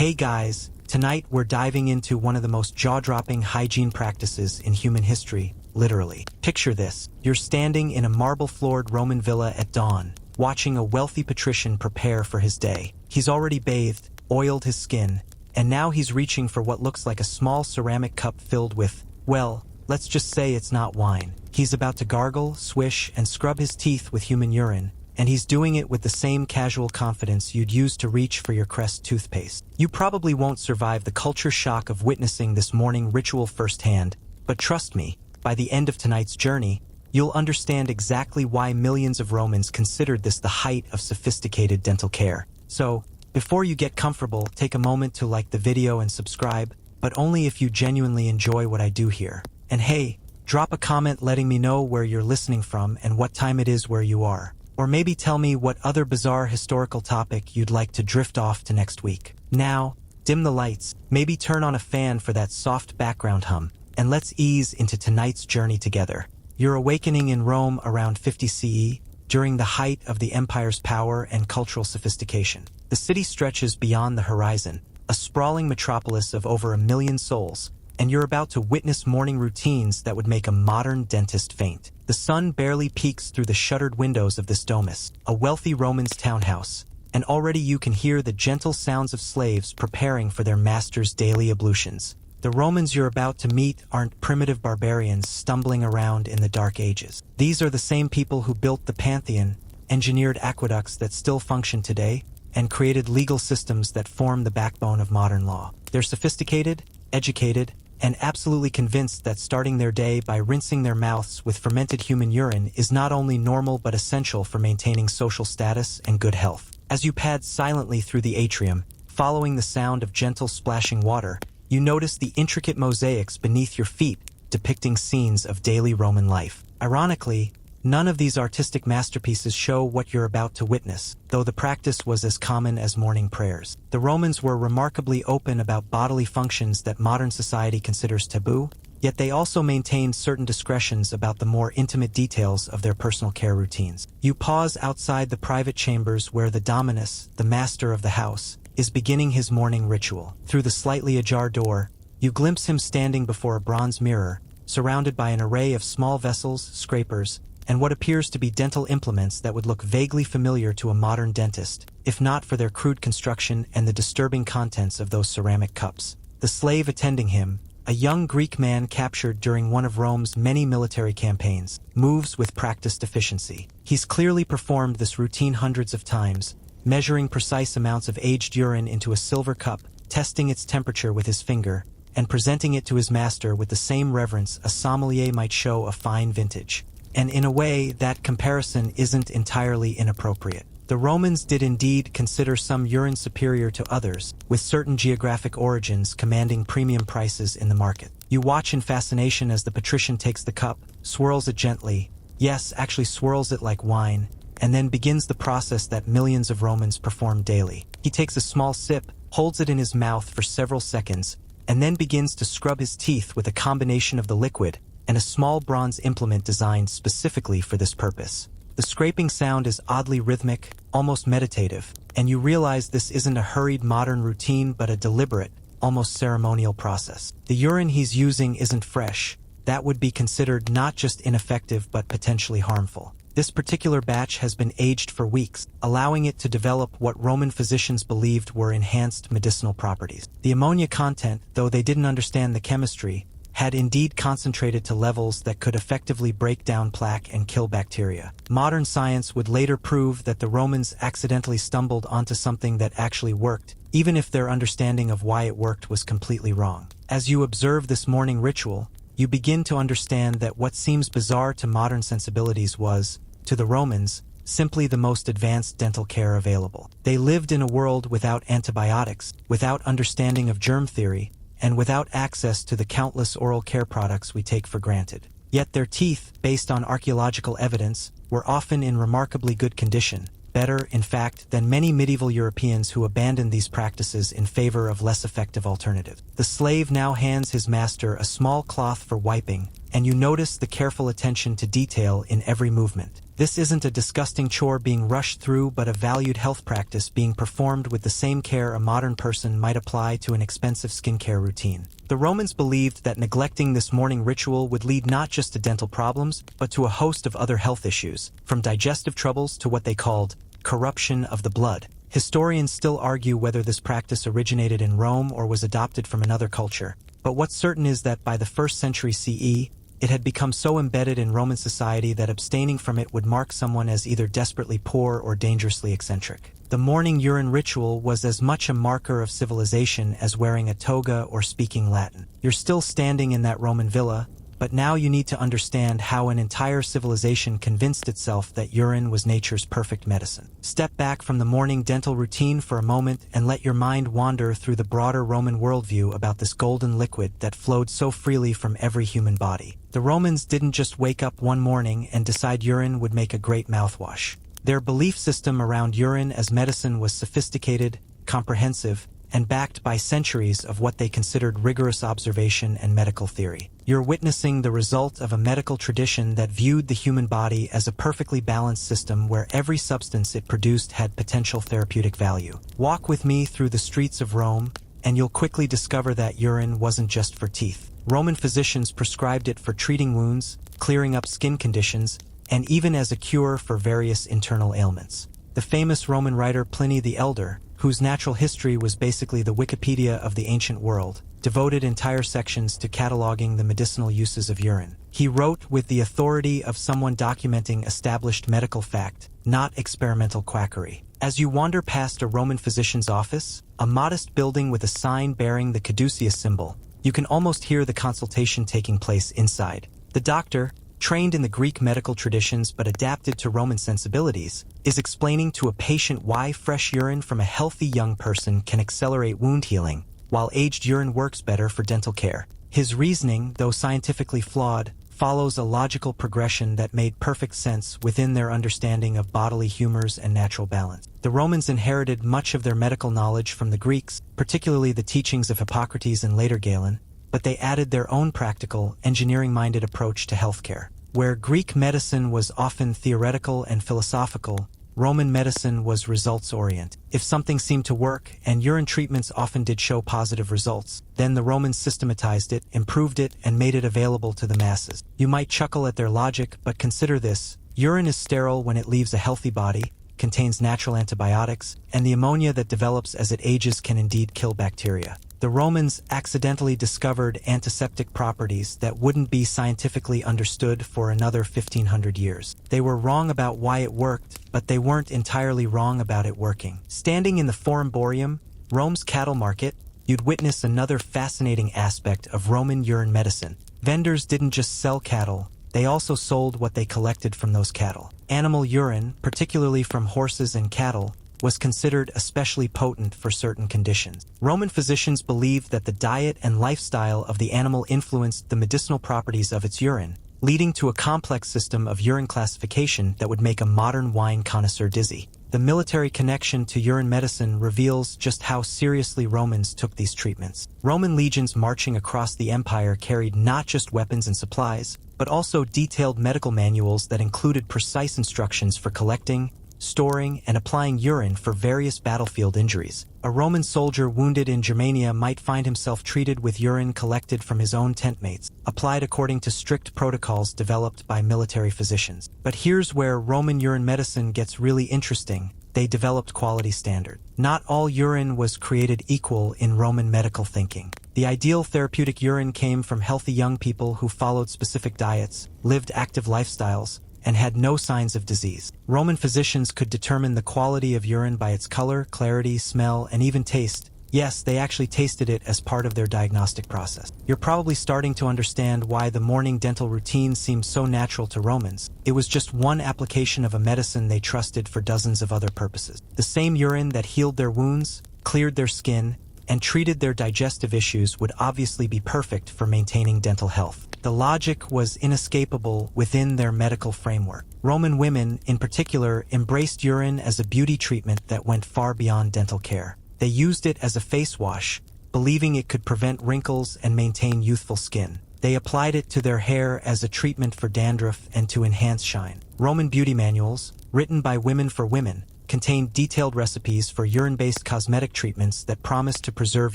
Hey guys, tonight we're diving into one of the most jaw-dropping hygiene practices in human history, literally. Picture this, you're standing in a marble-floored Roman villa at dawn, watching a wealthy patrician prepare for his day. He's already bathed, oiled his skin, and now he's reaching for what looks like a small ceramic cup filled with, well, let's just say it's not wine. He's about to gargle, swish, and scrub his teeth with human urine, and he's doing it with the same casual confidence you'd use to reach for your Crest toothpaste. You probably won't survive the culture shock of witnessing this morning ritual firsthand, but trust me, by the end of tonight's journey, you'll understand exactly why millions of Romans considered this the height of sophisticated dental care. So, before you get comfortable, take a moment to like the video and subscribe, but only if you genuinely enjoy what I do here. And hey, drop a comment letting me know where you're listening from and what time it is where you are. Or maybe tell me what other bizarre historical topic you'd like to drift off to next week. Now, dim the lights, maybe turn on a fan for that soft background hum, and let's ease into tonight's journey together. You're awakening in Rome around 50 CE, during the height of the empire's power and cultural sophistication. The city stretches beyond the horizon, a sprawling metropolis of over 1 million souls, and you're about to witness morning routines that would make a modern dentist faint. The sun barely peeks through the shuttered windows of this domus, a wealthy Roman's townhouse, and already you can hear the gentle sounds of slaves preparing for their master's daily ablutions. The Romans you're about to meet aren't primitive barbarians stumbling around in the Dark Ages. These are the same people who built the Pantheon, engineered aqueducts that still function today, and created legal systems that form the backbone of modern law. They're sophisticated, educated, and absolutely convinced that starting their day by rinsing their mouths with fermented human urine is not only normal but essential for maintaining social status and good health. As you pad silently through the atrium, following the sound of gentle splashing water, you notice the intricate mosaics beneath your feet depicting scenes of daily Roman life. Ironically, none of these artistic masterpieces show what you're about to witness, though the practice was as common as morning prayers. The Romans were remarkably open about bodily functions that modern society considers taboo, yet they also maintained certain discretions about the more intimate details of their personal care routines. You pause outside the private chambers where the dominus, the master of the house, is beginning his morning ritual. Through the slightly ajar door, you glimpse him standing before a bronze mirror, surrounded by an array of small vessels, scrapers, and what appears to be dental implements that would look vaguely familiar to a modern dentist, if not for their crude construction and the disturbing contents of those ceramic cups. The slave attending him, a young Greek man captured during one of Rome's many military campaigns, moves with practiced efficiency. He's clearly performed this routine hundreds of times, measuring precise amounts of aged urine into a silver cup, testing its temperature with his finger, and presenting it to his master with the same reverence a sommelier might show a fine vintage. And in a way, that comparison isn't entirely inappropriate. The Romans did indeed consider some urine superior to others, with certain geographic origins commanding premium prices in the market. You watch in fascination as the patrician takes the cup, swirls it gently, yes, actually swirls it like wine, and then begins the process that millions of Romans perform daily. He takes a small sip, holds it in his mouth for several seconds, and then begins to scrub his teeth with a combination of the liquid and a small bronze implement designed specifically for this purpose. The scraping sound is oddly rhythmic, almost meditative, and you realize this isn't a hurried modern routine but a deliberate, almost ceremonial process. The urine he's using isn't fresh. That would be considered not just ineffective but potentially harmful. This particular batch has been aged for weeks, allowing it to develop what Roman physicians believed were enhanced medicinal properties. The ammonia content, though they didn't understand the chemistry, had indeed concentrated to levels that could effectively break down plaque and kill bacteria. Modern science would later prove that the Romans accidentally stumbled onto something that actually worked, even if their understanding of why it worked was completely wrong. As you observe this morning ritual, you begin to understand that what seems bizarre to modern sensibilities was, to the Romans, simply the most advanced dental care available. They lived in a world without antibiotics, without understanding of germ theory, and without access to the countless oral care products we take for granted. Yet their teeth, based on archaeological evidence, were often in remarkably good condition, better, in fact, than many medieval Europeans who abandoned these practices in favor of less effective alternatives. The slave now hands his master a small cloth for wiping, and you notice the careful attention to detail in every movement. This isn't a disgusting chore being rushed through, but a valued health practice being performed with the same care a modern person might apply to an expensive skincare routine. The Romans believed that neglecting this morning ritual would lead not just to dental problems, but to a host of other health issues, from digestive troubles to what they called corruption of the blood. Historians still argue whether this practice originated in Rome or was adopted from another culture, but what's certain is that by the 1st century CE, it had become so embedded in Roman society that abstaining from it would mark someone as either desperately poor or dangerously eccentric. The morning urine ritual was as much a marker of civilization as wearing a toga or speaking Latin. You're still standing in that Roman villa, but now you need to understand how an entire civilization convinced itself that urine was nature's perfect medicine. Step back from the morning dental routine for a moment and let your mind wander through the broader Roman worldview about this golden liquid that flowed so freely from every human body. The Romans didn't just wake up one morning and decide urine would make a great mouthwash. Their belief system around urine as medicine was sophisticated, comprehensive, and backed by centuries of what they considered rigorous observation and medical theory. You're witnessing the result of a medical tradition that viewed the human body as a perfectly balanced system where every substance it produced had potential therapeutic value. Walk with me through the streets of Rome, and you'll quickly discover that urine wasn't just for teeth. Roman physicians prescribed it for treating wounds, clearing up skin conditions, and even as a cure for various internal ailments. The famous Roman writer Pliny the Elder, whose natural history was basically the Wikipedia of the ancient world, devoted entire sections to cataloging the medicinal uses of urine. He wrote with the authority of someone documenting established medical fact, not experimental quackery. As you wander past a Roman physician's office, a modest building with a sign bearing the caduceus symbol, you can almost hear the consultation taking place inside. The doctor, trained in the Greek medical traditions but adapted to Roman sensibilities, is explaining to a patient why fresh urine from a healthy young person can accelerate wound healing, while aged urine works better for dental care. His reasoning, though scientifically flawed, follows a logical progression that made perfect sense within their understanding of bodily humors and natural balance. The Romans inherited much of their medical knowledge from the Greeks, particularly the teachings of Hippocrates and later Galen, but they added their own practical, engineering-minded approach to healthcare. Where Greek medicine was often theoretical and philosophical, Roman medicine was results-oriented. If something seemed to work, and urine treatments often did show positive results, then the Romans systematized it, improved it, and made it available to the masses. You might chuckle at their logic, but consider this. Urine is sterile when it leaves a healthy body, contains natural antibiotics, and the ammonia that develops as it ages can indeed kill bacteria. The Romans accidentally discovered antiseptic properties that wouldn't be scientifically understood for another 1500 years. They were wrong about why it worked, but they weren't entirely wrong about it working. Standing in the Forum Boarium, Rome's cattle market, you'd witness another fascinating aspect of Roman urine medicine. Vendors didn't just sell cattle, they also sold what they collected from those cattle. Animal urine, particularly from horses and cattle, was considered especially potent for certain conditions. Roman physicians believed that the diet and lifestyle of the animal influenced the medicinal properties of its urine, leading to a complex system of urine classification that would make a modern wine connoisseur dizzy. The military connection to urine medicine reveals just how seriously Romans took these treatments. Roman legions marching across the empire carried not just weapons and supplies, but also detailed medical manuals that included precise instructions for collecting, storing, and applying urine for various battlefield injuries. A Roman soldier wounded in Germania might find himself treated with urine collected from his own tentmates, applied according to strict protocols developed by military physicians. But here's where Roman urine medicine gets really interesting. They developed quality standards. Not all urine was created equal in Roman medical thinking. The ideal therapeutic urine came from healthy young people who followed specific diets, lived active lifestyles, and had no signs of disease. Roman physicians could determine the quality of urine by its color, clarity, smell, and even taste. Yes, they actually tasted it as part of their diagnostic process. You're probably starting to understand why the morning dental routine seemed so natural to Romans. It was just one application of a medicine they trusted for dozens of other purposes. The same urine that healed their wounds, cleared their skin, and treated their digestive issues would obviously be perfect for maintaining dental health. The logic was inescapable within their medical framework. Roman women, in particular, embraced urine as a beauty treatment that went far beyond dental care. They used it as a face wash, believing it could prevent wrinkles and maintain youthful skin. They applied it to their hair as a treatment for dandruff and to enhance shine. Roman beauty manuals, written by women for women, contained detailed recipes for urine-based cosmetic treatments that promised to preserve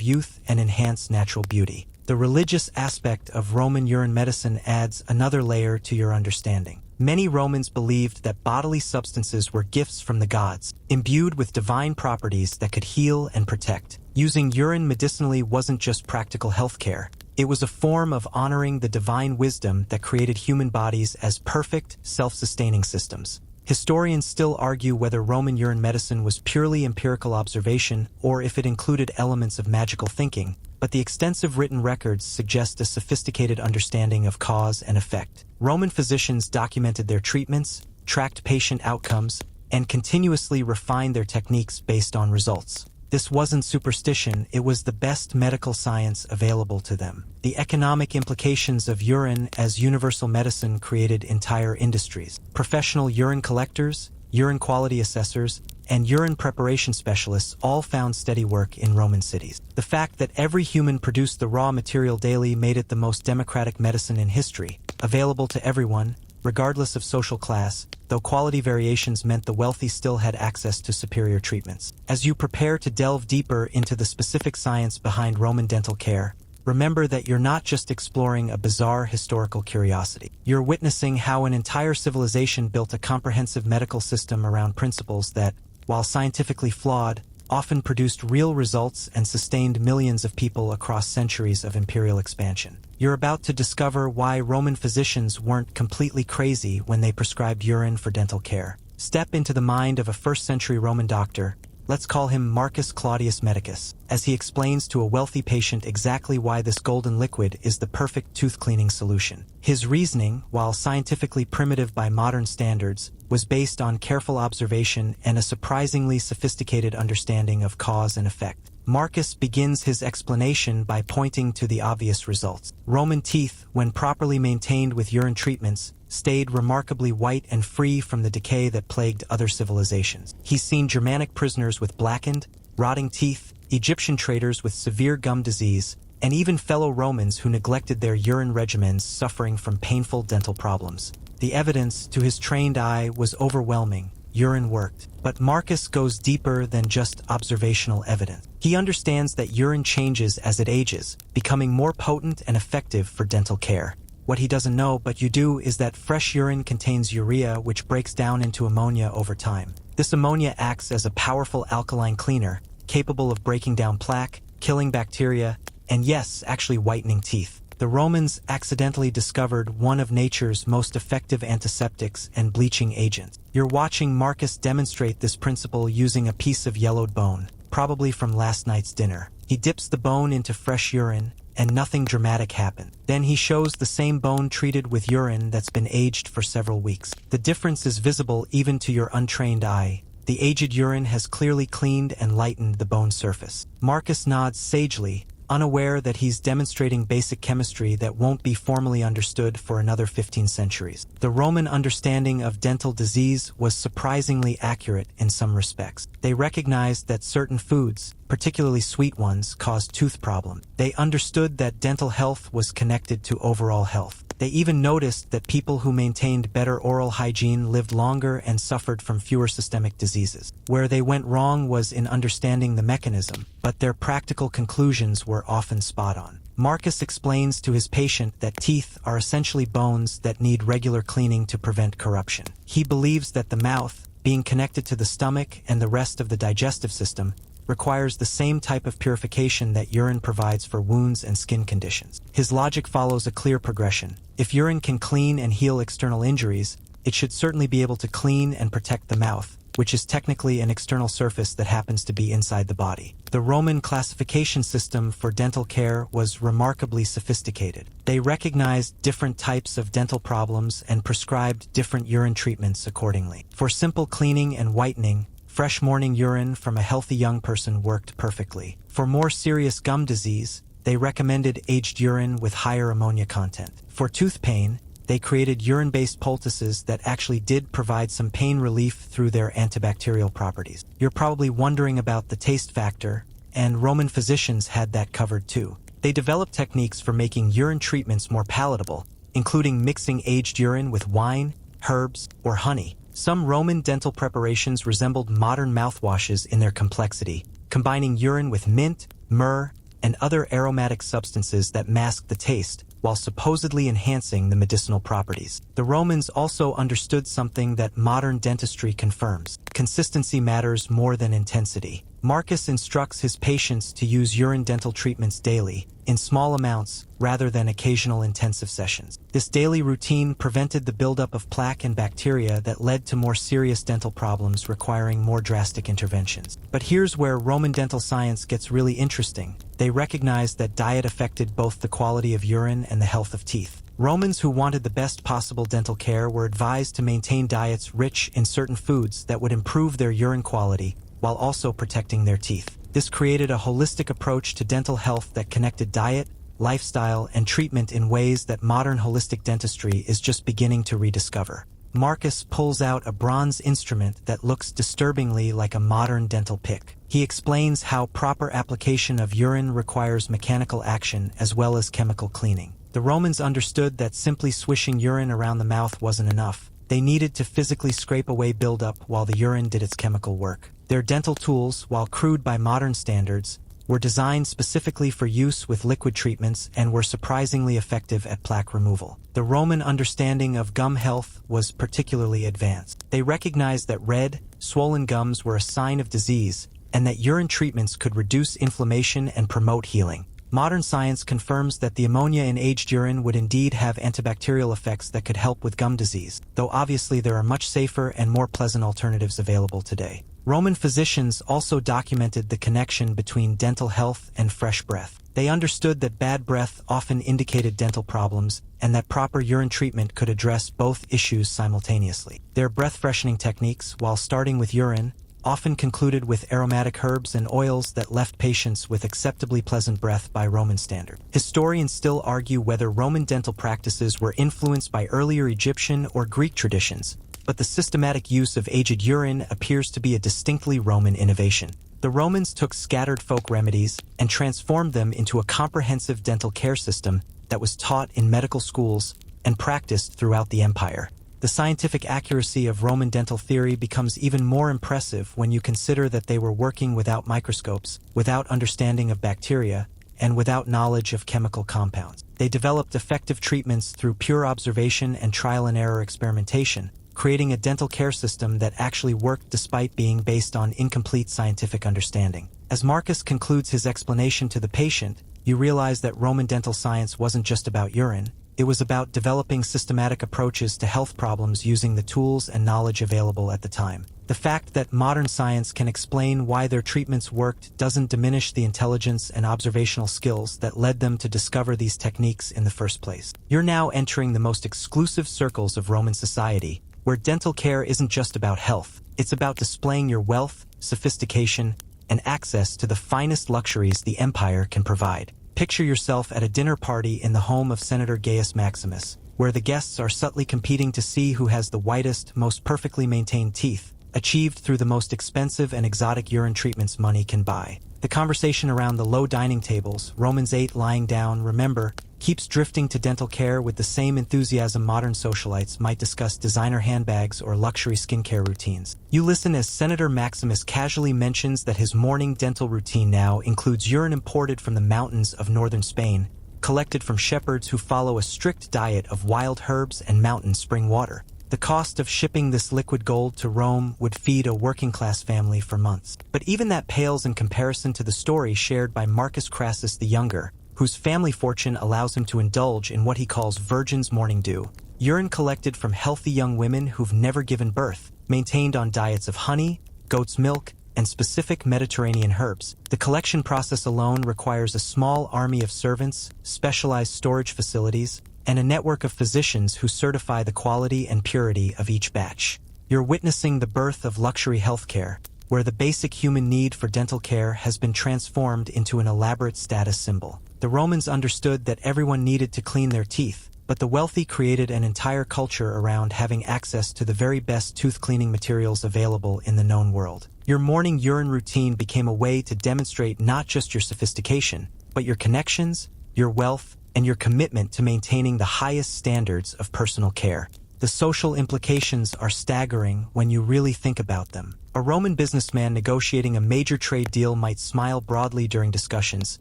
youth and enhance natural beauty. The religious aspect of Roman urine medicine adds another layer to your understanding. Many Romans believed that bodily substances were gifts from the gods, imbued with divine properties that could heal and protect. Using urine medicinally wasn't just practical healthcare. It was a form of honoring the divine wisdom that created human bodies as perfect, self-sustaining systems. Historians still argue whether Roman urine medicine was purely empirical observation or if it included elements of magical thinking, but the extensive written records suggest a sophisticated understanding of cause and effect. Roman physicians documented their treatments, tracked patient outcomes, and continuously refined their techniques based on results. This wasn't superstition, it was the best medical science available to them. The economic implications of urine as universal medicine created entire industries. Professional urine collectors, urine quality assessors, and urine preparation specialists all found steady work in Roman cities. The fact that every human produced the raw material daily made it the most democratic medicine in history, available to everyone, regardless of social class, though quality variations meant the wealthy still had access to superior treatments. As you prepare to delve deeper into the specific science behind Roman dental care, remember that you're not just exploring a bizarre historical curiosity. You're witnessing how an entire civilization built a comprehensive medical system around principles that, while scientifically flawed, often produced real results and sustained millions of people across centuries of imperial expansion. You're about to discover why Roman physicians weren't completely crazy when they prescribed urine for dental care. Step into the mind of a first-century Roman doctor, let's call him Marcus Claudius Medicus, as he explains to a wealthy patient exactly why this golden liquid is the perfect tooth-cleaning solution. His reasoning, while scientifically primitive by modern standards, was based on careful observation and a surprisingly sophisticated understanding of cause and effect. Marcus begins his explanation by pointing to the obvious results. Roman teeth, when properly maintained with urine treatments, stayed remarkably white and free from the decay that plagued other civilizations. He's seen Germanic prisoners with blackened, rotting teeth, Egyptian traders with severe gum disease, and even fellow Romans who neglected their urine regimens suffering from painful dental problems. The evidence, to his trained eye, was overwhelming. Urine worked. But Marcus goes deeper than just observational evidence. He understands that urine changes as it ages, becoming more potent and effective for dental care. What he doesn't know, but you do, is that fresh urine contains urea, which breaks down into ammonia over time. This ammonia acts as a powerful alkaline cleaner, capable of breaking down plaque, killing bacteria, and yes, actually whitening teeth. The Romans accidentally discovered one of nature's most effective antiseptics and bleaching agents. You're watching Marcus demonstrate this principle using a piece of yellowed bone, probably from last night's dinner. He dips the bone into fresh urine, and nothing dramatic happened. Then he shows the same bone treated with urine that's been aged for several weeks. The difference is visible even to your untrained eye. The aged urine has clearly cleaned and lightened the bone surface. Marcus nods sagely, unaware that he's demonstrating basic chemistry that won't be formally understood for another 15 centuries. The Roman understanding of dental disease was surprisingly accurate in some respects. They recognized that certain foods, particularly sweet ones, caused tooth problems. They understood that dental health was connected to overall health. They even noticed that people who maintained better oral hygiene lived longer and suffered from fewer systemic diseases. Where they went wrong was in understanding the mechanism, but their practical conclusions were often spot on. Marcus explains to his patient that teeth are essentially bones that need regular cleaning to prevent corruption. He believes that the mouth, being connected to the stomach and the rest of the digestive system, requires the same type of purification that urine provides for wounds and skin conditions. His logic follows a clear progression. If urine can clean and heal external injuries, it should certainly be able to clean and protect the mouth, which is technically an external surface that happens to be inside the body. The Roman classification system for dental care was remarkably sophisticated. They recognized different types of dental problems and prescribed different urine treatments accordingly. For simple cleaning and whitening, fresh morning urine from a healthy young person worked perfectly. For more serious gum disease, they recommended aged urine with higher ammonia content. For tooth pain, they created urine-based poultices that actually did provide some pain relief through their antibacterial properties. You're probably wondering about the taste factor, and Roman physicians had that covered too. They developed techniques for making urine treatments more palatable, including mixing aged urine with wine, herbs, or honey. Some Roman dental preparations resembled modern mouthwashes in their complexity, combining urine with mint, myrrh, and other aromatic substances that masked the taste, while supposedly enhancing the medicinal properties. The Romans also understood something that modern dentistry confirms: consistency matters more than intensity. Marcus instructs his patients to use urine dental treatments daily, in small amounts, rather than occasional intensive sessions. This daily routine prevented the buildup of plaque and bacteria that led to more serious dental problems requiring more drastic interventions. But here's where Roman dental science gets really interesting. They recognized that diet affected both the quality of urine and the health of teeth. Romans who wanted the best possible dental care were advised to maintain diets rich in certain foods that would improve their urine quality while also protecting their teeth. This created a holistic approach to dental health that connected diet, lifestyle, and treatment in ways that modern holistic dentistry is just beginning to rediscover. Marcus pulls out a bronze instrument that looks disturbingly like a modern dental pick. He explains how proper application of urine requires mechanical action as well as chemical cleaning. The Romans understood that simply swishing urine around the mouth wasn't enough. They needed to physically scrape away buildup while the urine did its chemical work. Their dental tools, while crude by modern standards, were designed specifically for use with liquid treatments and were surprisingly effective at plaque removal. The Roman understanding of gum health was particularly advanced. They recognized that red, swollen gums were a sign of disease, and that urine treatments could reduce inflammation and promote healing. Modern science confirms that the ammonia in aged urine would indeed have antibacterial effects that could help with gum disease, though obviously there are much safer and more pleasant alternatives available today. Roman physicians also documented the connection between dental health and fresh breath. They understood that bad breath often indicated dental problems, and that proper urine treatment could address both issues simultaneously. Their breath-freshening techniques, while starting with urine, often concluded with aromatic herbs and oils that left patients with acceptably pleasant breath by Roman standard. Historians still argue whether Roman dental practices were influenced by earlier Egyptian or Greek traditions, but the systematic use of aged urine appears to be a distinctly Roman innovation. The Romans took scattered folk remedies and transformed them into a comprehensive dental care system that was taught in medical schools and practiced throughout the empire. The scientific accuracy of Roman dental theory becomes even more impressive when you consider that they were working without microscopes, without understanding of bacteria, and without knowledge of chemical compounds. They developed effective treatments through pure observation and trial and error experimentation, creating a dental care system that actually worked despite being based on incomplete scientific understanding. As Marcus concludes his explanation to the patient, you realize that Roman dental science wasn't just about urine. It was about developing systematic approaches to health problems using the tools and knowledge available at the time. The fact that modern science can explain why their treatments worked doesn't diminish the intelligence and observational skills that led them to discover these techniques in the first place. You're now entering the most exclusive circles of Roman society, where dental care isn't just about health. It's about displaying your wealth, sophistication, and access to the finest luxuries the empire can provide. Picture yourself at a dinner party in the home of Senator Gaius Maximus, where the guests are subtly competing to see who has the whitest, most perfectly maintained teeth, achieved through the most expensive and exotic urine treatments money can buy. The conversation around the low dining tables, Romans 8 lying down, remember, keeps drifting to dental care with the same enthusiasm modern socialites might discuss designer handbags or luxury skincare routines. You listen as Senator Maximus casually mentions that his morning dental routine now includes urine imported from the mountains of northern Spain, collected from shepherds who follow a strict diet of wild herbs and mountain spring water. The cost of shipping this liquid gold to Rome would feed a working-class family for months. But even that pales in comparison to the story shared by Marcus Crassus the Younger, whose family fortune allows him to indulge in what he calls virgin's morning dew, urine collected from healthy young women who've never given birth, maintained on diets of honey, goat's milk, and specific Mediterranean herbs. The collection process alone requires a small army of servants, specialized storage facilities, and a network of physicians who certify the quality and purity of each batch. You're witnessing the birth of luxury healthcare, where the basic human need for dental care has been transformed into an elaborate status symbol. The Romans understood that everyone needed to clean their teeth, but the wealthy created an entire culture around having access to the very best tooth cleaning materials available in the known world. Your morning urine routine became a way to demonstrate not just your sophistication, but your connections, your wealth, and your commitment to maintaining the highest standards of personal care. The social implications are staggering when you really think about them. A Roman businessman negotiating a major trade deal might smile broadly during discussions,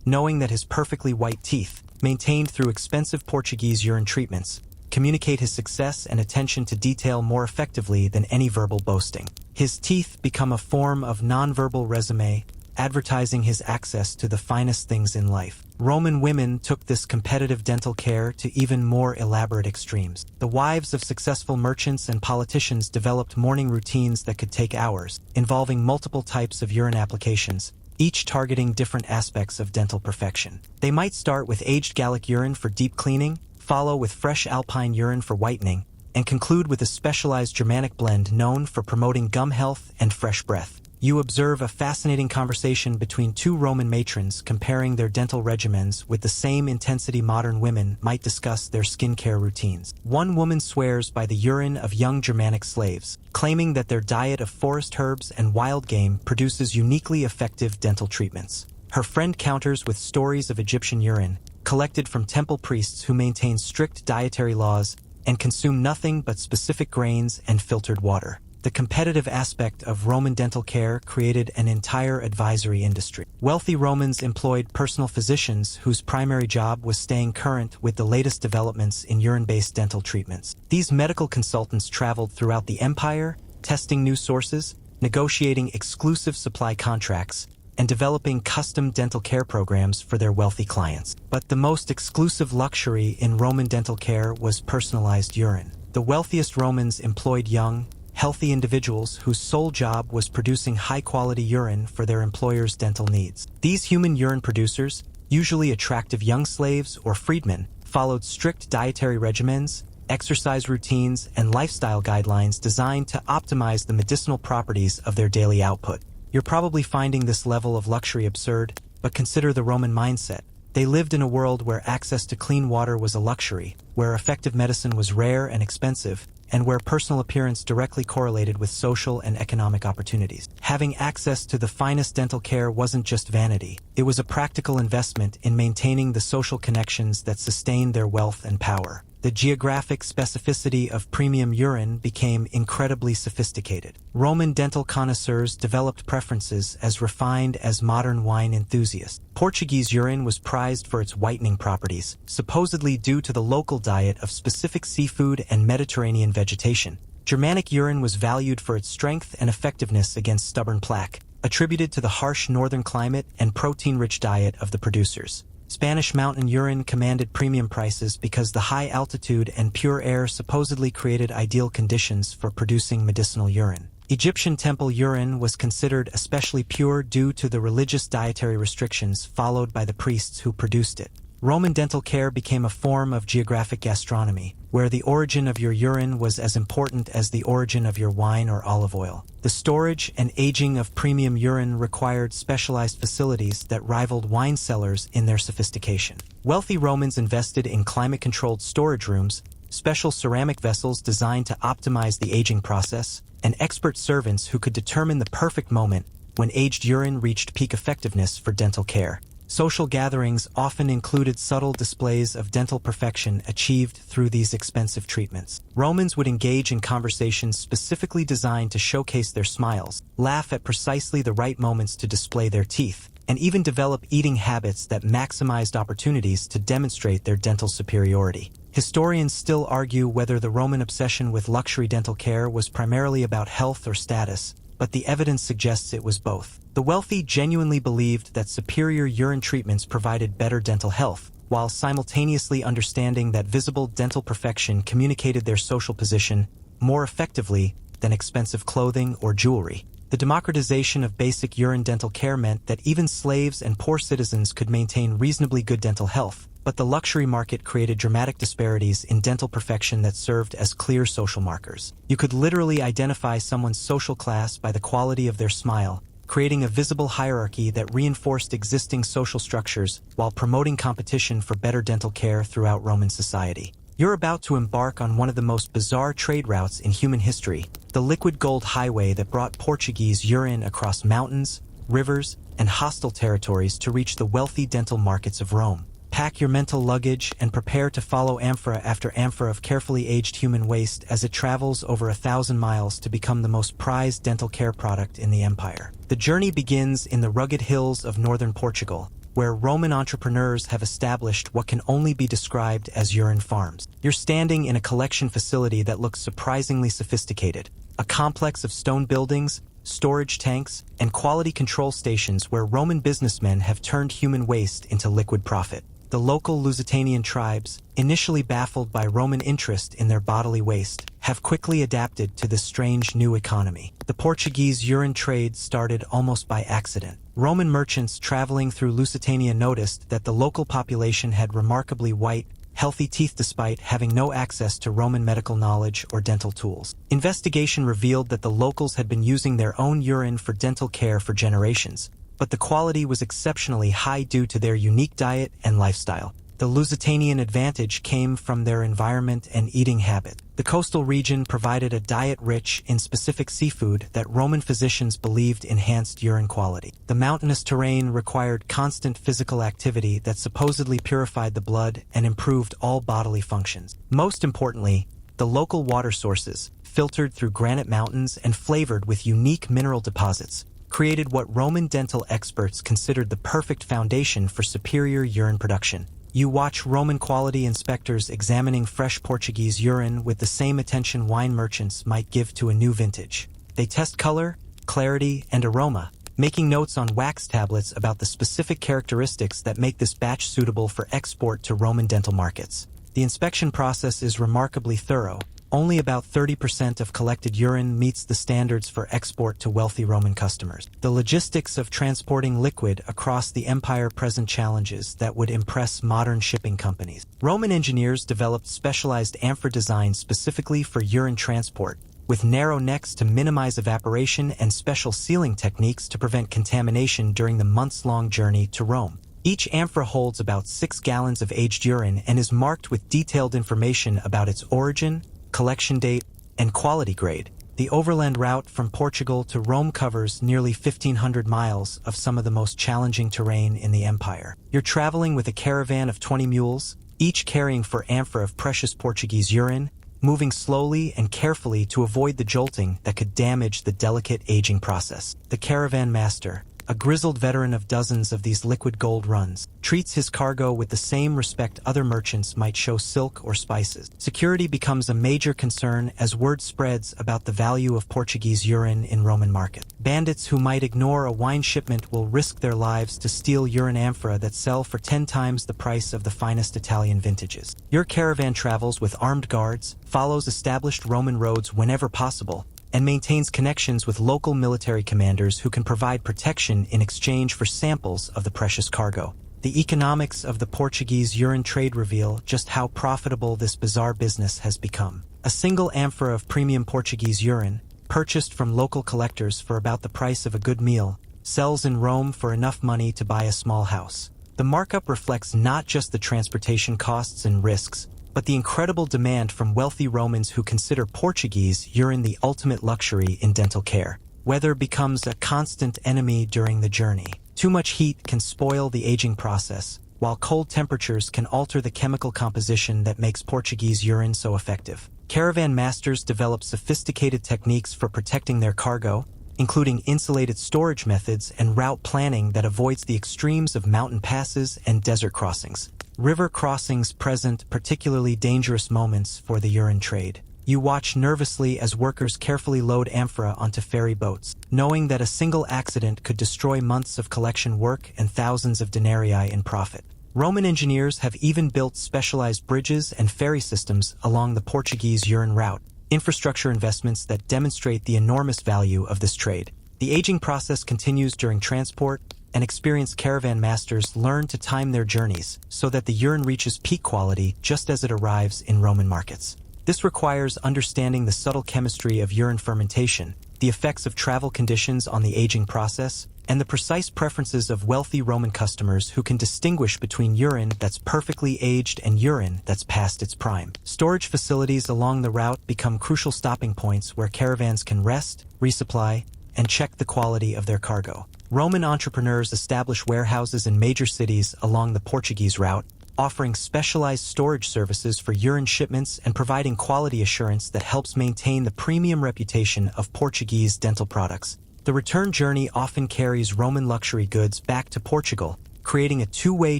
knowing that his perfectly white teeth, maintained through expensive Portuguese urine treatments, communicate his success and attention to detail more effectively than any verbal boasting. His teeth become a form of nonverbal resume, advertising his access to the finest things in life. Roman women took this competitive dental care to even more elaborate extremes. The wives of successful merchants and politicians developed morning routines that could take hours, involving multiple types of urine applications, each targeting different aspects of dental perfection. They might start with aged Gallic urine for deep cleaning, follow with fresh Alpine urine for whitening, and conclude with a specialized Germanic blend known for promoting gum health and fresh breath. You observe a fascinating conversation between two Roman matrons comparing their dental regimens with the same intensity modern women might discuss their skincare routines. One woman swears by the urine of young Germanic slaves, claiming that their diet of forest herbs and wild game produces uniquely effective dental treatments. Her friend counters with stories of Egyptian urine, collected from temple priests who maintain strict dietary laws and consume nothing but specific grains and filtered water. The competitive aspect of Roman dental care created an entire advisory industry. Wealthy Romans employed personal physicians whose primary job was staying current with the latest developments in urine-based dental treatments. These medical consultants traveled throughout the empire, testing new sources, negotiating exclusive supply contracts, and developing custom dental care programs for their wealthy clients. But the most exclusive luxury in Roman dental care was personalized urine. The wealthiest Romans employed young, healthy individuals whose sole job was producing high-quality urine for their employers' dental needs. These human urine producers, usually attractive young slaves or freedmen, followed strict dietary regimens, exercise routines, and lifestyle guidelines designed to optimize the medicinal properties of their daily output. You're probably finding this level of luxury absurd, but consider the Roman mindset. They lived in a world where access to clean water was a luxury, where effective medicine was rare and expensive, and where personal appearance directly correlated with social and economic opportunities. Having access to the finest dental care wasn't just vanity. It was a practical investment in maintaining the social connections that sustained their wealth and power. The geographic specificity of premium urine became incredibly sophisticated. Roman dental connoisseurs developed preferences as refined as modern wine enthusiasts. Portuguese urine was prized for its whitening properties, supposedly due to the local diet of specific seafood and Mediterranean vegetation. Germanic urine was valued for its strength and effectiveness against stubborn plaque, attributed to the harsh northern climate and protein-rich diet of the producers. Spanish mountain urine commanded premium prices because the high altitude and pure air supposedly created ideal conditions for producing medicinal urine. Egyptian temple urine was considered especially pure due to the religious dietary restrictions followed by the priests who produced it. Roman dental care became a form of geographic gastronomy, where the origin of your urine was as important as the origin of your wine or olive oil. The storage and aging of premium urine required specialized facilities that rivaled wine cellars in their sophistication. Wealthy Romans invested in climate-controlled storage rooms, special ceramic vessels designed to optimize the aging process, and expert servants who could determine the perfect moment when aged urine reached peak effectiveness for dental care. Social gatherings often included subtle displays of dental perfection achieved through these expensive treatments. Romans would engage in conversations specifically designed to showcase their smiles, laugh at precisely the right moments to display their teeth, and even develop eating habits that maximized opportunities to demonstrate their dental superiority. Historians still argue whether the Roman obsession with luxury dental care was primarily about health or status, but the evidence suggests it was both. The wealthy genuinely believed that superior urine treatments provided better dental health, while simultaneously understanding that visible dental perfection communicated their social position more effectively than expensive clothing or jewelry. The democratization of basic urine dental care meant that even slaves and poor citizens could maintain reasonably good dental health, but the luxury market created dramatic disparities in dental perfection that served as clear social markers. You could literally identify someone's social class by the quality of their smile, creating a visible hierarchy that reinforced existing social structures while promoting competition for better dental care throughout Roman society. You're about to embark on one of the most bizarre trade routes in human history, the liquid gold highway that brought Portuguese urine across mountains, rivers, and hostile territories to reach the wealthy dental markets of Rome. Pack your mental luggage and prepare to follow amphora after amphora of carefully aged human waste as it travels over 1,000 miles to become the most prized dental care product in the empire. The journey begins in the rugged hills of northern Portugal, where Roman entrepreneurs have established what can only be described as urine farms. You're standing in a collection facility that looks surprisingly sophisticated, a complex of stone buildings, storage tanks, and quality control stations where Roman businessmen have turned human waste into liquid profit. The local Lusitanian tribes, initially baffled by Roman interest in their bodily waste, have quickly adapted to this strange new economy. The Portuguese urine trade started almost by accident. Roman merchants traveling through Lusitania noticed that the local population had remarkably white, healthy teeth despite having no access to Roman medical knowledge or dental tools. Investigation revealed that the locals had been using their own urine for dental care for generations, but the quality was exceptionally high due to their unique diet and lifestyle. The Lusitanian advantage came from their environment and eating habit. The coastal region provided a diet rich in specific seafood that Roman physicians believed enhanced urine quality. The mountainous terrain required constant physical activity that supposedly purified the blood and improved all bodily functions. Most importantly, the local water sources, filtered through granite mountains and flavored with unique mineral deposits, created what Roman dental experts considered the perfect foundation for superior urine production. You watch Roman quality inspectors examining fresh Portuguese urine with the same attention wine merchants might give to a new vintage. They test color, clarity, and aroma, making notes on wax tablets about the specific characteristics that make this batch suitable for export to Roman dental markets. The inspection process is remarkably thorough. Only about 30% of collected urine meets the standards for export to wealthy Roman customers. The logistics of transporting liquid across the empire present challenges that would impress modern shipping companies. Roman engineers developed specialized amphora designs specifically for urine transport, with narrow necks to minimize evaporation and special sealing techniques to prevent contamination during the months-long journey to Rome. Each amphora holds about 6 gallons of aged urine and is marked with detailed information about its origin, collection date, and quality grade. The overland route from Portugal to Rome covers nearly 1,500 miles of some of the most challenging terrain in the empire. You're traveling with a caravan of 20 mules, each carrying 4 amphora of precious Portuguese urine, moving slowly and carefully to avoid the jolting that could damage the delicate aging process. The caravan master, a grizzled veteran of dozens of these liquid gold runs, treats his cargo with the same respect other merchants might show silk or spices. Security becomes a major concern as word spreads about the value of Portuguese urine in Roman market. Bandits who might ignore a wine shipment will risk their lives to steal urine amphora that sell for 10 times the price of the finest Italian vintages. Your caravan travels with armed guards, follows established Roman roads whenever possible, and maintains connections with local military commanders who can provide protection in exchange for samples of the precious cargo. The economics of the Portuguese urine trade reveal just how profitable this bizarre business has become. A single amphora of premium Portuguese urine, purchased from local collectors for about the price of a good meal, sells in Rome for enough money to buy a small house. The markup reflects not just the transportation costs and risks, but the incredible demand from wealthy Romans who consider Portuguese urine the ultimate luxury in dental care. Weather becomes a constant enemy during the journey. Too much heat can spoil the aging process, while cold temperatures can alter the chemical composition that makes Portuguese urine so effective. Caravan masters develop sophisticated techniques for protecting their cargo, including insulated storage methods and route planning that avoids the extremes of mountain passes and desert crossings. River crossings present particularly dangerous moments for the urine trade. You watch nervously as workers carefully load amphora onto ferry boats, knowing that a single accident could destroy months of collection work and thousands of denarii in profit. Roman engineers have even built specialized bridges and ferry systems along the Portuguese urine route, infrastructure investments that demonstrate the enormous value of this trade. The aging process continues during transport, and experienced caravan masters learn to time their journeys so that the urine reaches peak quality just as it arrives in Roman markets. This requires understanding the subtle chemistry of urine fermentation, the effects of travel conditions on the aging process, and the precise preferences of wealthy Roman customers who can distinguish between urine that's perfectly aged and urine that's past its prime. Storage facilities along the route become crucial stopping points where caravans can rest, resupply, and check the quality of their cargo. Roman entrepreneurs establish warehouses in major cities along the Portuguese route, offering specialized storage services for urine shipments and providing quality assurance that helps maintain the premium reputation of Portuguese dental products. The return journey often carries Roman luxury goods back to Portugal, creating a two-way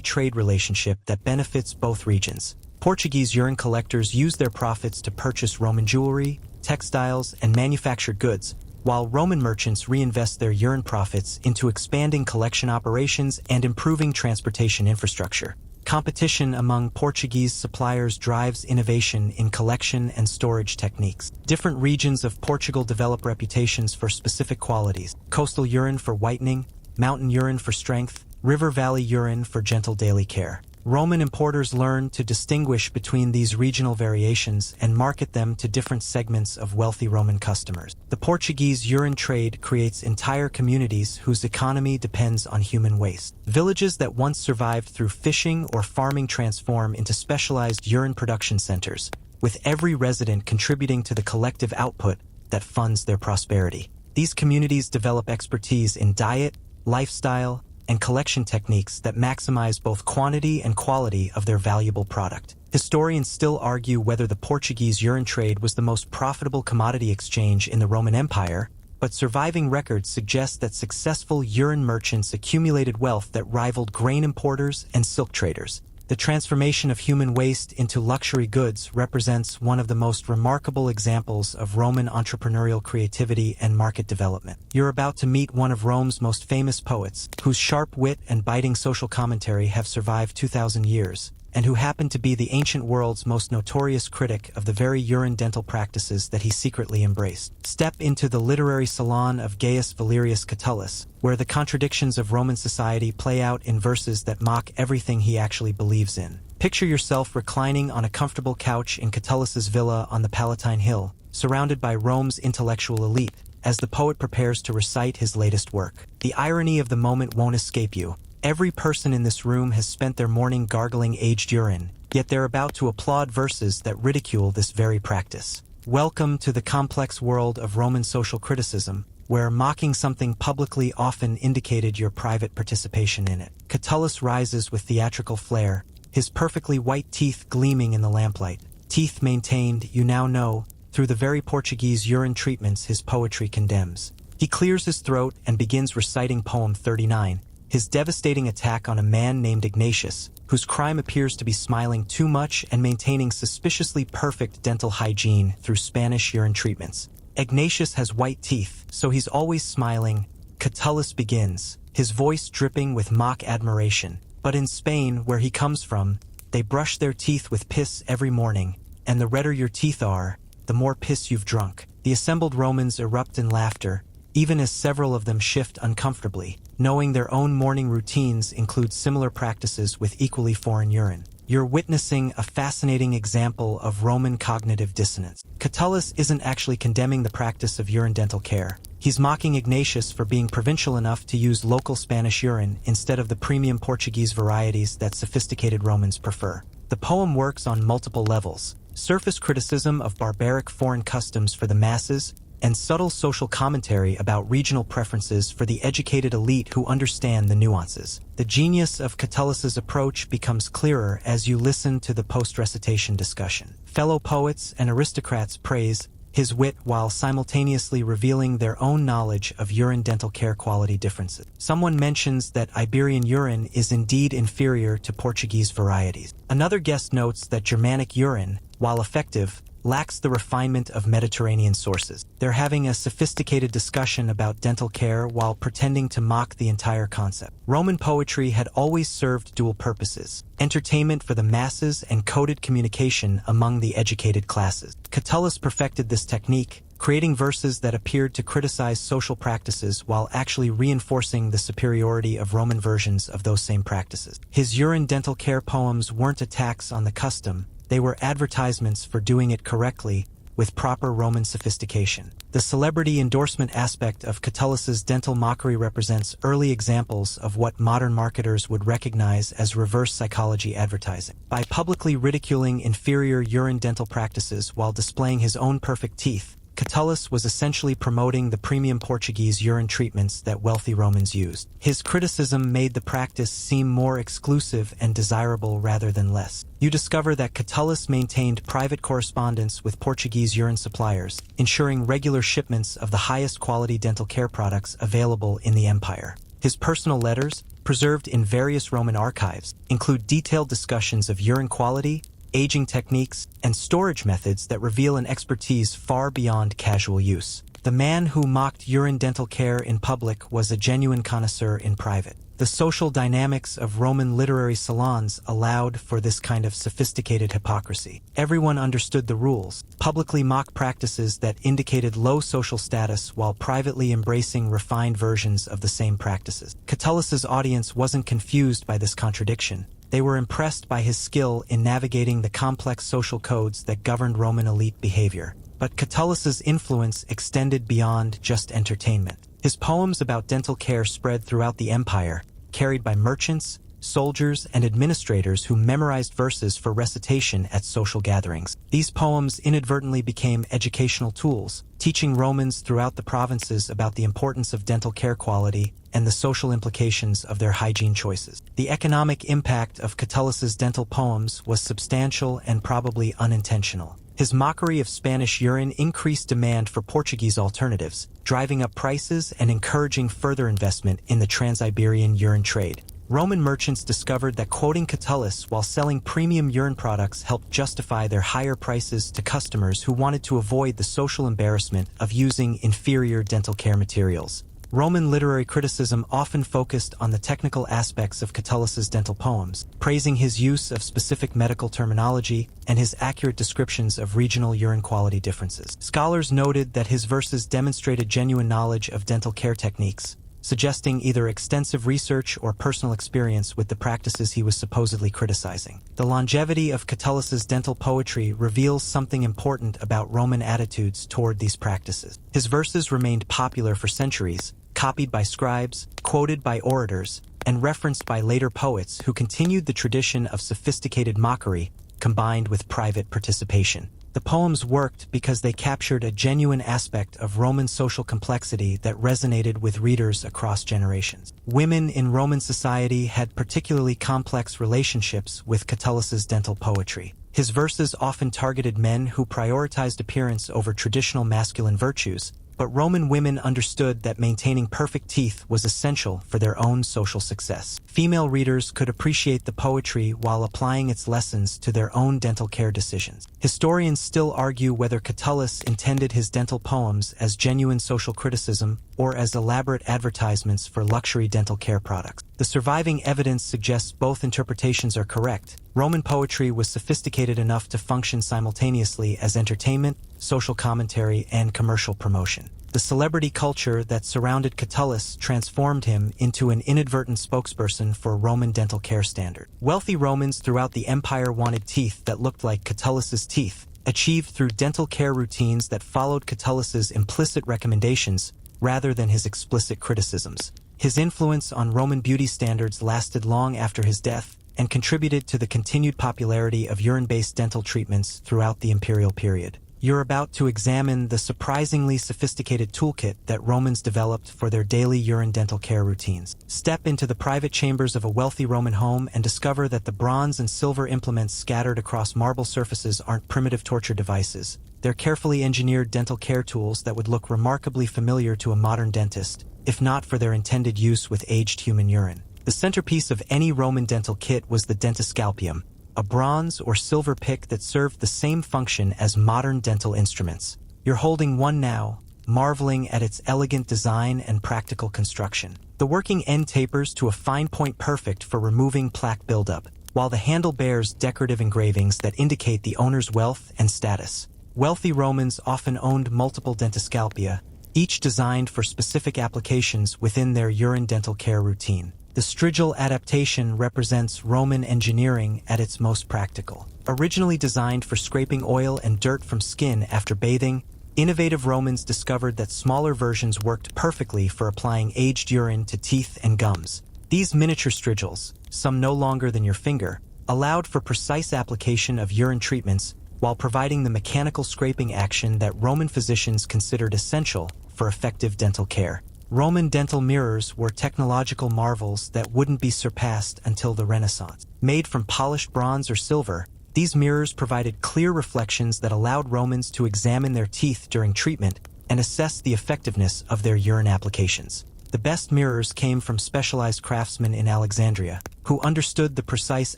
trade relationship that benefits both regions. Portuguese urine collectors use their profits to purchase Roman jewelry, textiles, and manufactured goods, while Roman merchants reinvest their urine profits into expanding collection operations and improving transportation infrastructure. Competition among Portuguese suppliers drives innovation in collection and storage techniques. Different regions of Portugal develop reputations for specific qualities: coastal urine for whitening, mountain urine for strength, river valley urine for gentle daily care. Roman importers learned to distinguish between these regional variations and market them to different segments of wealthy Roman customers. The Portuguese urine trade creates entire communities whose economy depends on human waste. Villages that once survived through fishing or farming transform into specialized urine production centers, with every resident contributing to the collective output that funds their prosperity. These communities develop expertise in diet, lifestyle, and collection techniques that maximize both quantity and quality of their valuable product. Historians still argue whether the Portuguese urine trade was the most profitable commodity exchange in the Roman Empire, but surviving records suggest that successful urine merchants accumulated wealth that rivaled grain importers and silk traders. The transformation of human waste into luxury goods represents one of the most remarkable examples of Roman entrepreneurial creativity and market development. You're about to meet one of Rome's most famous poets, whose sharp wit and biting social commentary have survived 2,000 years, and who happened to be the ancient world's most notorious critic of the very urine dental practices that he secretly embraced. Step into the literary salon of Gaius Valerius Catullus, where the contradictions of Roman society play out in verses that mock everything he actually believes in. Picture yourself reclining on a comfortable couch in Catullus's villa on the Palatine Hill, surrounded by Rome's intellectual elite, as the poet prepares to recite his latest work. The irony of the moment won't escape you. Every person in this room has spent their morning gargling aged urine, yet they're about to applaud verses that ridicule this very practice. Welcome to the complex world of Roman social criticism, where mocking something publicly often indicated your private participation in it. Catullus rises with theatrical flair, his perfectly white teeth gleaming in the lamplight. Teeth maintained, you now know, through the very Portuguese urine treatments his poetry condemns. He clears his throat and begins reciting poem 39, his devastating attack on a man named Ignatius, whose crime appears to be smiling too much and maintaining suspiciously perfect dental hygiene through Spanish urine treatments. Ignatius has white teeth, so he's always smiling. Catullus begins, his voice dripping with mock admiration. But in Spain, where he comes from, they brush their teeth with piss every morning, and the redder your teeth are, the more piss you've drunk. The assembled Romans erupt in laughter, even as several of them shift uncomfortably, knowing their own morning routines include similar practices with equally foreign urine. You're witnessing a fascinating example of Roman cognitive dissonance. Catullus isn't actually condemning the practice of urine dental care. He's mocking Ignatius for being provincial enough to use local Spanish urine instead of the premium Portuguese varieties that sophisticated Romans prefer. The poem works on multiple levels: surface criticism of barbaric foreign customs for the masses, and subtle social commentary about regional preferences for the educated elite who understand the nuances. The genius of Catullus's approach becomes clearer as you listen to the post-recitation discussion. Fellow poets and aristocrats praise his wit while simultaneously revealing their own knowledge of urine dental care quality differences. Someone mentions that Iberian urine is indeed inferior to Portuguese varieties. Another guest notes that Germanic urine, while effective, lacks the refinement of Mediterranean sources. They're having a sophisticated discussion about dental care while pretending to mock the entire concept. Roman poetry had always served dual purposes: entertainment for the masses and coded communication among the educated classes. Catullus perfected this technique, creating verses that appeared to criticize social practices while actually reinforcing the superiority of Roman versions of those same practices. His urine dental care poems weren't attacks on the custom, they were advertisements for doing it correctly, with proper Roman sophistication. The celebrity endorsement aspect of Catullus's dental mockery represents early examples of what modern marketers would recognize as reverse psychology advertising. By publicly ridiculing inferior urine dental practices while displaying his own perfect teeth, Catullus was essentially promoting the premium Portuguese urine treatments that wealthy Romans used. His criticism made the practice seem more exclusive and desirable rather than less. You discover that Catullus maintained private correspondence with Portuguese urine suppliers, ensuring regular shipments of the highest quality dental care products available in the empire. His personal letters, preserved in various Roman archives, include detailed discussions of urine quality, aging techniques, and storage methods that reveal an expertise far beyond casual use. The man who mocked urine dental care in public was a genuine connoisseur in private. The social dynamics of Roman literary salons allowed for this kind of sophisticated hypocrisy. Everyone understood the rules, publicly mock practices that indicated low social status while privately embracing refined versions of the same practices. Catullus's audience wasn't confused by this contradiction. They were impressed by his skill in navigating the complex social codes that governed Roman elite behavior. But Catullus's influence extended beyond just entertainment. His poems about dental care spread throughout the empire, carried by merchants, soldiers, and administrators who memorized verses for recitation at social gatherings. These poems inadvertently became educational tools, teaching Romans throughout the provinces about the importance of dental care quality and the social implications of their hygiene choices. The economic impact of Catullus's dental poems was substantial and probably unintentional. His mockery of Spanish urine increased demand for Portuguese alternatives, driving up prices and encouraging further investment in the Trans-Iberian urine trade. Roman merchants discovered that quoting Catullus while selling premium urine products helped justify their higher prices to customers who wanted to avoid the social embarrassment of using inferior dental care materials. Roman literary criticism often focused on the technical aspects of Catullus's dental poems, praising his use of specific medical terminology and his accurate descriptions of regional urine quality differences. Scholars noted that his verses demonstrated genuine knowledge of dental care techniques, suggesting either extensive research or personal experience with the practices he was supposedly criticizing. The longevity of Catullus's dental poetry reveals something important about Roman attitudes toward these practices. His verses remained popular for centuries, copied by scribes, quoted by orators, and referenced by later poets who continued the tradition of sophisticated mockery combined with private participation. The poems worked because they captured a genuine aspect of Roman social complexity that resonated with readers across generations. Women in Roman society had particularly complex relationships with Catullus's dental poetry. His verses often targeted men who prioritized appearance over traditional masculine virtues, but Roman women understood that maintaining perfect teeth was essential for their own social success. Female readers could appreciate the poetry while applying its lessons to their own dental care decisions. Historians still argue whether Catullus intended his dental poems as genuine social criticism or as elaborate advertisements for luxury dental care products. The surviving evidence suggests both interpretations are correct. Roman poetry was sophisticated enough to function simultaneously as entertainment, social commentary, and commercial promotion. The celebrity culture that surrounded Catullus transformed him into an inadvertent spokesperson for Roman dental care standard. Wealthy Romans throughout the empire wanted teeth that looked like Catullus's teeth, achieved through dental care routines that followed Catullus's implicit recommendations rather than his explicit criticisms. His influence on Roman beauty standards lasted long after his death and contributed to the continued popularity of urine-based dental treatments throughout the imperial period. You're about to examine the surprisingly sophisticated toolkit that Romans developed for their daily urine dental care routines. Step into the private chambers of a wealthy Roman home and discover that the bronze and silver implements scattered across marble surfaces aren't primitive torture devices. They're carefully engineered dental care tools that would look remarkably familiar to a modern dentist, if not for their intended use with aged human urine. The centerpiece of any Roman dental kit was the dentiscalpium, a bronze or silver pick that served the same function as modern dental instruments. You're holding one now, marveling at its elegant design and practical construction. The working end tapers to a fine point perfect for removing plaque buildup, while the handle bears decorative engravings that indicate the owner's wealth and status. Wealthy Romans often owned multiple dentiscalpia, each designed for specific applications within their urine dental care routine. The strigil adaptation represents Roman engineering at its most practical. Originally designed for scraping oil and dirt from skin after bathing, innovative Romans discovered that smaller versions worked perfectly for applying aged urine to teeth and gums. These miniature strigils, some no longer than your finger, allowed for precise application of urine treatments while providing the mechanical scraping action that Roman physicians considered essential for effective dental care. Roman dental mirrors were technological marvels that wouldn't be surpassed until the Renaissance. Made from polished bronze or silver, these mirrors provided clear reflections that allowed Romans to examine their teeth during treatment and assess the effectiveness of their urine applications. The best mirrors came from specialized craftsmen in Alexandria, who understood the precise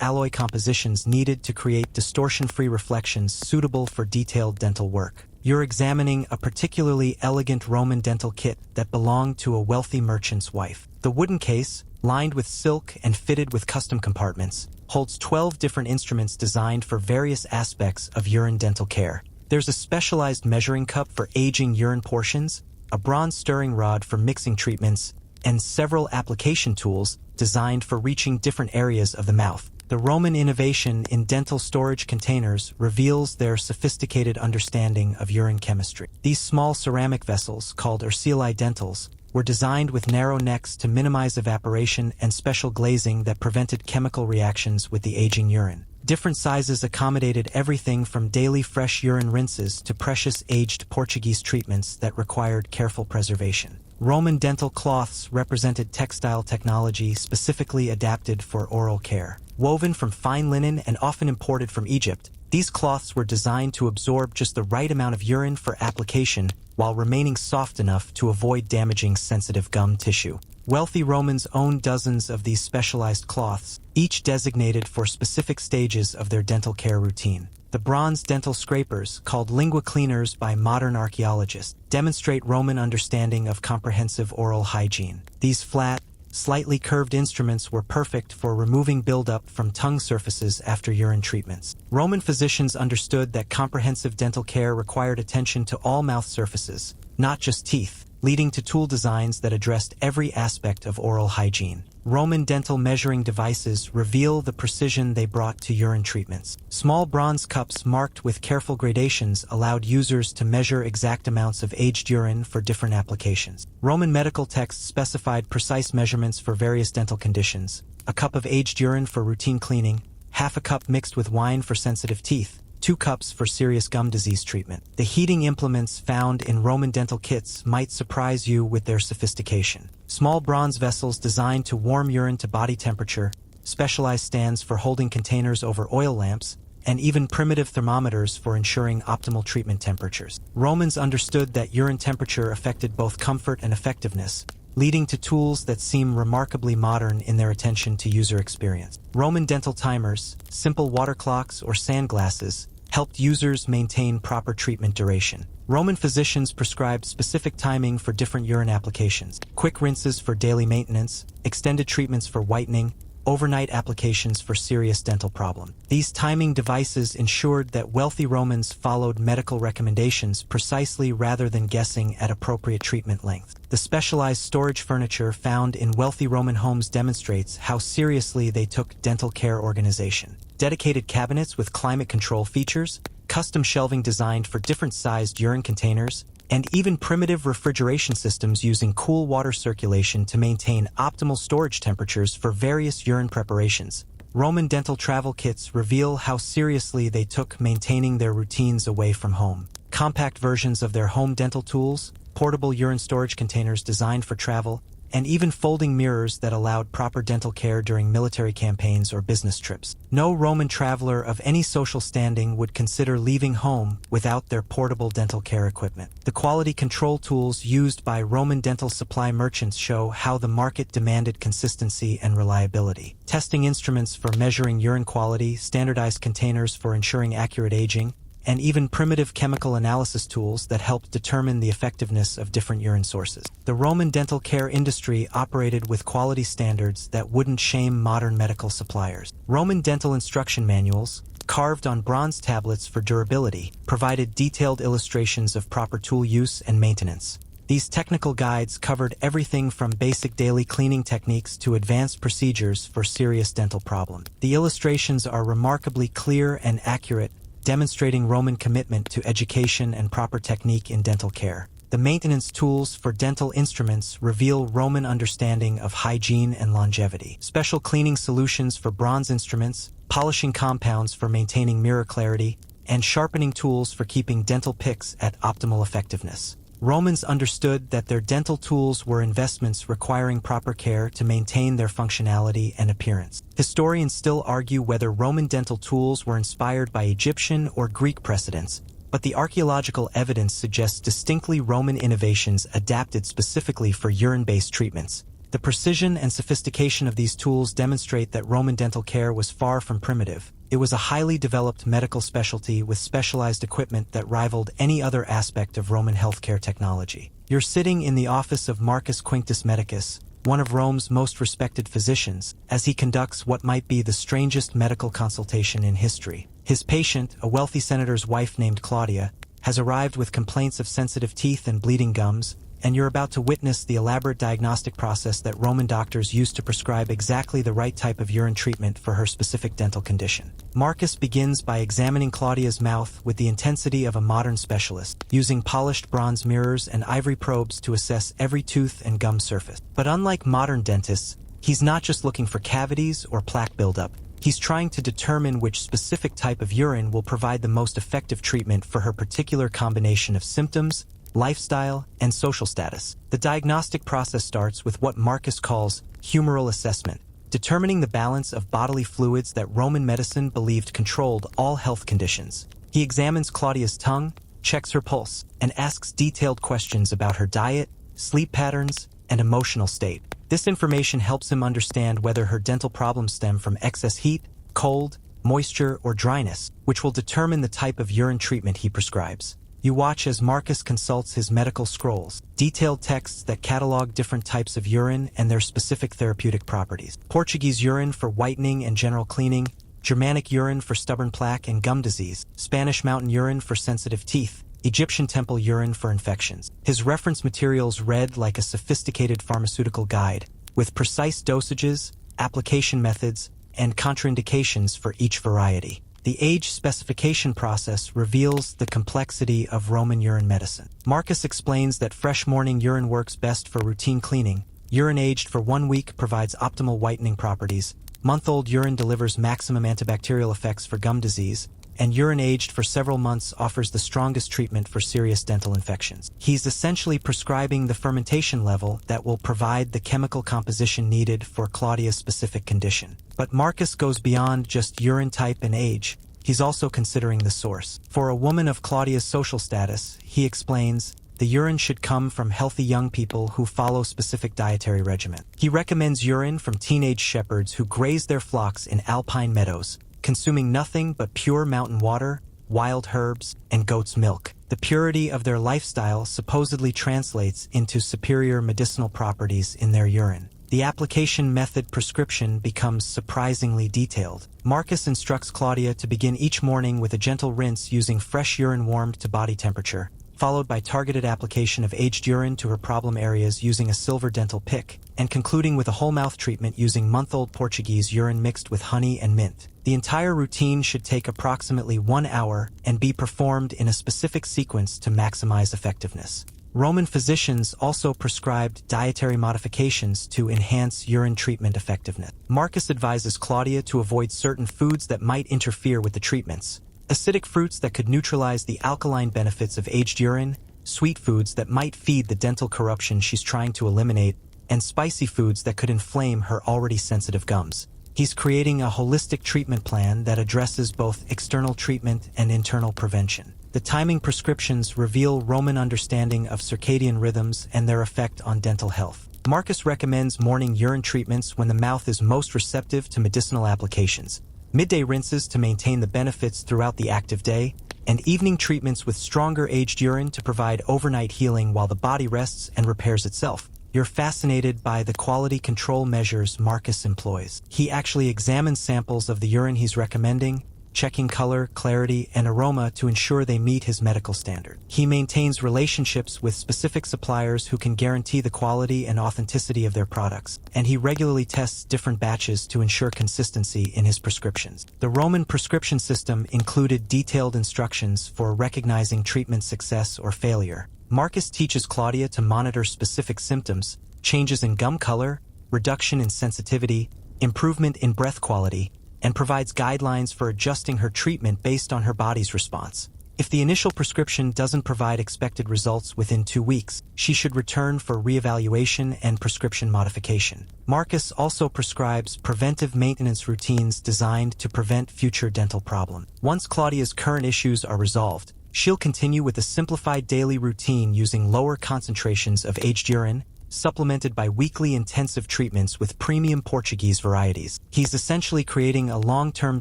alloy compositions needed to create distortion-free reflections suitable for detailed dental work. You're examining a particularly elegant Roman dental kit that belonged to a wealthy merchant's wife. The wooden case, lined with silk and fitted with custom compartments, holds 12 different instruments designed for various aspects of urine dental care. There's a specialized measuring cup for aging urine portions, a bronze stirring rod for mixing treatments, and several application tools designed for reaching different areas of the mouth. The Roman innovation in dental storage containers reveals their sophisticated understanding of urine chemistry. These small ceramic vessels, called urceoli dentals, were designed with narrow necks to minimize evaporation and special glazing that prevented chemical reactions with the aging urine. Different sizes accommodated everything from daily fresh urine rinses to precious aged Portuguese treatments that required careful preservation. Roman dental cloths represented textile technology specifically adapted for oral care. Woven from fine linen and often imported from Egypt, these cloths were designed to absorb just the right amount of urine for application while remaining soft enough to avoid damaging sensitive gum tissue. Wealthy Romans owned dozens of these specialized cloths, each designated for specific stages of their dental care routine. The bronze dental scrapers, called lingua cleaners by modern archaeologists, demonstrate Roman understanding of comprehensive oral hygiene. These flat, slightly curved instruments were perfect for removing buildup from tongue surfaces after urine treatments. Roman physicians understood that comprehensive dental care required attention to all mouth surfaces, not just teeth, leading to tool designs that addressed every aspect of oral hygiene. Roman dental measuring devices reveal the precision they brought to urine treatments. Small bronze cups marked with careful gradations allowed users to measure exact amounts of aged urine for different applications. Roman medical texts specified precise measurements for various dental conditions: a cup of aged urine for routine cleaning, half a cup mixed with wine for sensitive teeth, 2 cups for serious gum disease treatment. The heating implements found in Roman dental kits might surprise you with their sophistication. Small bronze vessels designed to warm urine to body temperature, specialized stands for holding containers over oil lamps, and even primitive thermometers for ensuring optimal treatment temperatures. Romans understood that urine temperature affected both comfort and effectiveness, leading to tools that seem remarkably modern in their attention to user experience. Roman dental timers, simple water clocks or sand glasses, helped users maintain proper treatment duration. Roman physicians prescribed specific timing for different urine applications: quick rinses for daily maintenance, extended treatments for whitening, overnight applications for serious dental problems. These timing devices ensured that wealthy Romans followed medical recommendations precisely rather than guessing at appropriate treatment length. The specialized storage furniture found in wealthy Roman homes demonstrates how seriously they took dental care organization. Dedicated cabinets with climate control features, custom shelving designed for different sized urine containers, and even primitive refrigeration systems using cool water circulation to maintain optimal storage temperatures for various urine preparations. Roman dental travel kits reveal how seriously they took maintaining their routines away from home. Compact versions of their home dental tools, portable urine storage containers designed for travel, and even folding mirrors that allowed proper dental care during military campaigns or business trips. No Roman traveler of any social standing would consider leaving home without their portable dental care equipment. The quality control tools used by Roman dental supply merchants show how the market demanded consistency and reliability. Testing instruments for measuring urine quality, standardized containers for ensuring accurate aging, and even primitive chemical analysis tools that helped determine the effectiveness of different urine sources. The Roman dental care industry operated with quality standards that wouldn't shame modern medical suppliers. Roman dental instruction manuals, carved on bronze tablets for durability, provided detailed illustrations of proper tool use and maintenance. These technical guides covered everything from basic daily cleaning techniques to advanced procedures for serious dental problems. The illustrations are remarkably clear and accurate, demonstrating Roman commitment to education and proper technique in dental care. The maintenance tools for dental instruments reveal Roman understanding of hygiene and longevity. Special cleaning solutions for bronze instruments, polishing compounds for maintaining mirror clarity, and sharpening tools for keeping dental picks at optimal effectiveness. Romans understood that their dental tools were investments requiring proper care to maintain their functionality and appearance. Historians still argue whether Roman dental tools were inspired by Egyptian or Greek precedents, but the archaeological evidence suggests distinctly Roman innovations adapted specifically for urine-based treatments. The precision and sophistication of these tools demonstrate that Roman dental care was far from primitive. It was a highly developed medical specialty with specialized equipment that rivaled any other aspect of Roman healthcare technology. You're sitting in the office of Marcus Quinctus Medicus, one of Rome's most respected physicians, as he conducts what might be the strangest medical consultation in history. His patient, a wealthy senator's wife named Claudia, has arrived with complaints of sensitive teeth and bleeding gums, and you're about to witness the elaborate diagnostic process that Roman doctors used to prescribe exactly the right type of urine treatment for her specific dental condition. Marcus begins by examining Claudia's mouth with the intensity of a modern specialist, using polished bronze mirrors and ivory probes to assess every tooth and gum surface. But unlike modern dentists, he's not just looking for cavities or plaque buildup. He's trying to determine which specific type of urine will provide the most effective treatment for her particular combination of symptoms, lifestyle, and social status. The diagnostic process starts with what Marcus calls humoral assessment, determining the balance of bodily fluids that Roman medicine believed controlled all health conditions. He examines Claudia's tongue, checks her pulse, and asks detailed questions about her diet, sleep patterns, and emotional state. This information helps him understand whether her dental problems stem from excess heat, cold, moisture, or dryness, which will determine the type of urine treatment he prescribes. You watch as Marcus consults his medical scrolls, detailed texts that catalog different types of urine and their specific therapeutic properties. Portuguese urine for whitening and general cleaning, Germanic urine for stubborn plaque and gum disease, Spanish mountain urine for sensitive teeth, Egyptian temple urine for infections. His reference materials read like a sophisticated pharmaceutical guide, with precise dosages, application methods, and contraindications for each variety. The age specification process reveals the complexity of Roman urine medicine. Marcus explains that fresh morning urine works best for routine cleaning, urine aged for 1 week provides optimal whitening properties, month-old urine delivers maximum antibacterial effects for gum disease, and urine aged for several months offers the strongest treatment for serious dental infections. He's essentially prescribing the fermentation level that will provide the chemical composition needed for Claudia's specific condition. But Marcus goes beyond just urine type and age. He's also considering the source. For a woman of Claudia's social status, he explains, the urine should come from healthy young people who follow specific dietary regimen. He recommends urine from teenage shepherds who graze their flocks in alpine meadows, consuming nothing but pure mountain water, wild herbs, and goat's milk. The purity of their lifestyle supposedly translates into superior medicinal properties in their urine. The application method prescription becomes surprisingly detailed. Marcus instructs Claudia to begin each morning with a gentle rinse using fresh urine warmed to body temperature, followed by targeted application of aged urine to her problem areas using a silver dental pick, and concluding with a whole mouth treatment using month-old Portuguese urine mixed with honey and mint. The entire routine should take approximately 1 hour and be performed in a specific sequence to maximize effectiveness. Roman physicians also prescribed dietary modifications to enhance urine treatment effectiveness. Marcus advises Claudia to avoid certain foods that might interfere with the treatments. Acidic fruits that could neutralize the alkaline benefits of aged urine, sweet foods that might feed the dental corruption she's trying to eliminate, and spicy foods that could inflame her already sensitive gums. He's creating a holistic treatment plan that addresses both external treatment and internal prevention. The timing prescriptions reveal Roman understanding of circadian rhythms and their effect on dental health. Marcus recommends morning urine treatments when the mouth is most receptive to medicinal applications, midday rinses to maintain the benefits throughout the active day, and evening treatments with stronger aged urine to provide overnight healing while the body rests and repairs itself. You're fascinated by the quality control measures Marcus employs. He actually examines samples of the urine he's recommending, checking color, clarity, and aroma to ensure they meet his medical standard. He maintains relationships with specific suppliers who can guarantee the quality and authenticity of their products, and he regularly tests different batches to ensure consistency in his prescriptions. The Roman prescription system included detailed instructions for recognizing treatment success or failure. Marcus teaches Claudia to monitor specific symptoms, changes in gum color, reduction in sensitivity, improvement in breath quality, and provides guidelines for adjusting her treatment based on her body's response. If the initial prescription doesn't provide expected results within 2 weeks, she should return for reevaluation and prescription modification. Marcus also prescribes preventive maintenance routines designed to prevent future dental problems. Once Claudia's current issues are resolved, she'll continue with a simplified daily routine using lower concentrations of aged urine, supplemented by weekly intensive treatments with premium Portuguese varieties. He's essentially creating a long-term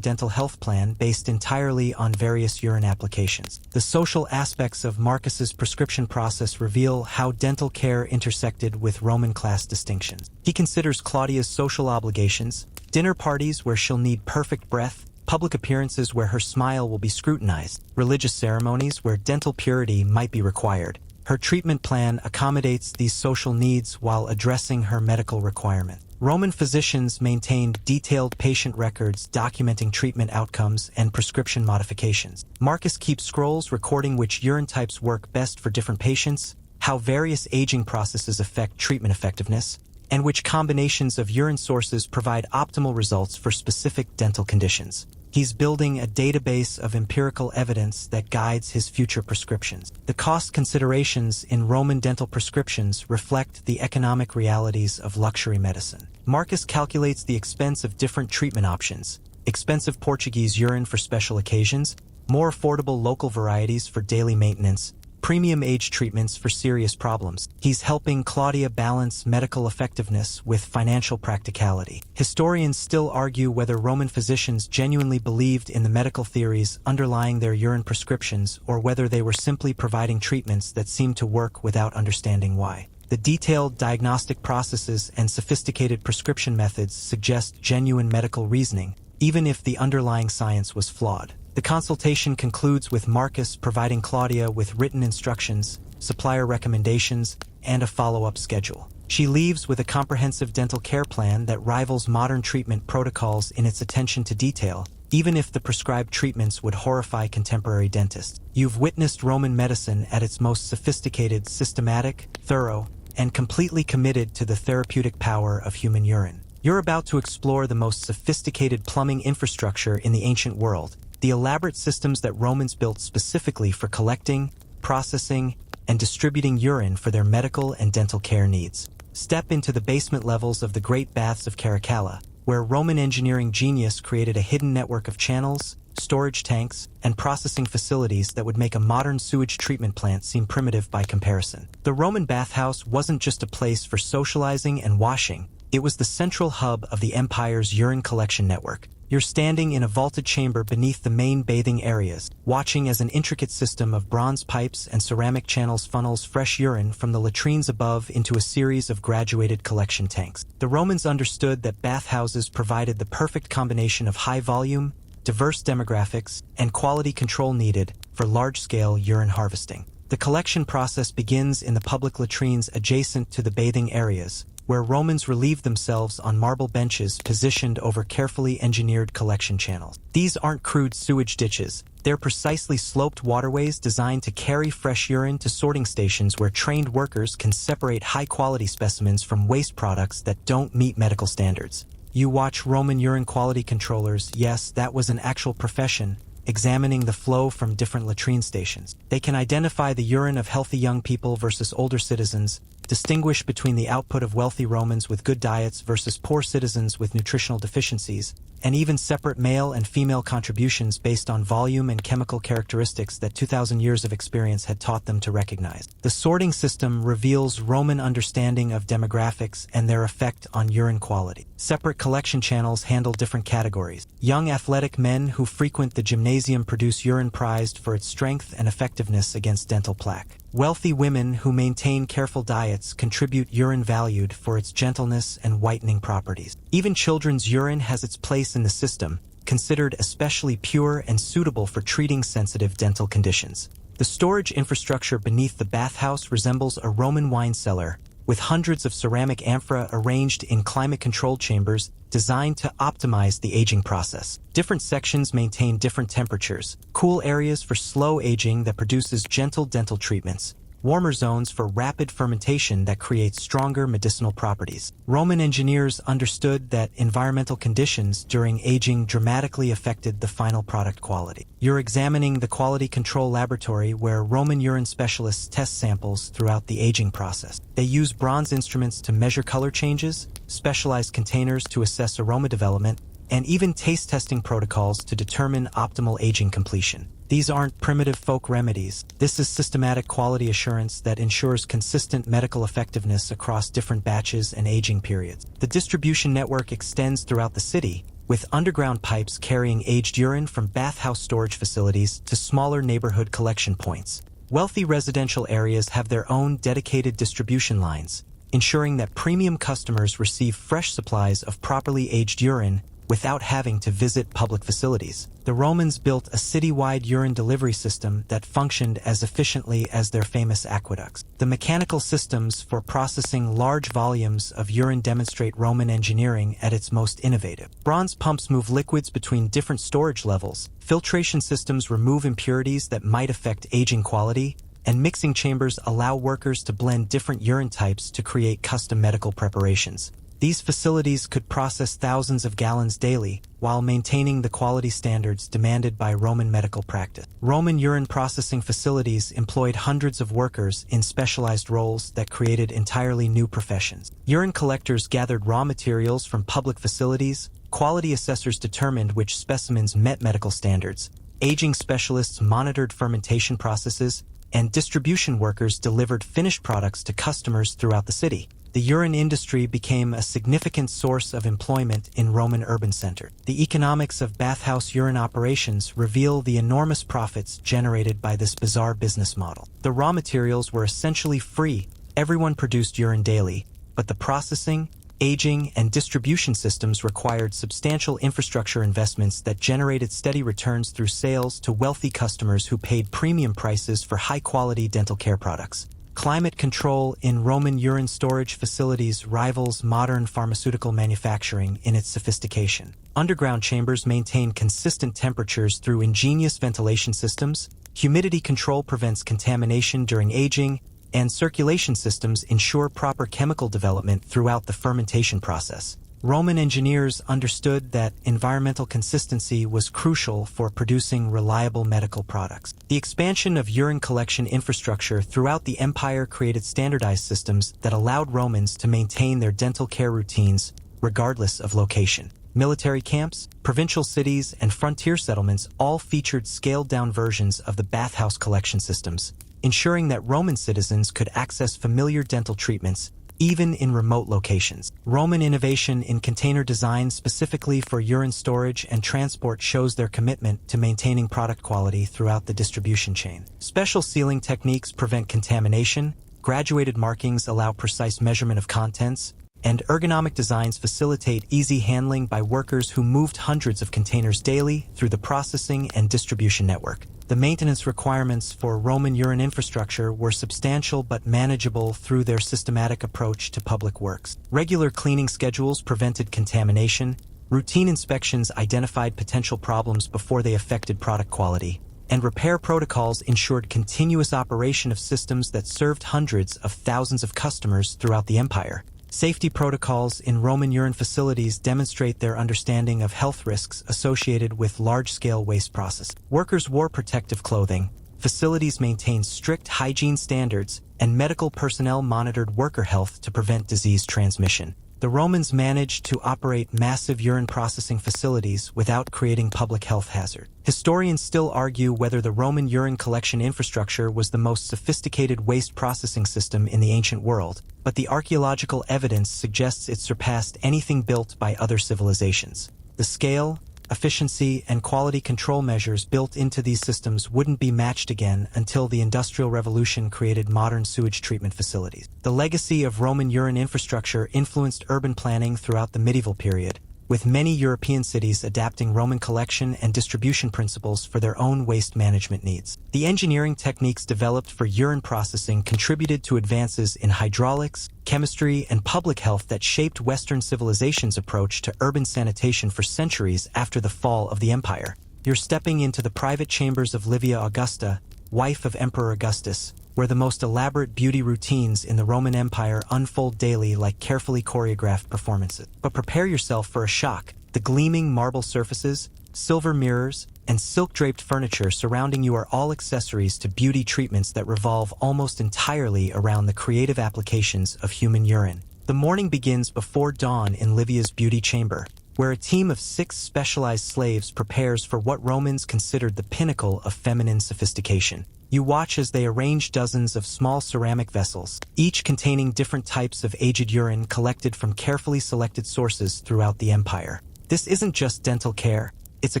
dental health plan based entirely on various urine applications. The social aspects of Marcus's prescription process reveal how dental care intersected with Roman class distinctions. He considers Claudia's social obligations, dinner parties where she'll need perfect breath, public appearances where her smile will be scrutinized, religious ceremonies where dental purity might be required. Her treatment plan accommodates these social needs while addressing her medical requirements. Roman physicians maintained detailed patient records documenting treatment outcomes and prescription modifications. Marcus keeps scrolls recording which urine types work best for different patients, how various aging processes affect treatment effectiveness, and which combinations of urine sources provide optimal results for specific dental conditions. He's building a database of empirical evidence that guides his future prescriptions. The cost considerations in Roman dental prescriptions reflect the economic realities of luxury medicine. Marcus calculates the expense of different treatment options: expensive Portuguese urine for special occasions, more affordable local varieties for daily maintenance, premium age treatments for serious problems. He's helping Claudia balance medical effectiveness with financial practicality. Historians still argue whether Roman physicians genuinely believed in the medical theories underlying their urine prescriptions or whether they were simply providing treatments that seemed to work without understanding why. The detailed diagnostic processes and sophisticated prescription methods suggest genuine medical reasoning, even if the underlying science was flawed. The consultation concludes with Marcus providing Claudia with written instructions, supplier recommendations, and a follow-up schedule. She leaves with a comprehensive dental care plan that rivals modern treatment protocols in its attention to detail, even if the prescribed treatments would horrify contemporary dentists. You've witnessed Roman medicine at its most sophisticated, systematic, thorough, and completely committed to the therapeutic power of human urine. You're about to explore the most sophisticated plumbing infrastructure in the ancient world, the elaborate systems that Romans built specifically for collecting, processing, and distributing urine for their medical and dental care needs. Step into the basement levels of the Great Baths of Caracalla, where Roman engineering genius created a hidden network of channels, storage tanks, and processing facilities that would make a modern sewage treatment plant seem primitive by comparison. The Roman bathhouse wasn't just a place for socializing and washing, it was the central hub of the empire's urine collection network. You're standing in a vaulted chamber beneath the main bathing areas, watching as an intricate system of bronze pipes and ceramic channels funnels fresh urine from the latrines above into a series of graduated collection tanks. The Romans understood that bathhouses provided the perfect combination of high volume, diverse demographics, and quality control needed for large-scale urine harvesting. The collection process begins in the public latrines adjacent to the bathing areas, where Romans relieved themselves on marble benches positioned over carefully engineered collection channels. These aren't crude sewage ditches. They're precisely sloped waterways designed to carry fresh urine to sorting stations where trained workers can separate high-quality specimens from waste products that don't meet medical standards. You watch Roman urine quality controllers, yes, that was an actual profession, examining the flow from different latrine stations. They can identify the urine of healthy young people versus older citizens, distinguish between the output of wealthy Romans with good diets versus poor citizens with nutritional deficiencies, and even separate male and female contributions based on volume and chemical characteristics that 2,000 years of experience had taught them to recognize. The sorting system reveals Roman understanding of demographics and their effect on urine quality. Separate collection channels handle different categories. Young athletic men who frequent the gymnasium produce urine prized for its strength and effectiveness against dental plaque. Wealthy women who maintain careful diets contribute urine valued for its gentleness and whitening properties. Even children's urine has its place in the system, considered especially pure and suitable for treating sensitive dental conditions. The storage infrastructure beneath the bathhouse resembles a Roman wine cellar, with hundreds of ceramic amphora arranged in climate-controlled chambers designed to optimize the aging process. Different sections maintain different temperatures: cool areas for slow aging that produces gentle dental treatments, warmer zones for rapid fermentation that create stronger medicinal properties. Roman engineers understood that environmental conditions during aging dramatically affected the final product quality. You're examining the quality control laboratory where Roman urine specialists test samples throughout the aging process. They use bronze instruments to measure color changes, specialized containers to assess aroma development, and even taste testing protocols to determine optimal aging completion. These aren't primitive folk remedies. This is systematic quality assurance that ensures consistent medical effectiveness across different batches and aging periods. The distribution network extends throughout the city, with underground pipes carrying aged urine from bathhouse storage facilities to smaller neighborhood collection points. Wealthy residential areas have their own dedicated distribution lines, ensuring that premium customers receive fresh supplies of properly aged urine without having to visit public facilities. The Romans built a citywide urine delivery system that functioned as efficiently as their famous aqueducts. The mechanical systems for processing large volumes of urine demonstrate Roman engineering at its most innovative. Bronze pumps move liquids between different storage levels, filtration systems remove impurities that might affect aging quality, and mixing chambers allow workers to blend different urine types to create custom medical preparations. These facilities could process thousands of gallons daily while maintaining the quality standards demanded by Roman medical practice. Roman urine processing facilities employed hundreds of workers in specialized roles that created entirely new professions. Urine collectors gathered raw materials from public facilities, quality assessors determined which specimens met medical standards, aging specialists monitored fermentation processes, and distribution workers delivered finished products to customers throughout the city. The urine industry became a significant source of employment in Roman urban centers. The economics of bathhouse urine operations reveal the enormous profits generated by this bizarre business model. The raw materials were essentially free. Everyone produced urine daily, but the processing, aging, and distribution systems required substantial infrastructure investments that generated steady returns through sales to wealthy customers who paid premium prices for high-quality dental care products. Climate control in Roman urine storage facilities rivals modern pharmaceutical manufacturing in its sophistication. Underground chambers maintain consistent temperatures through ingenious ventilation systems, humidity control prevents contamination during aging, and circulation systems ensure proper chemical development throughout the fermentation process. Roman engineers understood that environmental consistency was crucial for producing reliable medical products. The expansion of urine collection infrastructure throughout the empire created standardized systems that allowed Romans to maintain their dental care routines regardless of location. Military camps, provincial cities, and frontier settlements all featured scaled-down versions of the bathhouse collection systems, ensuring that Roman citizens could access familiar dental treatments even in remote locations. Roman innovation in container design specifically for urine storage and transport shows their commitment to maintaining product quality throughout the distribution chain. Special sealing techniques prevent contamination, graduated markings allow precise measurement of contents, and ergonomic designs facilitate easy handling by workers who moved hundreds of containers daily through the processing and distribution network. The maintenance requirements for Roman urine infrastructure were substantial but manageable through their systematic approach to public works. Regular cleaning schedules prevented contamination, routine inspections identified potential problems before they affected product quality, and repair protocols ensured continuous operation of systems that served hundreds of thousands of customers throughout the empire. Safety protocols in Roman urine facilities demonstrate their understanding of health risks associated with large-scale waste processing. Workers wore protective clothing, facilities maintained strict hygiene standards, and medical personnel monitored worker health to prevent disease transmission. The Romans managed to operate massive urine processing facilities without creating public health hazard. Historians still argue whether the Roman urine collection infrastructure was the most sophisticated waste processing system in the ancient world, but the archaeological evidence suggests it surpassed anything built by other civilizations. The scale, efficiency, and quality control measures built into these systems wouldn't be matched again until the Industrial Revolution created modern sewage treatment facilities. The legacy of Roman urine infrastructure influenced urban planning throughout the medieval period, with many European cities adapting Roman collection and distribution principles for their own waste management needs. The engineering techniques developed for urine processing contributed to advances in hydraulics, chemistry, and public health that shaped Western civilization's approach to urban sanitation for centuries after the fall of the empire. You're stepping into the private chambers of Livia Augusta, wife of Emperor Augustus, where the most elaborate beauty routines in the Roman Empire unfold daily like carefully choreographed performances. But prepare yourself for a shock. The gleaming marble surfaces, silver mirrors, and silk-draped furniture surrounding you are all accessories to beauty treatments that revolve almost entirely around the creative applications of human urine. The morning begins before dawn in Livia's beauty chamber, where a team of 6 specialized slaves prepares for what Romans considered the pinnacle of feminine sophistication. You watch as they arrange dozens of small ceramic vessels, each containing different types of aged urine collected from carefully selected sources throughout the empire. This isn't just dental care. It's a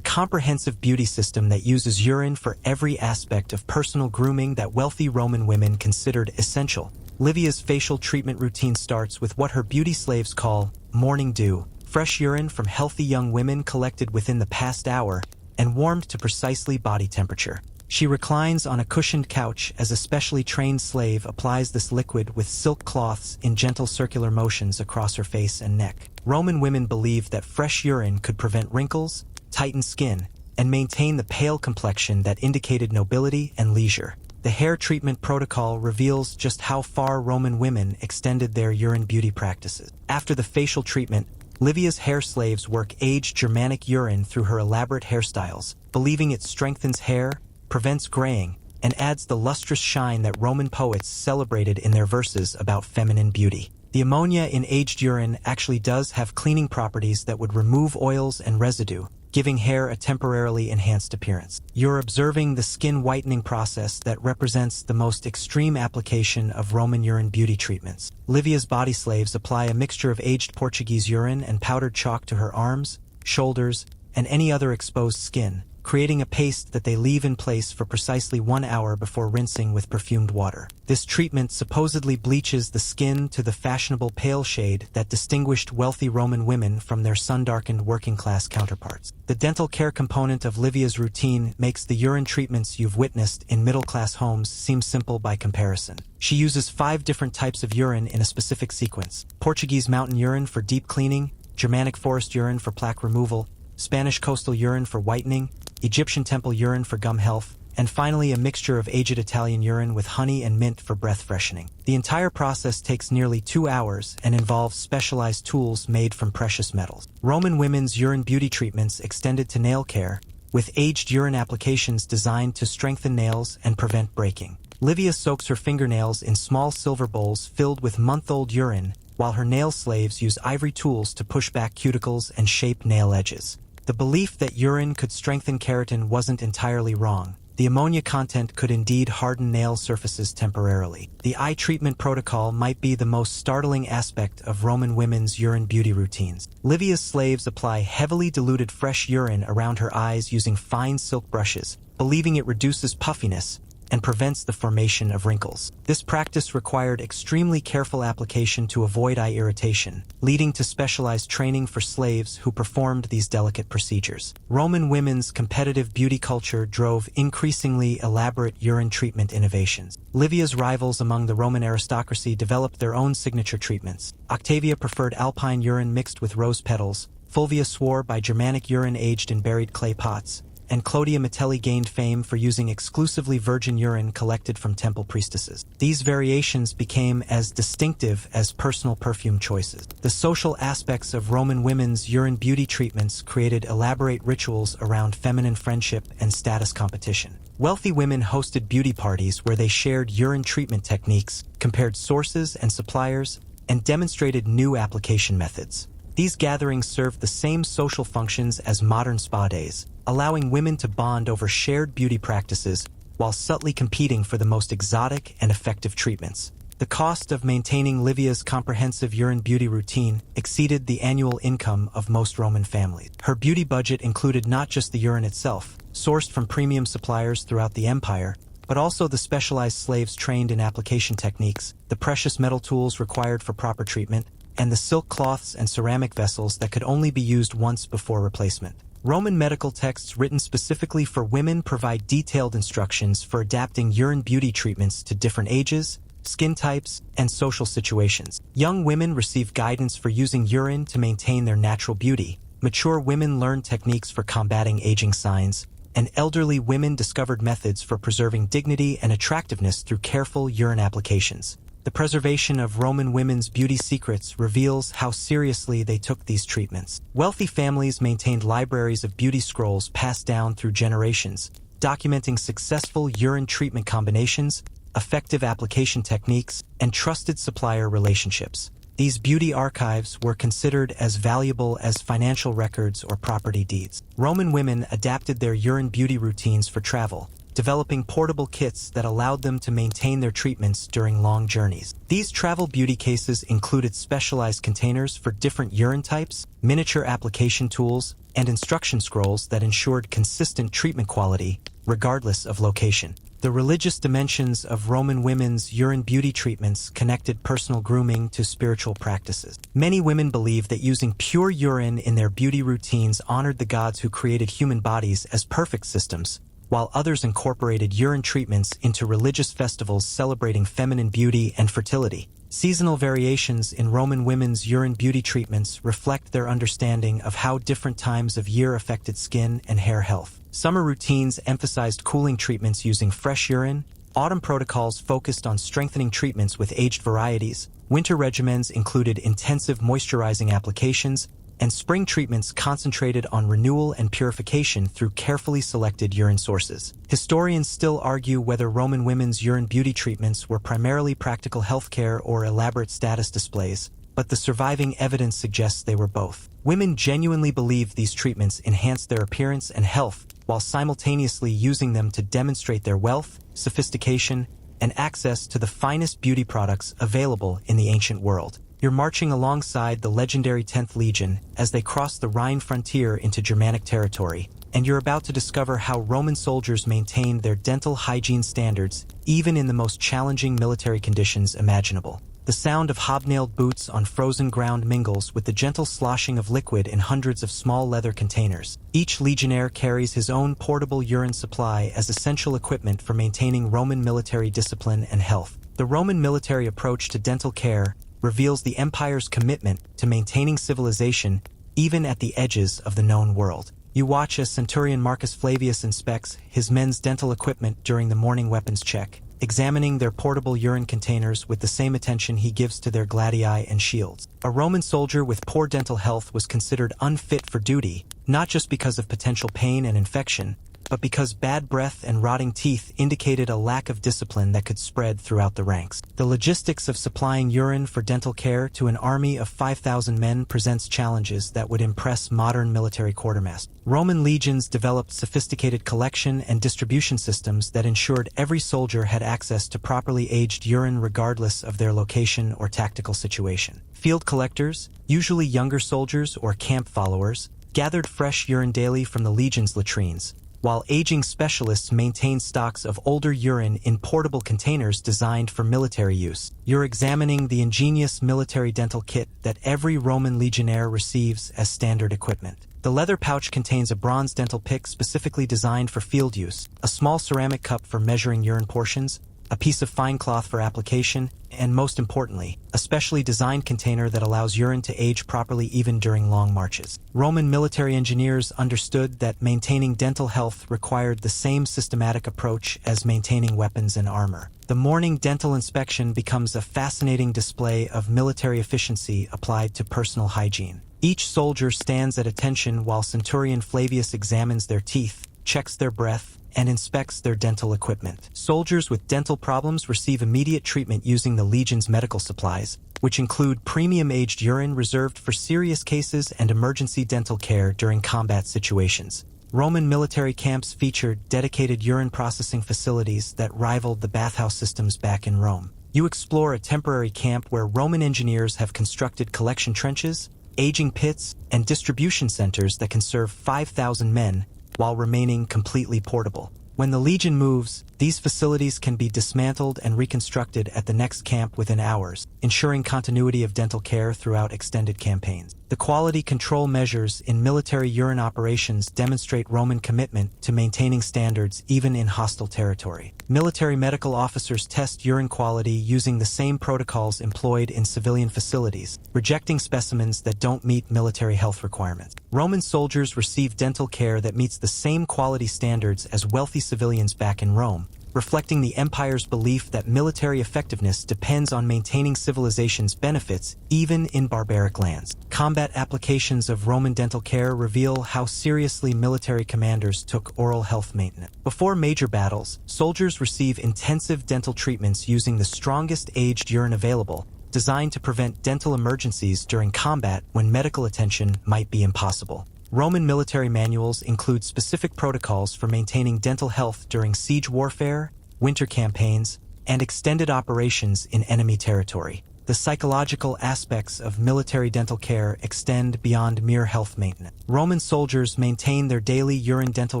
comprehensive beauty system that uses urine for every aspect of personal grooming that wealthy Roman women considered essential. Livia's facial treatment routine starts with what her beauty slaves call morning dew, fresh urine from healthy young women collected within the past hour and warmed to precisely body temperature. She reclines on a cushioned couch as a specially trained slave applies this liquid with silk cloths in gentle circular motions across her face and neck. Roman women believed that fresh urine could prevent wrinkles, tighten skin, and maintain the pale complexion that indicated nobility and leisure. The hair treatment protocol reveals just how far Roman women extended their urine beauty practices. After the facial treatment, Livia's hair slaves work aged Germanic urine through her elaborate hairstyles, believing it strengthens hair, prevents graying, and adds the lustrous shine that Roman poets celebrated in their verses about feminine beauty. The ammonia in aged urine actually does have cleaning properties that would remove oils and residue, giving hair a temporarily enhanced appearance. You're observing the skin whitening process that represents the most extreme application of Roman urine beauty treatments. Livia's body slaves apply a mixture of aged Portuguese urine and powdered chalk to her arms, shoulders, and any other exposed skin, creating a paste that they leave in place for precisely 1 hour before rinsing with perfumed water. This treatment supposedly bleaches the skin to the fashionable pale shade that distinguished wealthy Roman women from their sun-darkened working-class counterparts. The dental care component of Livia's routine makes the urine treatments you've witnessed in middle-class homes seem simple by comparison. She uses 5 different types of urine in a specific sequence: Portuguese mountain urine for deep cleaning, Germanic forest urine for plaque removal, Spanish coastal urine for whitening, Egyptian temple urine for gum health, and finally a mixture of aged Italian urine with honey and mint for breath freshening. The entire process takes nearly 2 hours and involves specialized tools made from precious metals. Roman women's urine beauty treatments extended to nail care, with aged urine applications designed to strengthen nails and prevent breaking. Livia soaks her fingernails in small silver bowls filled with month-old urine, while her nail slaves use ivory tools to push back cuticles and shape nail edges. The belief that urine could strengthen keratin wasn't entirely wrong. The ammonia content could indeed harden nail surfaces temporarily. The eye treatment protocol might be the most startling aspect of Roman women's urine beauty routines. Livia's slaves apply heavily diluted fresh urine around her eyes using fine silk brushes, believing it reduces puffiness and prevents the formation of wrinkles. This practice required extremely careful application to avoid eye irritation, leading to specialized training for slaves who performed these delicate procedures. Roman women's competitive beauty culture drove increasingly elaborate urine treatment innovations. Livia's rivals among the Roman aristocracy developed their own signature treatments. Octavia preferred alpine urine mixed with rose petals, Fulvia swore by Germanic urine aged in buried clay pots, and Clodia Metelli gained fame for using exclusively virgin urine collected from temple priestesses. These variations became as distinctive as personal perfume choices. The social aspects of Roman women's urine beauty treatments created elaborate rituals around feminine friendship and status competition. Wealthy women hosted beauty parties where they shared urine treatment techniques, compared sources and suppliers, and demonstrated new application methods. These gatherings served the same social functions as modern spa days, allowing women to bond over shared beauty practices while subtly competing for the most exotic and effective treatments. The cost of maintaining Livia's comprehensive urine beauty routine exceeded the annual income of most Roman families. Her beauty budget included not just the urine itself, sourced from premium suppliers throughout the empire, but also the specialized slaves trained in application techniques, the precious metal tools required for proper treatment, and the silk cloths and ceramic vessels that could only be used once before replacement. Roman medical texts written specifically for women provide detailed instructions for adapting urine beauty treatments to different ages, skin types, and social situations. Young women receive guidance for using urine to maintain their natural beauty. Mature women learn techniques for combating aging signs, and elderly women discovered methods for preserving dignity and attractiveness through careful urine applications. The preservation of Roman women's beauty secrets reveals how seriously they took these treatments. Wealthy families maintained libraries of beauty scrolls passed down through generations, documenting successful urine treatment combinations, effective application techniques, and trusted supplier relationships. These beauty archives were considered as valuable as financial records or property deeds. Roman women adapted their urine beauty routines for travel, developing portable kits that allowed them to maintain their treatments during long journeys. These travel beauty cases included specialized containers for different urine types, miniature application tools, and instruction scrolls that ensured consistent treatment quality, regardless of location. The religious dimensions of Roman women's urine beauty treatments connected personal grooming to spiritual practices. Many women believed that using pure urine in their beauty routines honored the gods who created human bodies as perfect systems, while others incorporated urine treatments into religious festivals celebrating feminine beauty and fertility. Seasonal variations in Roman women's urine beauty treatments reflect their understanding of how different times of year affected skin and hair health. Summer routines emphasized cooling treatments using fresh urine, autumn protocols focused on strengthening treatments with aged varieties, winter regimens included intensive moisturizing applications, and spring treatments concentrated on renewal and purification through carefully selected urine sources. Historians still argue whether Roman women's urine beauty treatments were primarily practical healthcare or elaborate status displays, but the surviving evidence suggests they were both. Women genuinely believed these treatments enhanced their appearance and health, while simultaneously using them to demonstrate their wealth, sophistication, and access to the finest beauty products available in the ancient world. You're marching alongside the legendary 10th Legion as they cross the Rhine frontier into Germanic territory, and you're about to discover how Roman soldiers maintained their dental hygiene standards even in the most challenging military conditions imaginable. The sound of hobnailed boots on frozen ground mingles with the gentle sloshing of liquid in hundreds of small leather containers. Each legionnaire carries his own portable urine supply as essential equipment for maintaining Roman military discipline and health. The Roman military approach to dental care reveals the empire's commitment to maintaining civilization even at the edges of the known world. You watch as Centurion Marcus Flavius inspects his men's dental equipment during the morning weapons check, examining their portable urine containers with the same attention he gives to their gladii and shields. A Roman soldier with poor dental health was considered unfit for duty, not just because of potential pain and infection, but because bad breath and rotting teeth indicated a lack of discipline that could spread throughout the ranks. The logistics of supplying urine for dental care to an army of 5,000 men presents challenges that would impress modern military quartermasters. Roman legions developed sophisticated collection and distribution systems that ensured every soldier had access to properly aged urine regardless of their location or tactical situation. Field collectors, usually younger soldiers or camp followers, gathered fresh urine daily from the legion's latrines, while aging specialists maintain stocks of older urine in portable containers designed for military use. You're examining the ingenious military dental kit that every Roman legionnaire receives as standard equipment. The leather pouch contains a bronze dental pick specifically designed for field use, a small ceramic cup for measuring urine portions, a piece of fine cloth for application, and most importantly, a specially designed container that allows urine to age properly even during long marches. Roman military engineers understood that maintaining dental health required the same systematic approach as maintaining weapons and armor. The morning dental inspection becomes a fascinating display of military efficiency applied to personal hygiene. Each soldier stands at attention while Centurion Flavius examines their teeth, checks their breath, and inspects their dental equipment. Soldiers with dental problems receive immediate treatment using the Legion's medical supplies, which include premium-aged urine reserved for serious cases and emergency dental care during combat situations. Roman military camps featured dedicated urine processing facilities that rivaled the bathhouse systems back in Rome. You explore a temporary camp where Roman engineers have constructed collection trenches, aging pits, and distribution centers that can serve 5,000 men, while remaining completely portable. When the Legion moves, These facilities can be dismantled and reconstructed at the next camp within hours, ensuring continuity of dental care throughout extended campaigns. The quality control measures in military urine operations demonstrate Roman commitment to maintaining standards even in hostile territory. Military medical officers test urine quality using the same protocols employed in civilian facilities, rejecting specimens that don't meet military health requirements. Roman soldiers receive dental care that meets the same quality standards as wealthy civilians back in Rome, reflecting the empire's belief that military effectiveness depends on maintaining civilization's benefits even in barbaric lands. Combat applications of Roman dental care reveal how seriously military commanders took oral health maintenance. Before major battles, soldiers receive intensive dental treatments using the strongest aged urine available, designed to prevent dental emergencies during combat when medical attention might be impossible. Roman military manuals include specific protocols for maintaining dental health during siege warfare, winter campaigns, and extended operations in enemy territory. The psychological aspects of military dental care extend beyond mere health maintenance. Roman soldiers maintain their daily urine dental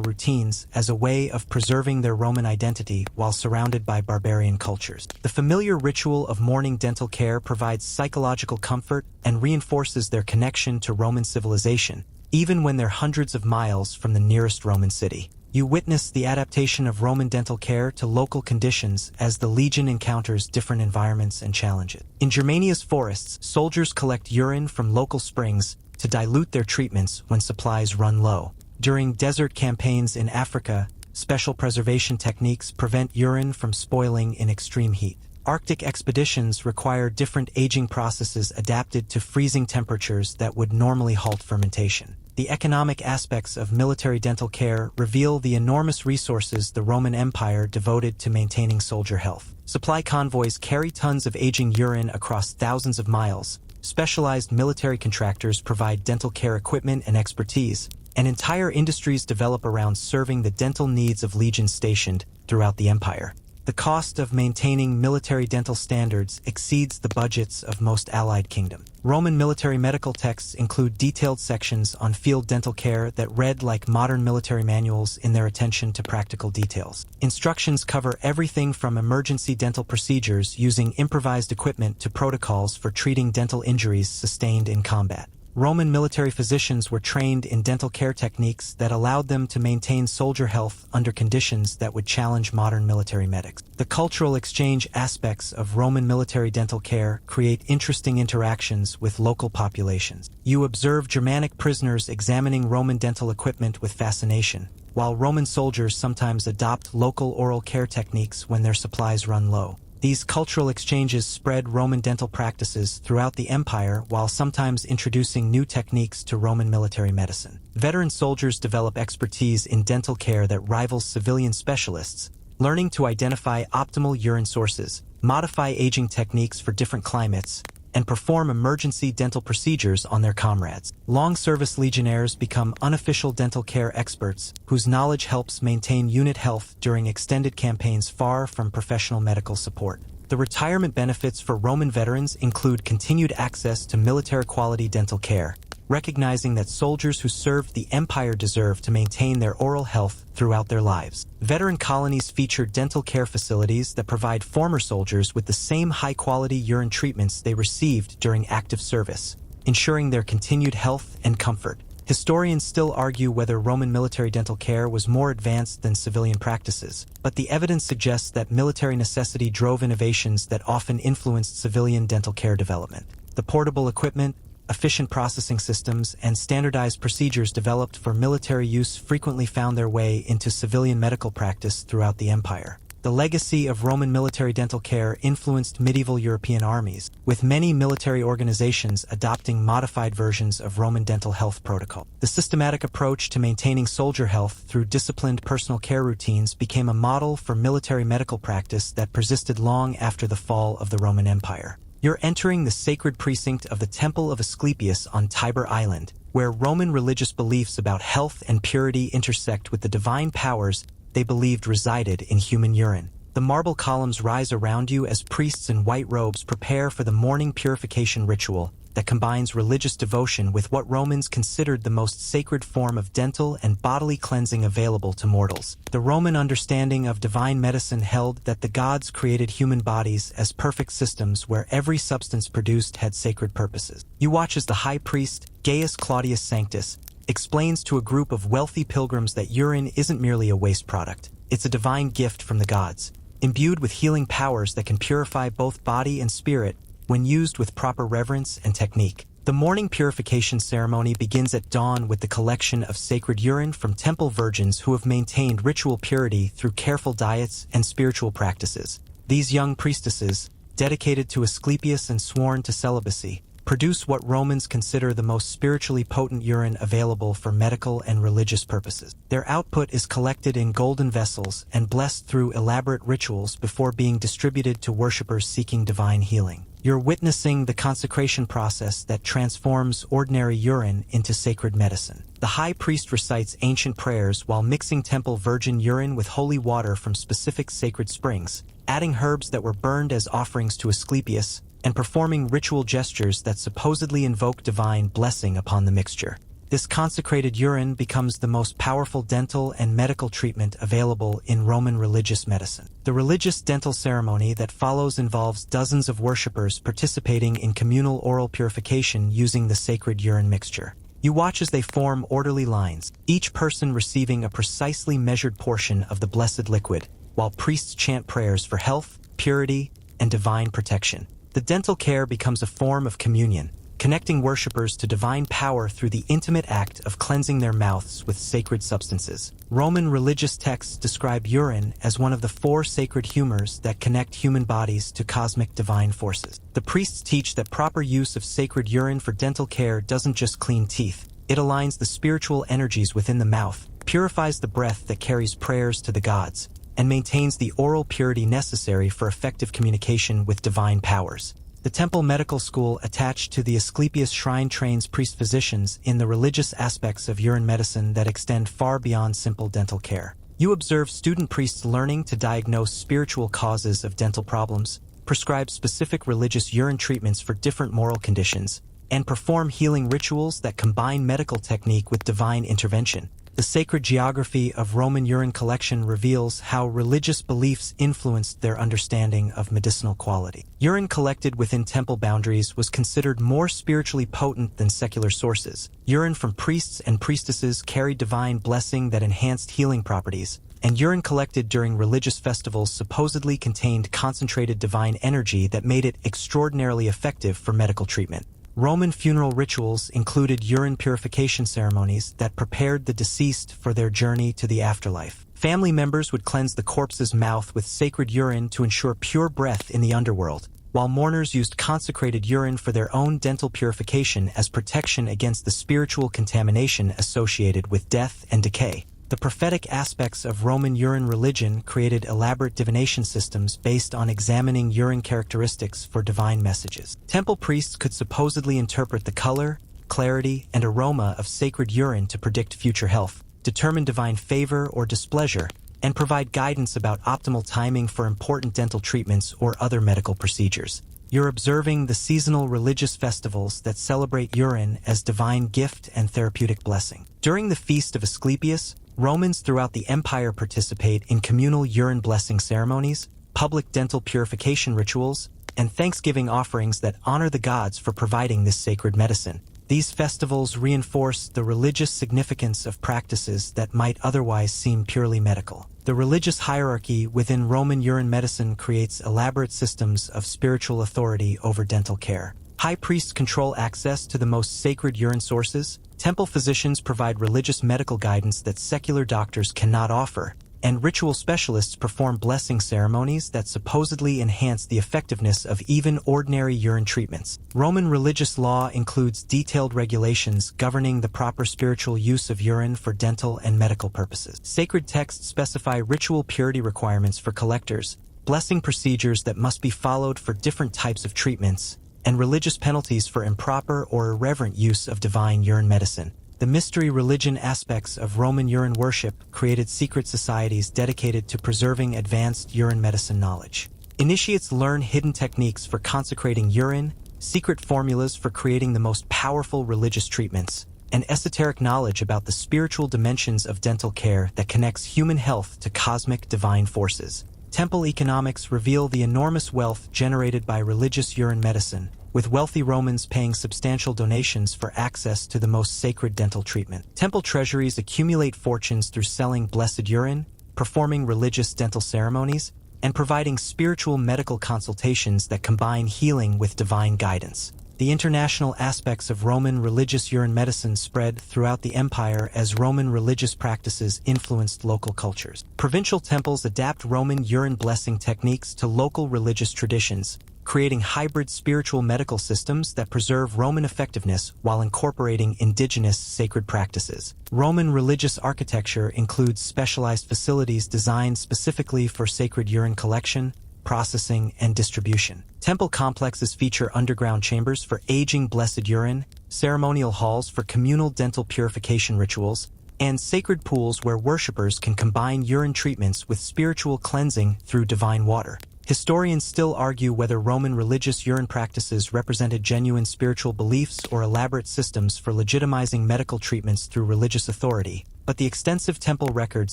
routines as a way of preserving their Roman identity while surrounded by barbarian cultures. The familiar ritual of morning dental care provides psychological comfort and reinforces their connection to Roman civilization, even when they're hundreds of miles from the nearest Roman city. You witness the adaptation of Roman dental care to local conditions as the legion encounters different environments and challenges. In Germania's forests, soldiers collect urine from local springs to dilute their treatments when supplies run low. During desert campaigns in Africa, special preservation techniques prevent urine from spoiling in extreme heat. Arctic expeditions require different aging processes adapted to freezing temperatures that would normally halt fermentation. The economic aspects of military dental care reveal the enormous resources the Roman Empire devoted to maintaining soldier health. Supply convoys carry tons of aging urine across thousands of miles. Specialized military contractors provide dental care equipment and expertise, and entire industries develop around serving the dental needs of legions stationed throughout the empire. The cost of maintaining military dental standards exceeds the budgets of most allied kingdoms. Roman military medical texts include detailed sections on field dental care that read like modern military manuals in their attention to practical details. Instructions cover everything from emergency dental procedures using improvised equipment to protocols for treating dental injuries sustained in combat. Roman military physicians were trained in dental care techniques that allowed them to maintain soldier health under conditions that would challenge modern military medics. The cultural exchange aspects of Roman military dental care create interesting interactions with local populations. You observe Germanic prisoners examining Roman dental equipment with fascination, while Roman soldiers sometimes adopt local oral care techniques when their supplies run low. These cultural exchanges spread Roman dental practices throughout the empire while sometimes introducing new techniques to Roman military medicine. Veteran soldiers develop expertise in dental care that rivals civilian specialists, learning to identify optimal urine sources, modify aging techniques for different climates, and perform emergency dental procedures on their comrades. Long-service legionnaires become unofficial dental care experts whose knowledge helps maintain unit health during extended campaigns far from professional medical support. The retirement benefits for Roman veterans include continued access to military-quality dental care, recognizing that soldiers who served the empire deserve to maintain their oral health throughout their lives. Veteran colonies feature dental care facilities that provide former soldiers with the same high-quality urine treatments they received during active service, ensuring their continued health and comfort. Historians still argue whether Roman military dental care was more advanced than civilian practices, but the evidence suggests that military necessity drove innovations that often influenced civilian dental care development. The portable equipment, efficient processing systems, and standardized procedures developed for military use frequently found their way into civilian medical practice throughout the empire. The legacy of Roman military dental care influenced medieval European armies, with many military organizations adopting modified versions of Roman dental health protocol. The systematic approach to maintaining soldier health through disciplined personal care routines became a model for military medical practice that persisted long after the fall of the Roman Empire. You're entering the sacred precinct of the Temple of Asclepius on Tiber Island, where Roman religious beliefs about health and purity intersect with the divine powers they believed resided in human urine. The marble columns rise around you as priests in white robes prepare for the morning purification ritual, that combines religious devotion with what Romans considered the most sacred form of dental and bodily cleansing available to mortals. The Roman understanding of divine medicine held that the gods created human bodies as perfect systems where every substance produced had sacred purposes. You watch as the high priest, Gaius Claudius Sanctus, explains to a group of wealthy pilgrims that urine isn't merely a waste product. It's a divine gift from the gods, imbued with healing powers that can purify both body and spirit when used with proper reverence and technique. The morning purification ceremony begins at dawn with the collection of sacred urine from temple virgins who have maintained ritual purity through careful diets and spiritual practices. These young priestesses, dedicated to Asclepius and sworn to celibacy, produce what Romans consider the most spiritually potent urine available for medical and religious purposes. Their output is collected in golden vessels and blessed through elaborate rituals before being distributed to worshippers seeking divine healing. You're witnessing the consecration process that transforms ordinary urine into sacred medicine. The high priest recites ancient prayers while mixing temple virgin urine with holy water from specific sacred springs, adding herbs that were burned as offerings to Asclepius, and performing ritual gestures that supposedly invoke divine blessing upon the mixture. This consecrated urine becomes the most powerful dental and medical treatment available in Roman religious medicine. The religious dental ceremony that follows involves dozens of worshippers participating in communal oral purification using the sacred urine mixture. You watch as they form orderly lines, each person receiving a precisely measured portion of the blessed liquid, while priests chant prayers for health, purity, and divine protection. The dental care becomes a form of communion, connecting worshippers to divine power through the intimate act of cleansing their mouths with sacred substances. Roman religious texts describe urine as one of the 4 sacred humors that connect human bodies to cosmic divine forces. The priests teach that proper use of sacred urine for dental care doesn't just clean teeth, it aligns the spiritual energies within the mouth, purifies the breath that carries prayers to the gods, and maintains the oral purity necessary for effective communication with divine powers. The Temple Medical School attached to the Asclepius Shrine trains priest-physicians in the religious aspects of urine medicine that extend far beyond simple dental care. You observe student priests learning to diagnose spiritual causes of dental problems, prescribe specific religious urine treatments for different moral conditions, and perform healing rituals that combine medical technique with divine intervention. The sacred geography of Roman urine collection reveals how religious beliefs influenced their understanding of medicinal quality. Urine collected within temple boundaries was considered more spiritually potent than secular sources. Urine from priests and priestesses carried divine blessing that enhanced healing properties, and urine collected during religious festivals supposedly contained concentrated divine energy that made it extraordinarily effective for medical treatment. Roman funeral rituals included urine purification ceremonies that prepared the deceased for their journey to the afterlife. Family members would cleanse the corpse's mouth with sacred urine to ensure pure breath in the underworld, while mourners used consecrated urine for their own dental purification as protection against the spiritual contamination associated with death and decay. The prophetic aspects of Roman urine religion created elaborate divination systems based on examining urine characteristics for divine messages. Temple priests could supposedly interpret the color, clarity, and aroma of sacred urine to predict future health, determine divine favor or displeasure, and provide guidance about optimal timing for important dental treatments or other medical procedures. You're observing the seasonal religious festivals that celebrate urine as divine gift and therapeutic blessing. During the Feast of Asclepius, Romans throughout the empire participate in communal urine blessing ceremonies, public dental purification rituals, and thanksgiving offerings that honor the gods for providing this sacred medicine. These festivals reinforce the religious significance of practices that might otherwise seem purely medical. The religious hierarchy within Roman urine medicine creates elaborate systems of spiritual authority over dental care. High priests control access to the most sacred urine sources, temple physicians provide religious medical guidance that secular doctors cannot offer, and ritual specialists perform blessing ceremonies that supposedly enhance the effectiveness of even ordinary urine treatments. Roman religious law includes detailed regulations governing the proper spiritual use of urine for dental and medical purposes. Sacred texts specify ritual purity requirements for collectors, blessing procedures that must be followed for different types of treatments, and religious penalties for improper or irreverent use of divine urine medicine. The mystery religion aspects of Roman urine worship created secret societies dedicated to preserving advanced urine medicine knowledge. Initiates learn hidden techniques for consecrating urine, secret formulas for creating the most powerful religious treatments, and esoteric knowledge about the spiritual dimensions of dental care that connects human health to cosmic divine forces. Temple economics reveal the enormous wealth generated by religious urine medicine, with wealthy Romans paying substantial donations for access to the most sacred dental treatment. Temple treasuries accumulate fortunes through selling blessed urine, performing religious dental ceremonies, and providing spiritual medical consultations that combine healing with divine guidance. The international aspects of Roman religious urine medicine spread throughout the empire as Roman religious practices influenced local cultures. Provincial temples adapt Roman urine blessing techniques to local religious traditions, creating hybrid spiritual medical systems that preserve Roman effectiveness while incorporating indigenous sacred practices. Roman religious architecture includes specialized facilities designed specifically for sacred urine collection, processing, and distribution. Temple complexes feature underground chambers for aging blessed urine, ceremonial halls for communal dental purification rituals, and sacred pools where worshippers can combine urine treatments with spiritual cleansing through divine water. Historians still argue whether Roman religious urine practices represented genuine spiritual beliefs or elaborate systems for legitimizing medical treatments through religious authority, but the extensive temple records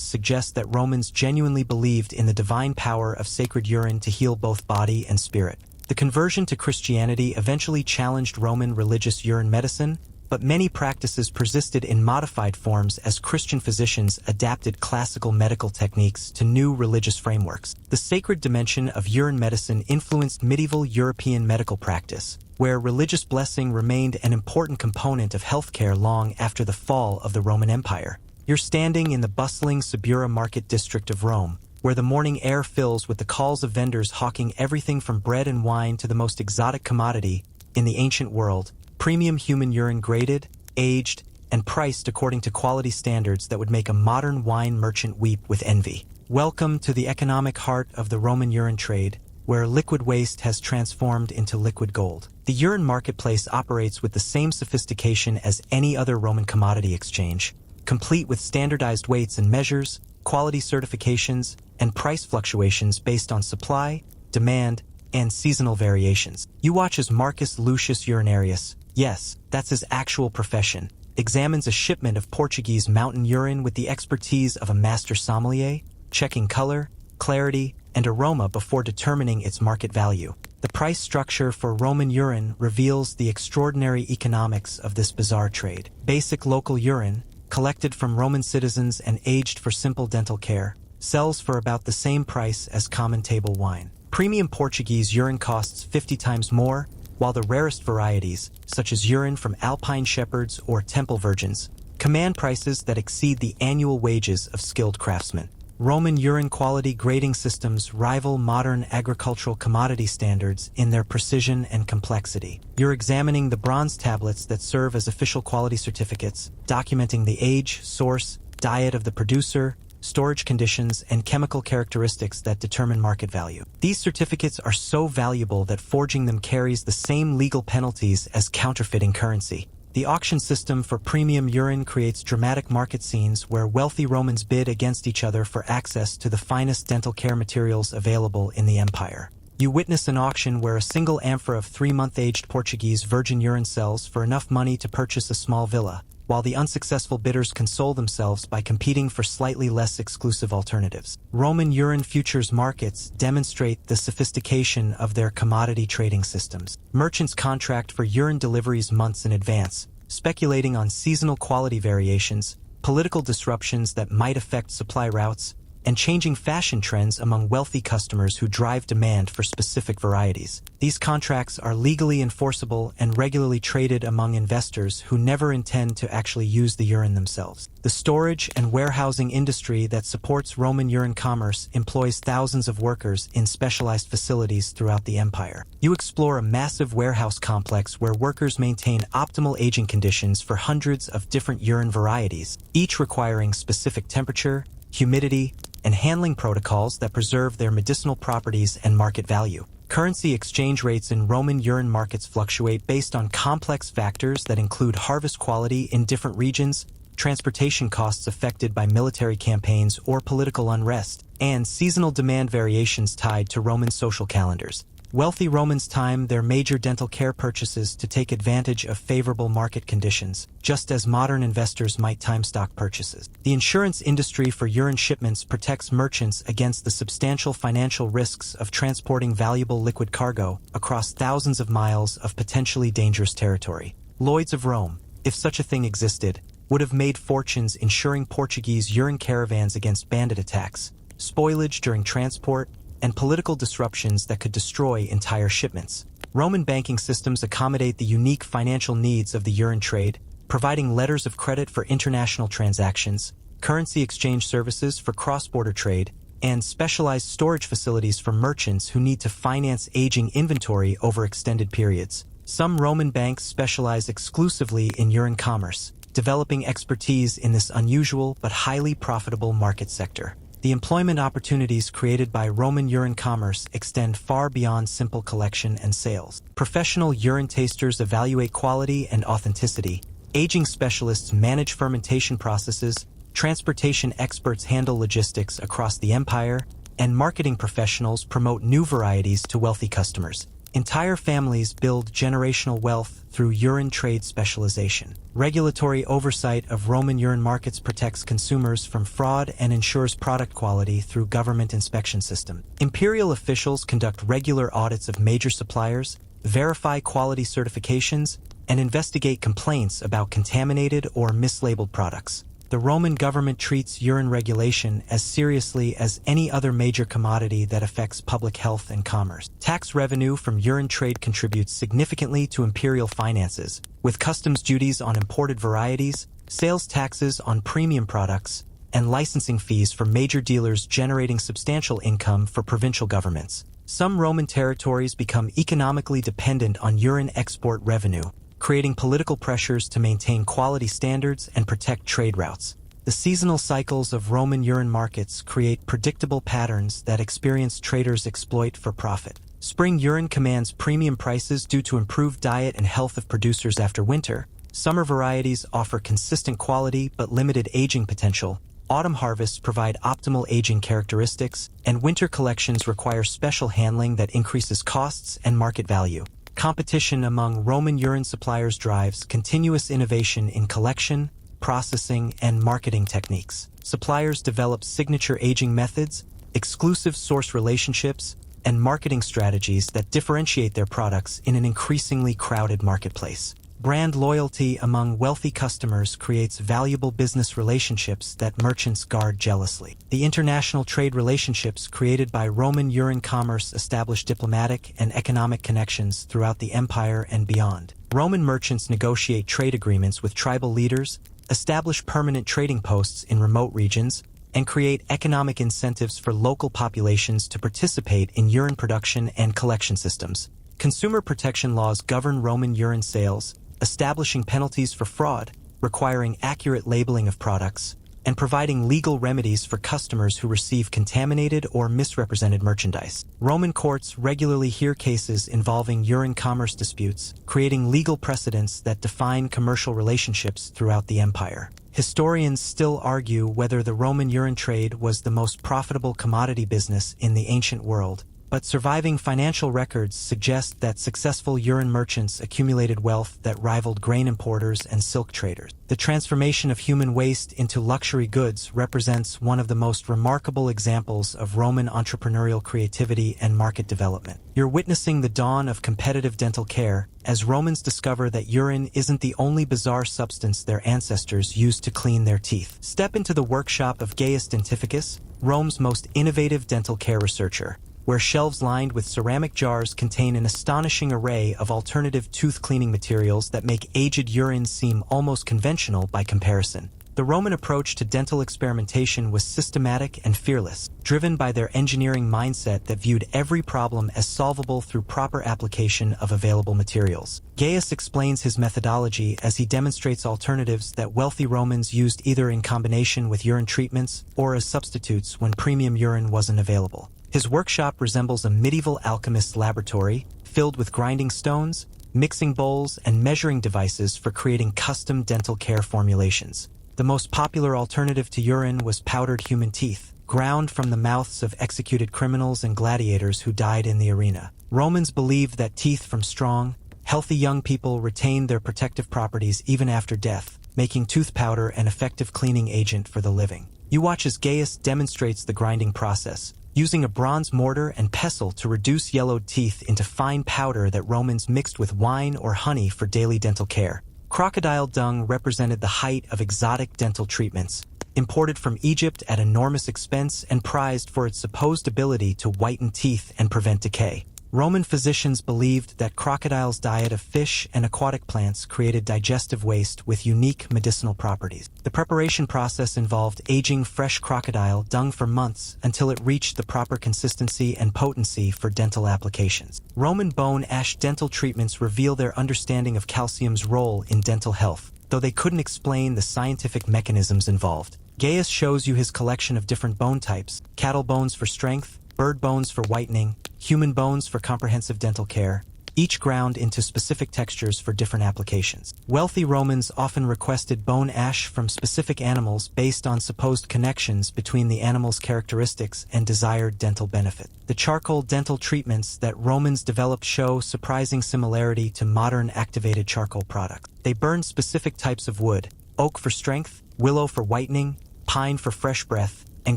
suggest that Romans genuinely believed in the divine power of sacred urine to heal both body and spirit. The conversion to Christianity eventually challenged Roman religious urine medicine, but many practices persisted in modified forms as Christian physicians adapted classical medical techniques to new religious frameworks. The sacred dimension of urine medicine influenced medieval European medical practice, where religious blessing remained an important component of healthcare long after the fall of the Roman Empire. You're standing in the bustling Subura market district of Rome, where the morning air fills with the calls of vendors hawking everything from bread and wine to the most exotic commodity in the ancient world, premium human urine graded, aged, and priced according to quality standards that would make a modern wine merchant weep with envy. Welcome to the economic heart of the Roman urine trade, where liquid waste has transformed into liquid gold. The urine marketplace operates with the same sophistication as any other Roman commodity exchange, complete with standardized weights and measures, quality certifications, and price fluctuations based on supply, demand, and seasonal variations. You watch as Marcus Lucius Urinarius, yes, that's his actual profession, examines a shipment of Portuguese mountain urine with the expertise of a master sommelier, checking color, clarity, and aroma before determining its market value. The price structure for Roman urine reveals the extraordinary economics of this bizarre trade. Basic local urine, collected from Roman citizens and aged for simple dental care, sells for about the same price as common table wine. Premium Portuguese urine costs 50 times more, while the rarest varieties, such as urine from alpine shepherds or temple virgins, command prices that exceed the annual wages of skilled craftsmen. Roman urine quality grading systems rival modern agricultural commodity standards in their precision and complexity. You're examining the bronze tablets that serve as official quality certificates, documenting the age, source, diet of the producer, storage conditions, and chemical characteristics that determine market value. These certificates are so valuable that forging them carries the same legal penalties as counterfeiting currency. The auction system for premium urine creates dramatic market scenes where wealthy Romans bid against each other for access to the finest dental care materials available in the empire. You witness an auction where a single amphora of 3-month-aged Portuguese virgin urine sells for enough money to purchase a small villa, while the unsuccessful bidders console themselves by competing for slightly less exclusive alternatives. Roman urine futures markets demonstrate the sophistication of their commodity trading systems. Merchants contract for urine deliveries months in advance, speculating on seasonal quality variations, political disruptions that might affect supply routes, and changing fashion trends among wealthy customers who drive demand for specific varieties. These contracts are legally enforceable and regularly traded among investors who never intend to actually use the urine themselves. The storage and warehousing industry that supports Roman urine commerce employs thousands of workers in specialized facilities throughout the empire. You explore a massive warehouse complex where workers maintain optimal aging conditions for hundreds of different urine varieties, each requiring specific temperature, humidity, and handling protocols that preserve their medicinal properties and market value. Currency exchange rates in Roman urine markets fluctuate based on complex factors that include harvest quality in different regions, transportation costs affected by military campaigns or political unrest, and seasonal demand variations tied to Roman social calendars. Wealthy Romans timed their major dental care purchases to take advantage of favorable market conditions, just as modern investors might time stock purchases. The insurance industry for urine shipments protects merchants against the substantial financial risks of transporting valuable liquid cargo across thousands of miles of potentially dangerous territory. Lloyds of Rome, if such a thing existed, would have made fortunes insuring Portuguese urine caravans against bandit attacks, spoilage during transport, and political disruptions that could destroy entire shipments. Roman banking systems accommodate the unique financial needs of the urine trade, providing letters of credit for international transactions, currency exchange services for cross-border trade, and specialized storage facilities for merchants who need to finance aging inventory over extended periods. Some Roman banks specialize exclusively in urine commerce, developing expertise in this unusual but highly profitable market sector. The employment opportunities created by Roman urine commerce extend far beyond simple collection and sales. Professional urine tasters evaluate quality and authenticity, aging specialists manage fermentation processes, transportation experts handle logistics across the empire, and marketing professionals promote new varieties to wealthy customers. Entire families build generational wealth through urine trade specialization. Regulatory oversight of Roman urine markets protects consumers from fraud and ensures product quality through government inspection system. Imperial officials conduct regular audits of major suppliers, verify quality certifications, and investigate complaints about contaminated or mislabeled products. The Roman government treats urine regulation as seriously as any other major commodity that affects public health and commerce. Tax revenue from urine trade contributes significantly to imperial finances, with customs duties on imported varieties, sales taxes on premium products, and licensing fees for major dealers generating substantial income for provincial governments. Some Roman territories become economically dependent on urine export revenue, creating political pressures to maintain quality standards and protect trade routes. The seasonal cycles of Roman urine markets create predictable patterns that experienced traders exploit for profit. Spring urine commands premium prices due to improved diet and health of producers after winter. Summer varieties offer consistent quality but limited aging potential. Autumn harvests provide optimal aging characteristics, and winter collections require special handling that increases costs and market value. Competition among Roman urine suppliers drives continuous innovation in collection, processing, and marketing techniques. Suppliers develop signature aging methods, exclusive source relationships, and marketing strategies that differentiate their products in an increasingly crowded marketplace. Brand loyalty among wealthy customers creates valuable business relationships that merchants guard jealously. The international trade relationships created by Roman urine commerce establish diplomatic and economic connections throughout the empire and beyond. Roman merchants negotiate trade agreements with tribal leaders, establish permanent trading posts in remote regions, and create economic incentives for local populations to participate in urine production and collection systems. Consumer protection laws govern Roman urine sales, establishing penalties for fraud, requiring accurate labeling of products, and providing legal remedies for customers who receive contaminated or misrepresented merchandise. Roman courts regularly hear cases involving urine commerce disputes, creating legal precedents that define commercial relationships throughout the empire. Historians still argue whether the Roman urine trade was the most profitable commodity business in the ancient world, but surviving financial records suggest that successful urine merchants accumulated wealth that rivaled grain importers and silk traders. The transformation of human waste into luxury goods represents one of the most remarkable examples of Roman entrepreneurial creativity and market development. You're witnessing the dawn of competitive dental care as Romans discover that urine isn't the only bizarre substance their ancestors used to clean their teeth. Step into the workshop of Gaius Dentifrius, Rome's most innovative dental care researcher, where shelves lined with ceramic jars contain an astonishing array of alternative tooth cleaning materials that make aged urine seem almost conventional by comparison. The Roman approach to dental experimentation was systematic and fearless, driven by their engineering mindset that viewed every problem as solvable through proper application of available materials. Gaius explains his methodology as he demonstrates alternatives that wealthy Romans used either in combination with urine treatments or as substitutes when premium urine wasn't available. His workshop resembles a medieval alchemist's laboratory, filled with grinding stones, mixing bowls, and measuring devices for creating custom dental care formulations. The most popular alternative to urine was powdered human teeth, ground from the mouths of executed criminals and gladiators who died in the arena. Romans believed that teeth from strong, healthy young people retained their protective properties even after death, making tooth powder an effective cleaning agent for the living. You watch as Gaius demonstrates the grinding process, using a bronze mortar and pestle to reduce yellowed teeth into fine powder that Romans mixed with wine or honey for daily dental care. Crocodile dung represented the height of exotic dental treatments, imported from Egypt at enormous expense and prized for its supposed ability to whiten teeth and prevent decay. Roman physicians believed that crocodiles' diet of fish and aquatic plants created digestive waste with unique medicinal properties. The preparation process involved aging fresh crocodile dung for months until it reached the proper consistency and potency for dental applications. Roman bone ash dental treatments reveal their understanding of calcium's role in dental health, though they couldn't explain the scientific mechanisms involved. Gaius shows you his collection of different bone types: cattle bones for strength, bird bones for whitening, human bones for comprehensive dental care, each ground into specific textures for different applications. Wealthy Romans often requested bone ash from specific animals based on supposed connections between the animal's characteristics and desired dental benefit. The charcoal dental treatments that Romans developed show surprising similarity to modern activated charcoal products. They burned specific types of wood: oak for strength, willow for whitening, pine for fresh breath, and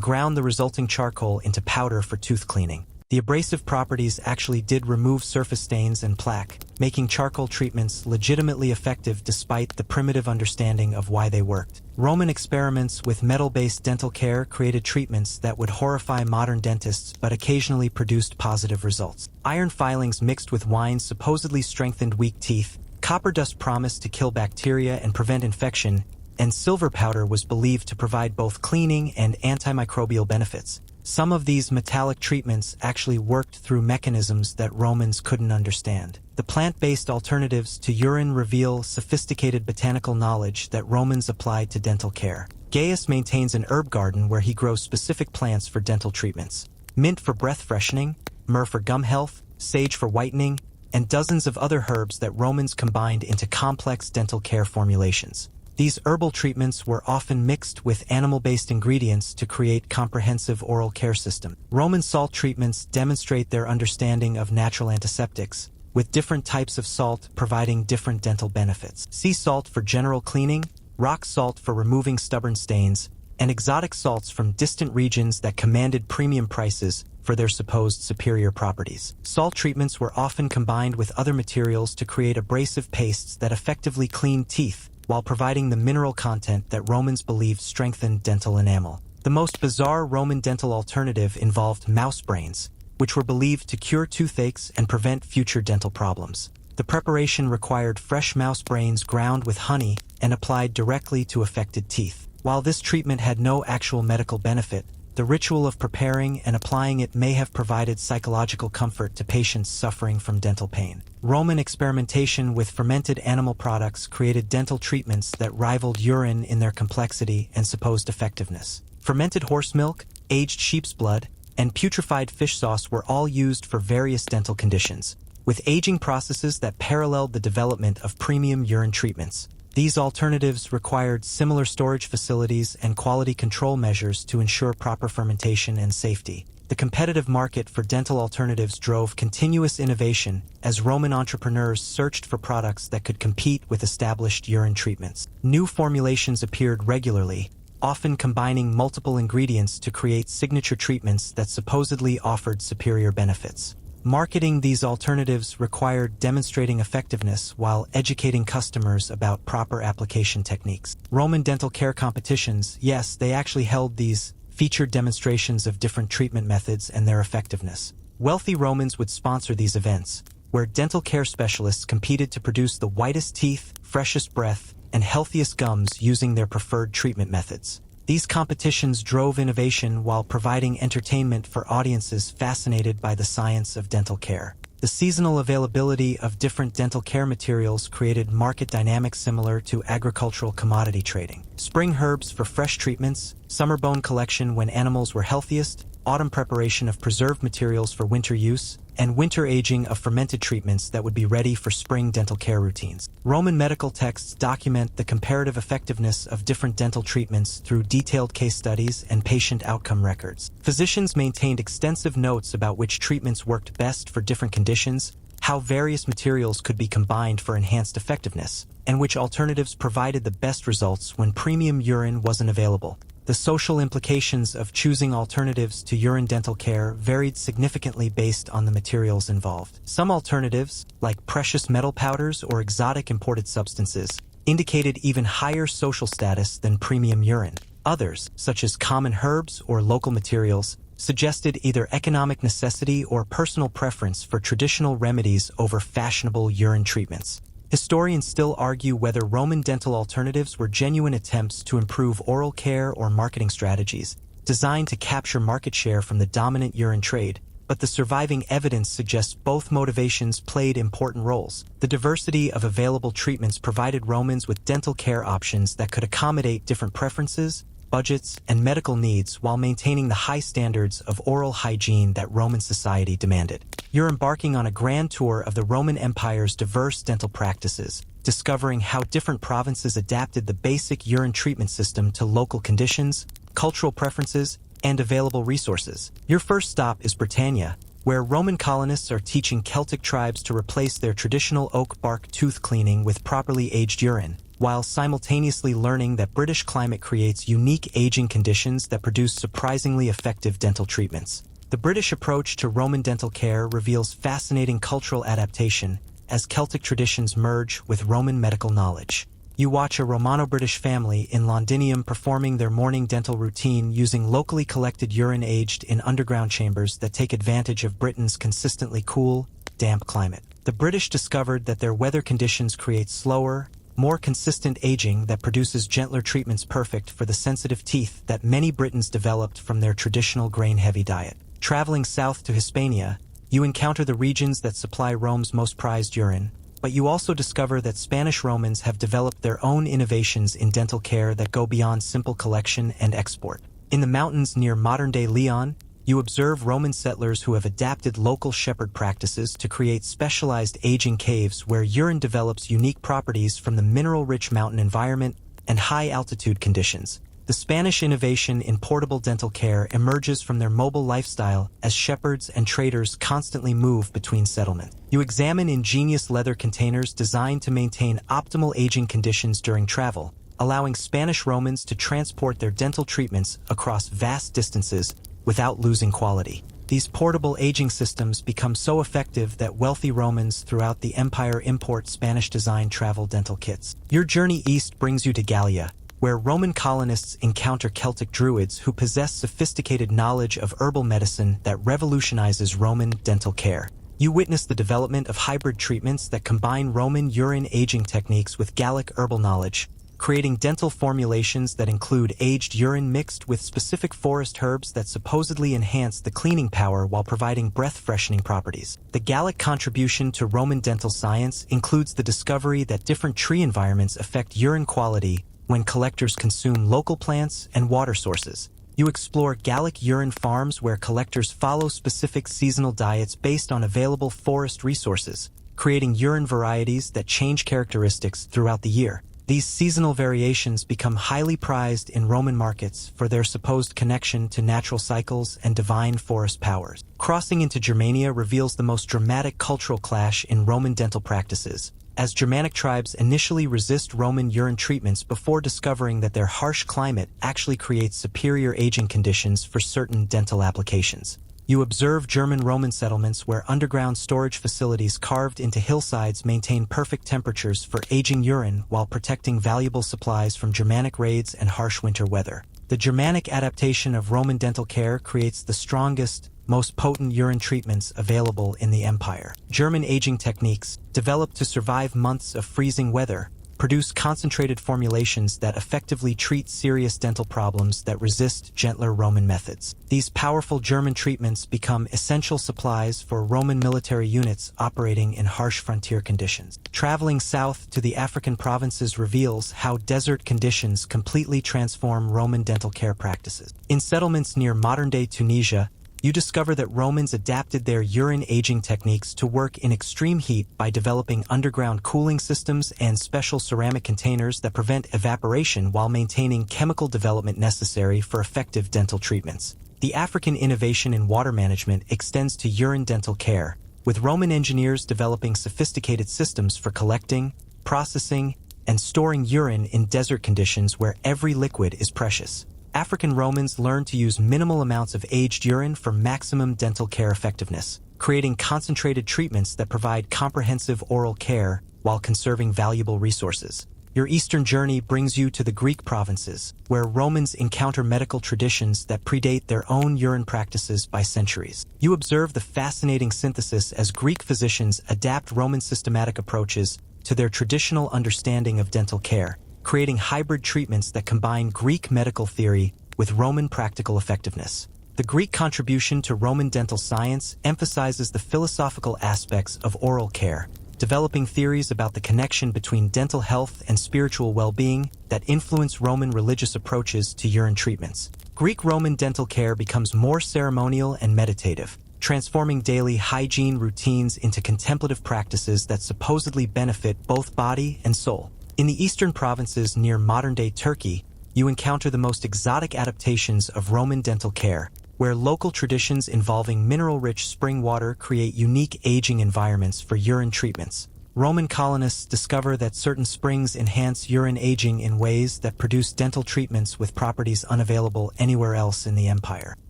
ground the resulting charcoal into powder for tooth cleaning. The abrasive properties actually did remove surface stains and plaque, making charcoal treatments legitimately effective despite the primitive understanding of why they worked. Roman experiments with metal-based dental care created treatments that would horrify modern dentists but occasionally produced positive results. Iron filings mixed with wine supposedly strengthened weak teeth, copper dust promised to kill bacteria and prevent infection, and silver powder was believed to provide both cleaning and antimicrobial benefits. Some of these metallic treatments actually worked through mechanisms that Romans couldn't understand. The plant-based alternatives to urine reveal sophisticated botanical knowledge that Romans applied to dental care. Gaius maintains an herb garden where he grows specific plants for dental treatments: mint for breath freshening, myrrh for gum health, sage for whitening, and dozens of other herbs that Romans combined into complex dental care formulations. These herbal treatments were often mixed with animal-based ingredients to create comprehensive oral care system. Roman salt treatments demonstrate their understanding of natural antiseptics, with different types of salt providing different dental benefits: sea salt for general cleaning, rock salt for removing stubborn stains, and exotic salts from distant regions that commanded premium prices for their supposed superior properties. Salt treatments were often combined with other materials to create abrasive pastes that effectively cleaned teeth, while providing the mineral content that Romans believed strengthened dental enamel. The most bizarre Roman dental alternative involved mouse brains, which were believed to cure toothaches and prevent future dental problems. The preparation required fresh mouse brains ground with honey and applied directly to affected teeth. While this treatment had no actual medical benefit, the ritual of preparing and applying it may have provided psychological comfort to patients suffering from dental pain. Roman experimentation with fermented animal products created dental treatments that rivaled urine in their complexity and supposed effectiveness. Fermented horse milk, aged sheep's blood, and putrefied fish sauce were all used for various dental conditions, with aging processes that paralleled the development of premium urine treatments. These alternatives required similar storage facilities and quality control measures to ensure proper fermentation and safety. The competitive market for dental alternatives drove continuous innovation as Roman entrepreneurs searched for products that could compete with established urine treatments. New formulations appeared regularly, often combining multiple ingredients to create signature treatments that supposedly offered superior benefits. Marketing these alternatives required demonstrating effectiveness while educating customers about proper application techniques. Roman dental care competitions, yes, they actually held these, featured demonstrations of different treatment methods and their effectiveness. Wealthy Romans would sponsor these events, where dental care specialists competed to produce the whitest teeth, freshest breath, and healthiest gums using their preferred treatment methods. These competitions drove innovation while providing entertainment for audiences fascinated by the science of dental care. The seasonal availability of different dental care materials created market dynamics similar to agricultural commodity trading. Spring herbs for fresh treatments, summer bone collection when animals were healthiest, autumn preparation of preserved materials for winter use, and winter aging of fermented treatments that would be ready for spring dental care routines. Roman medical texts document the comparative effectiveness of different dental treatments through detailed case studies and patient outcome records. Physicians maintained extensive notes about which treatments worked best for different conditions, how various materials could be combined for enhanced effectiveness, and which alternatives provided the best results when premium urine wasn't available. The social implications of choosing alternatives to urine dental care varied significantly based on the materials involved. Some alternatives, like precious metal powders or exotic imported substances, indicated even higher social status than premium urine. Others, such as common herbs or local materials, suggested either economic necessity or personal preference for traditional remedies over fashionable urine treatments. Historians still argue whether Roman dental alternatives were genuine attempts to improve oral care or marketing strategies designed to capture market share from the dominant urine trade, but the surviving evidence suggests both motivations played important roles. The diversity of available treatments provided Romans with dental care options that could accommodate different preferences, budgets, and medical needs while maintaining the high standards of oral hygiene that Roman society demanded. You're embarking on a grand tour of the Roman Empire's diverse dental practices, discovering how different provinces adapted the basic urine treatment system to local conditions, cultural preferences, and available resources. Your first stop is Britannia, where Roman colonists are teaching Celtic tribes to replace their traditional oak bark tooth cleaning with properly aged urine, while simultaneously learning that British climate creates unique aging conditions that produce surprisingly effective dental treatments. The British approach to Roman dental care reveals fascinating cultural adaptation as Celtic traditions merge with Roman medical knowledge. You watch a Romano-British family in Londinium performing their morning dental routine using locally collected urine aged in underground chambers that take advantage of Britain's consistently cool, damp climate. The British discovered that their weather conditions create slower, more consistent aging that produces gentler treatments perfect for the sensitive teeth that many Britons developed from their traditional grain-heavy diet. Traveling south to Hispania, you encounter the regions that supply Rome's most prized urine, but you also discover that Spanish Romans have developed their own innovations in dental care that go beyond simple collection and export. In the mountains near modern-day Leon, you observe Roman settlers who have adapted local shepherd practices to create specialized aging caves where urine develops unique properties from the mineral-rich mountain environment and high-altitude conditions. The Spanish innovation in portable dental care emerges from their mobile lifestyle as shepherds and traders constantly move between settlements. You examine ingenious leather containers designed to maintain optimal aging conditions during travel, allowing Spanish Romans to transport their dental treatments across vast distances without losing quality. These portable aging systems become so effective that wealthy Romans throughout the empire import Spanish-designed travel dental kits. Your journey east brings you to Gallia, where Roman colonists encounter Celtic druids who possess sophisticated knowledge of herbal medicine that revolutionizes Roman dental care. You witness the development of hybrid treatments that combine Roman urine aging techniques with Gallic herbal knowledge, creating dental formulations that include aged urine mixed with specific forest herbs that supposedly enhance the cleaning power while providing breath-freshening properties. The Gallic contribution to Roman dental science includes the discovery that different tree environments affect urine quality when collectors consume local plants and water sources. You explore Gallic urine farms where collectors follow specific seasonal diets based on available forest resources, creating urine varieties that change characteristics throughout the year. These seasonal variations become highly prized in Roman markets for their supposed connection to natural cycles and divine forest powers. Crossing into Germania reveals the most dramatic cultural clash in Roman dental practices, as Germanic tribes initially resist Roman urine treatments before discovering that their harsh climate actually creates superior aging conditions for certain dental applications. You observe German-Roman settlements where underground storage facilities carved into hillsides maintain perfect temperatures for aging urine while protecting valuable supplies from Germanic raids and harsh winter weather. The Germanic adaptation of Roman dental care creates the strongest, most potent urine treatments available in the empire. German aging techniques, developed to survive months of freezing weather, produce concentrated formulations that effectively treat serious dental problems that resist gentler Roman methods. These powerful German treatments become essential supplies for Roman military units operating in harsh frontier conditions. Traveling south to the African provinces reveals how desert conditions completely transform Roman dental care practices. In settlements near modern-day Tunisia, you discover that Romans adapted their urine aging techniques to work in extreme heat by developing underground cooling systems and special ceramic containers that prevent evaporation while maintaining chemical development necessary for effective dental treatments. The African innovation in water management extends to urine dental care, with Roman engineers developing sophisticated systems for collecting, processing, and storing urine in desert conditions where every liquid is precious. African Romans learned to use minimal amounts of aged urine for maximum dental care effectiveness, creating concentrated treatments that provide comprehensive oral care while conserving valuable resources. Your eastern journey brings you to the Greek provinces, where Romans encounter medical traditions that predate their own urine practices by centuries. You observe the fascinating synthesis as Greek physicians adapt Roman systematic approaches to their traditional understanding of dental care, creating hybrid treatments that combine Greek medical theory with Roman practical effectiveness. The Greek contribution to Roman dental science emphasizes the philosophical aspects of oral care, developing theories about the connection between dental health and spiritual well-being that influence Roman religious approaches to urine treatments. Greek-Roman dental care becomes more ceremonial and meditative, transforming daily hygiene routines into contemplative practices that supposedly benefit both body and soul. In the eastern provinces near modern-day Turkey, you encounter the most exotic adaptations of Roman dental care, where local traditions involving mineral-rich spring water create unique aging environments for urine treatments. Roman colonists discover that certain springs enhance urine aging in ways that produce dental treatments with properties unavailable anywhere else in the empire.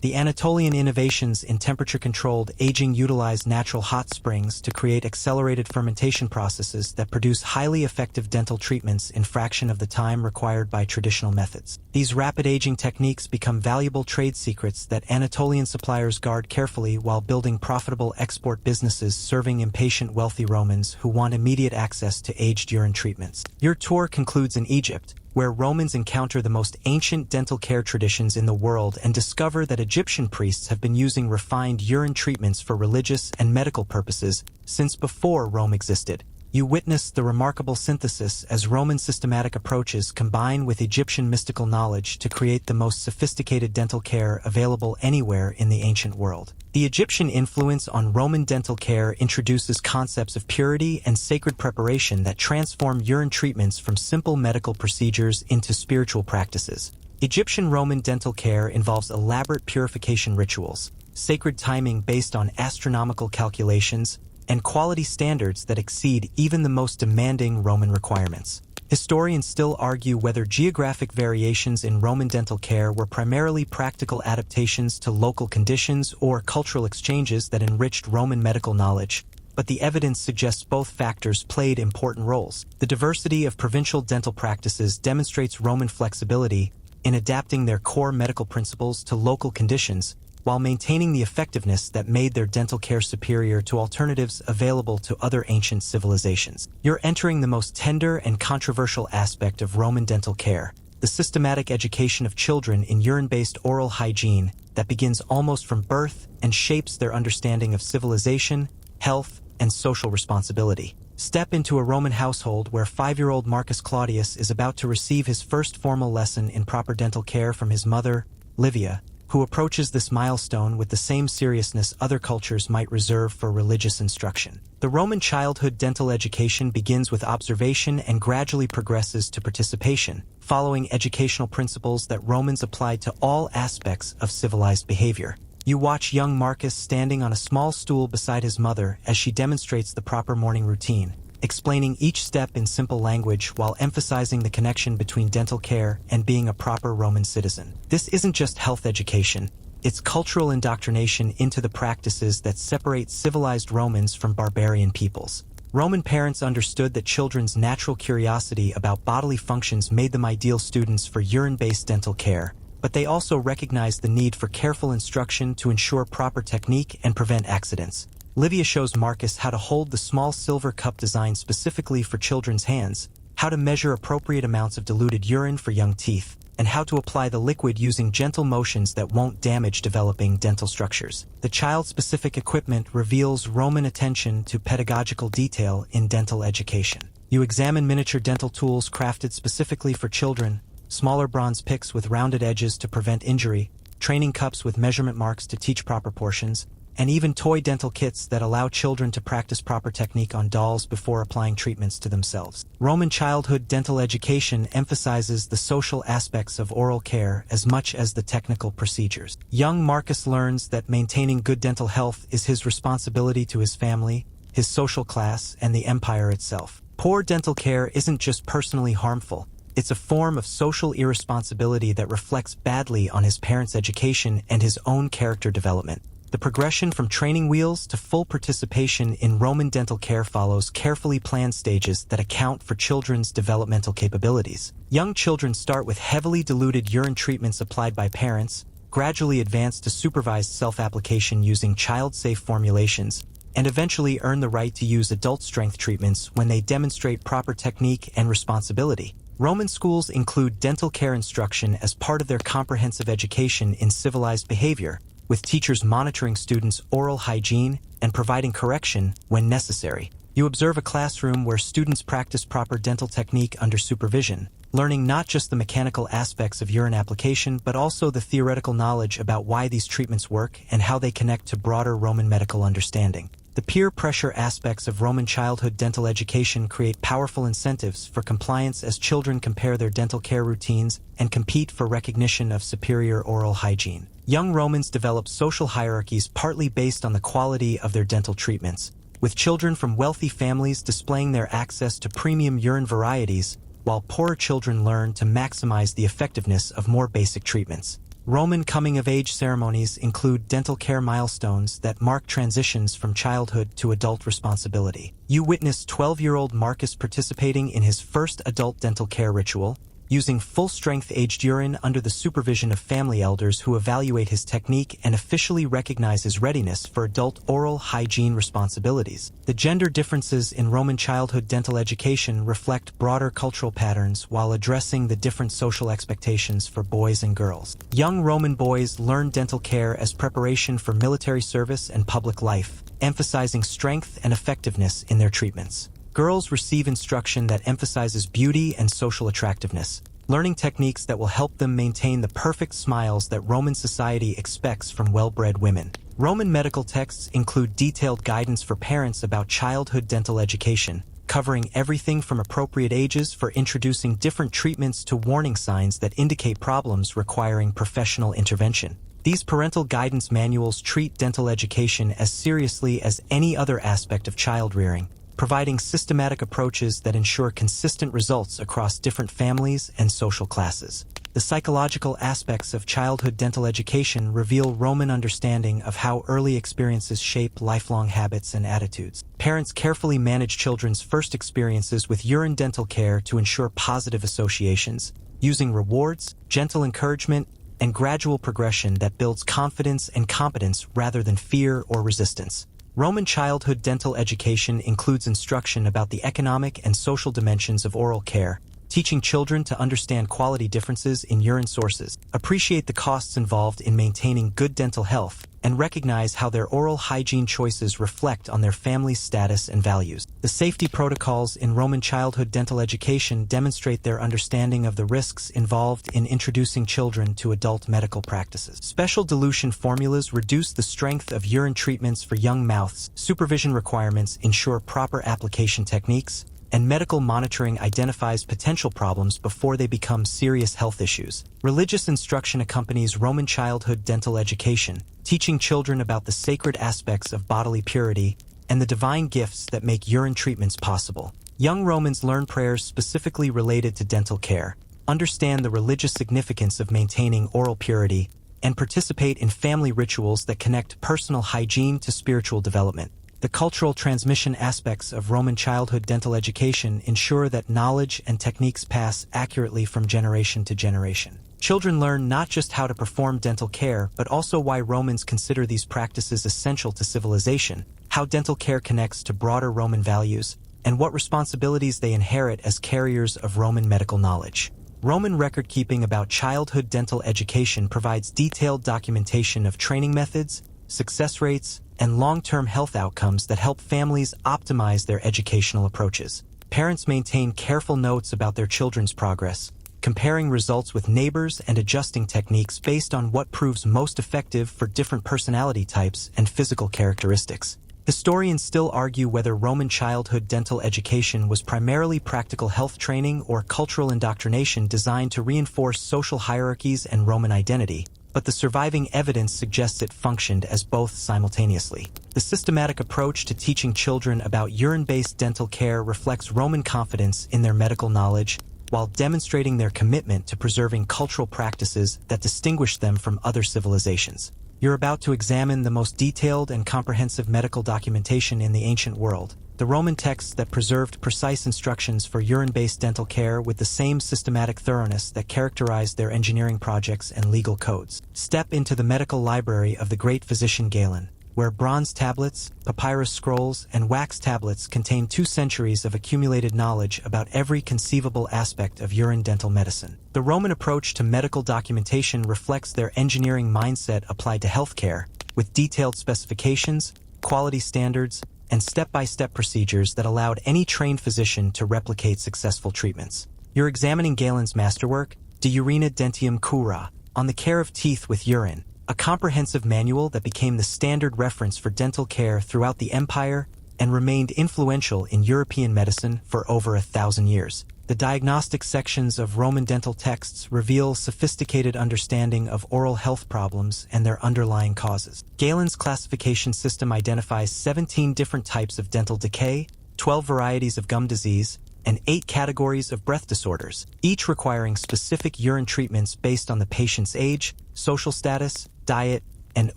The Anatolian innovations in temperature-controlled aging utilize natural hot springs to create accelerated fermentation processes that produce highly effective dental treatments in fraction of the time required by traditional methods. These rapid aging techniques become valuable trade secrets that Anatolian suppliers guard carefully while building profitable export businesses serving impatient wealthy Romans who want immediate access to aged urine treatments. Your tour concludes in Egypt, where Romans encounter the most ancient dental care traditions in the world and discover that Egyptian priests have been using refined urine treatments for religious and medical purposes since before Rome existed. You witness the remarkable synthesis as Roman systematic approaches combine with Egyptian mystical knowledge to create the most sophisticated dental care available anywhere in the ancient world. The Egyptian influence on Roman dental care introduces concepts of purity and sacred preparation that transform urine treatments from simple medical procedures into spiritual practices. Egyptian Roman dental care involves elaborate purification rituals, sacred timing based on astronomical calculations, and quality standards that exceed even the most demanding Roman requirements. Historians still argue whether geographic variations in Roman dental care were primarily practical adaptations to local conditions or cultural exchanges that enriched Roman medical knowledge, but the evidence suggests both factors played important roles. The diversity of provincial dental practices demonstrates Roman flexibility in adapting their core medical principles to local conditions, while maintaining the effectiveness that made their dental care superior to alternatives available to other ancient civilizations. You're entering the most tender and controversial aspect of Roman dental care, the systematic education of children in urine-based oral hygiene that begins almost from birth and shapes their understanding of civilization, health, and social responsibility. Step into a Roman household where 5-year-old Marcus Claudius is about to receive his first formal lesson in proper dental care from his mother, Livia, who approaches this milestone with the same seriousness other cultures might reserve for religious instruction. The Roman childhood dental education begins with observation and gradually progresses to participation, following educational principles that Romans applied to all aspects of civilized behavior. You watch young Marcus standing on a small stool beside his mother as she demonstrates the proper morning routine, explaining each step in simple language while emphasizing the connection between dental care and being a proper Roman citizen. This isn't just health education, it's cultural indoctrination into the practices that separate civilized Romans from barbarian peoples. Roman parents understood that children's natural curiosity about bodily functions made them ideal students for urine-based dental care, but they also recognized the need for careful instruction to ensure proper technique and prevent accidents. Livia shows Marcus how to hold the small silver cup designed specifically for children's hands, how to measure appropriate amounts of diluted urine for young teeth, and how to apply the liquid using gentle motions that won't damage developing dental structures. The child-specific equipment reveals Roman attention to pedagogical detail in dental education. You examine miniature dental tools crafted specifically for children, smaller bronze picks with rounded edges to prevent injury, training cups with measurement marks to teach proper portions, and even toy dental kits that allow children to practice proper technique on dolls before applying treatments to themselves. Roman childhood dental education emphasizes the social aspects of oral care as much as the technical procedures. Young Marcus learns that maintaining good dental health is his responsibility to his family, his social class, and the empire itself. Poor dental care isn't just personally harmful, it's a form of social irresponsibility that reflects badly on his parents' education and his own character development. The progression from training wheels to full participation in Roman dental care follows carefully planned stages that account for children's developmental capabilities. Young children start with heavily diluted urine treatments applied by parents, gradually advance to supervised self-application using child-safe formulations, and eventually earn the right to use adult-strength treatments when they demonstrate proper technique and responsibility. Roman schools include dental care instruction as part of their comprehensive education in civilized behavior, with teachers monitoring students' oral hygiene and providing correction when necessary. You observe a classroom where students practice proper dental technique under supervision, learning not just the mechanical aspects of urine application but also the theoretical knowledge about why these treatments work and how they connect to broader Roman medical understanding. The peer pressure aspects of Roman childhood dental education create powerful incentives for compliance as children compare their dental care routines and compete for recognition of superior oral hygiene. Young Romans develop social hierarchies partly based on the quality of their dental treatments, with children from wealthy families displaying their access to premium urine varieties, while poorer children learn to maximize the effectiveness of more basic treatments. Roman coming-of-age ceremonies include dental care milestones that mark transitions from childhood to adult responsibility. You witness 12-year-old Marcus participating in his first adult dental care ritual, using full-strength aged urine under the supervision of family elders who evaluate his technique and officially recognize his readiness for adult oral hygiene responsibilities. The gender differences in Roman childhood dental education reflect broader cultural patterns while addressing the different social expectations for boys and girls. Young Roman boys learn dental care as preparation for military service and public life, emphasizing strength and effectiveness in their treatments. Girls receive instruction that emphasizes beauty and social attractiveness, learning techniques that will help them maintain the perfect smiles that Roman society expects from well-bred women. Roman medical texts include detailed guidance for parents about childhood dental education, covering everything from appropriate ages for introducing different treatments to warning signs that indicate problems requiring professional intervention. These parental guidance manuals treat dental education as seriously as any other aspect of child rearing, providing systematic approaches that ensure consistent results across different families and social classes. The psychological aspects of childhood dental education reveal Roman understanding of how early experiences shape lifelong habits and attitudes. Parents carefully manage children's first experiences with urine dental care to ensure positive associations, using rewards, gentle encouragement, and gradual progression that builds confidence and competence rather than fear or resistance. Roman childhood dental education includes instruction about the economic and social dimensions of oral care, teaching children to understand quality differences in urine sources, appreciate the costs involved in maintaining good dental health, and recognize how their oral hygiene choices reflect on their family's status and values. The safety protocols in Roman childhood dental education demonstrate their understanding of the risks involved in introducing children to adult medical practices. Special dilution formulas reduce the strength of urine treatments for young mouths, supervision requirements ensure proper application techniques, and medical monitoring identifies potential problems before they become serious health issues. Religious instruction accompanies Roman childhood dental education, teaching children about the sacred aspects of bodily purity and the divine gifts that make urine treatments possible. Young Romans learn prayers specifically related to dental care, understand the religious significance of maintaining oral purity, and participate in family rituals that connect personal hygiene to spiritual development. The cultural transmission aspects of Roman childhood dental education ensure that knowledge and techniques pass accurately from generation to generation. Children learn not just how to perform dental care, but also why Romans consider these practices essential to civilization, how dental care connects to broader Roman values, and what responsibilities they inherit as carriers of Roman medical knowledge. Roman record-keeping about childhood dental education provides detailed documentation of training methods, success rates, and long-term health outcomes that help families optimize their educational approaches. Parents maintain careful notes about their children's progress, comparing results with neighbors and adjusting techniques based on what proves most effective for different personality types and physical characteristics. Historians still argue whether Roman childhood dental education was primarily practical health training or cultural indoctrination designed to reinforce social hierarchies and Roman identity, but the surviving evidence suggests it functioned as both simultaneously. The systematic approach to teaching children about urine-based dental care reflects Roman confidence in their medical knowledge, while demonstrating their commitment to preserving cultural practices that distinguish them from other civilizations. You're about to examine the most detailed and comprehensive medical documentation in the ancient world, the Roman texts that preserved precise instructions for urine-based dental care with the same systematic thoroughness that characterized their engineering projects and legal codes. Step into the medical library of the great physician Galen, where bronze tablets, papyrus scrolls, and wax tablets contain 2 centuries of accumulated knowledge about every conceivable aspect of urine dental medicine. The Roman approach to medical documentation reflects their engineering mindset applied to healthcare, with detailed specifications, quality standards, and step-by-step procedures that allowed any trained physician to replicate successful treatments. You're examining Galen's masterwork, De Urine Dentium Cura, on the care of teeth with urine, a comprehensive manual that became the standard reference for dental care throughout the empire and remained influential in European medicine for over 1,000 years. The diagnostic sections of Roman dental texts reveal sophisticated understanding of oral health problems and their underlying causes. Galen's classification system identifies 17 different types of dental decay, 12 varieties of gum disease, and 8 categories of breath disorders, each requiring specific urine treatments based on the patient's age, social status, diet, and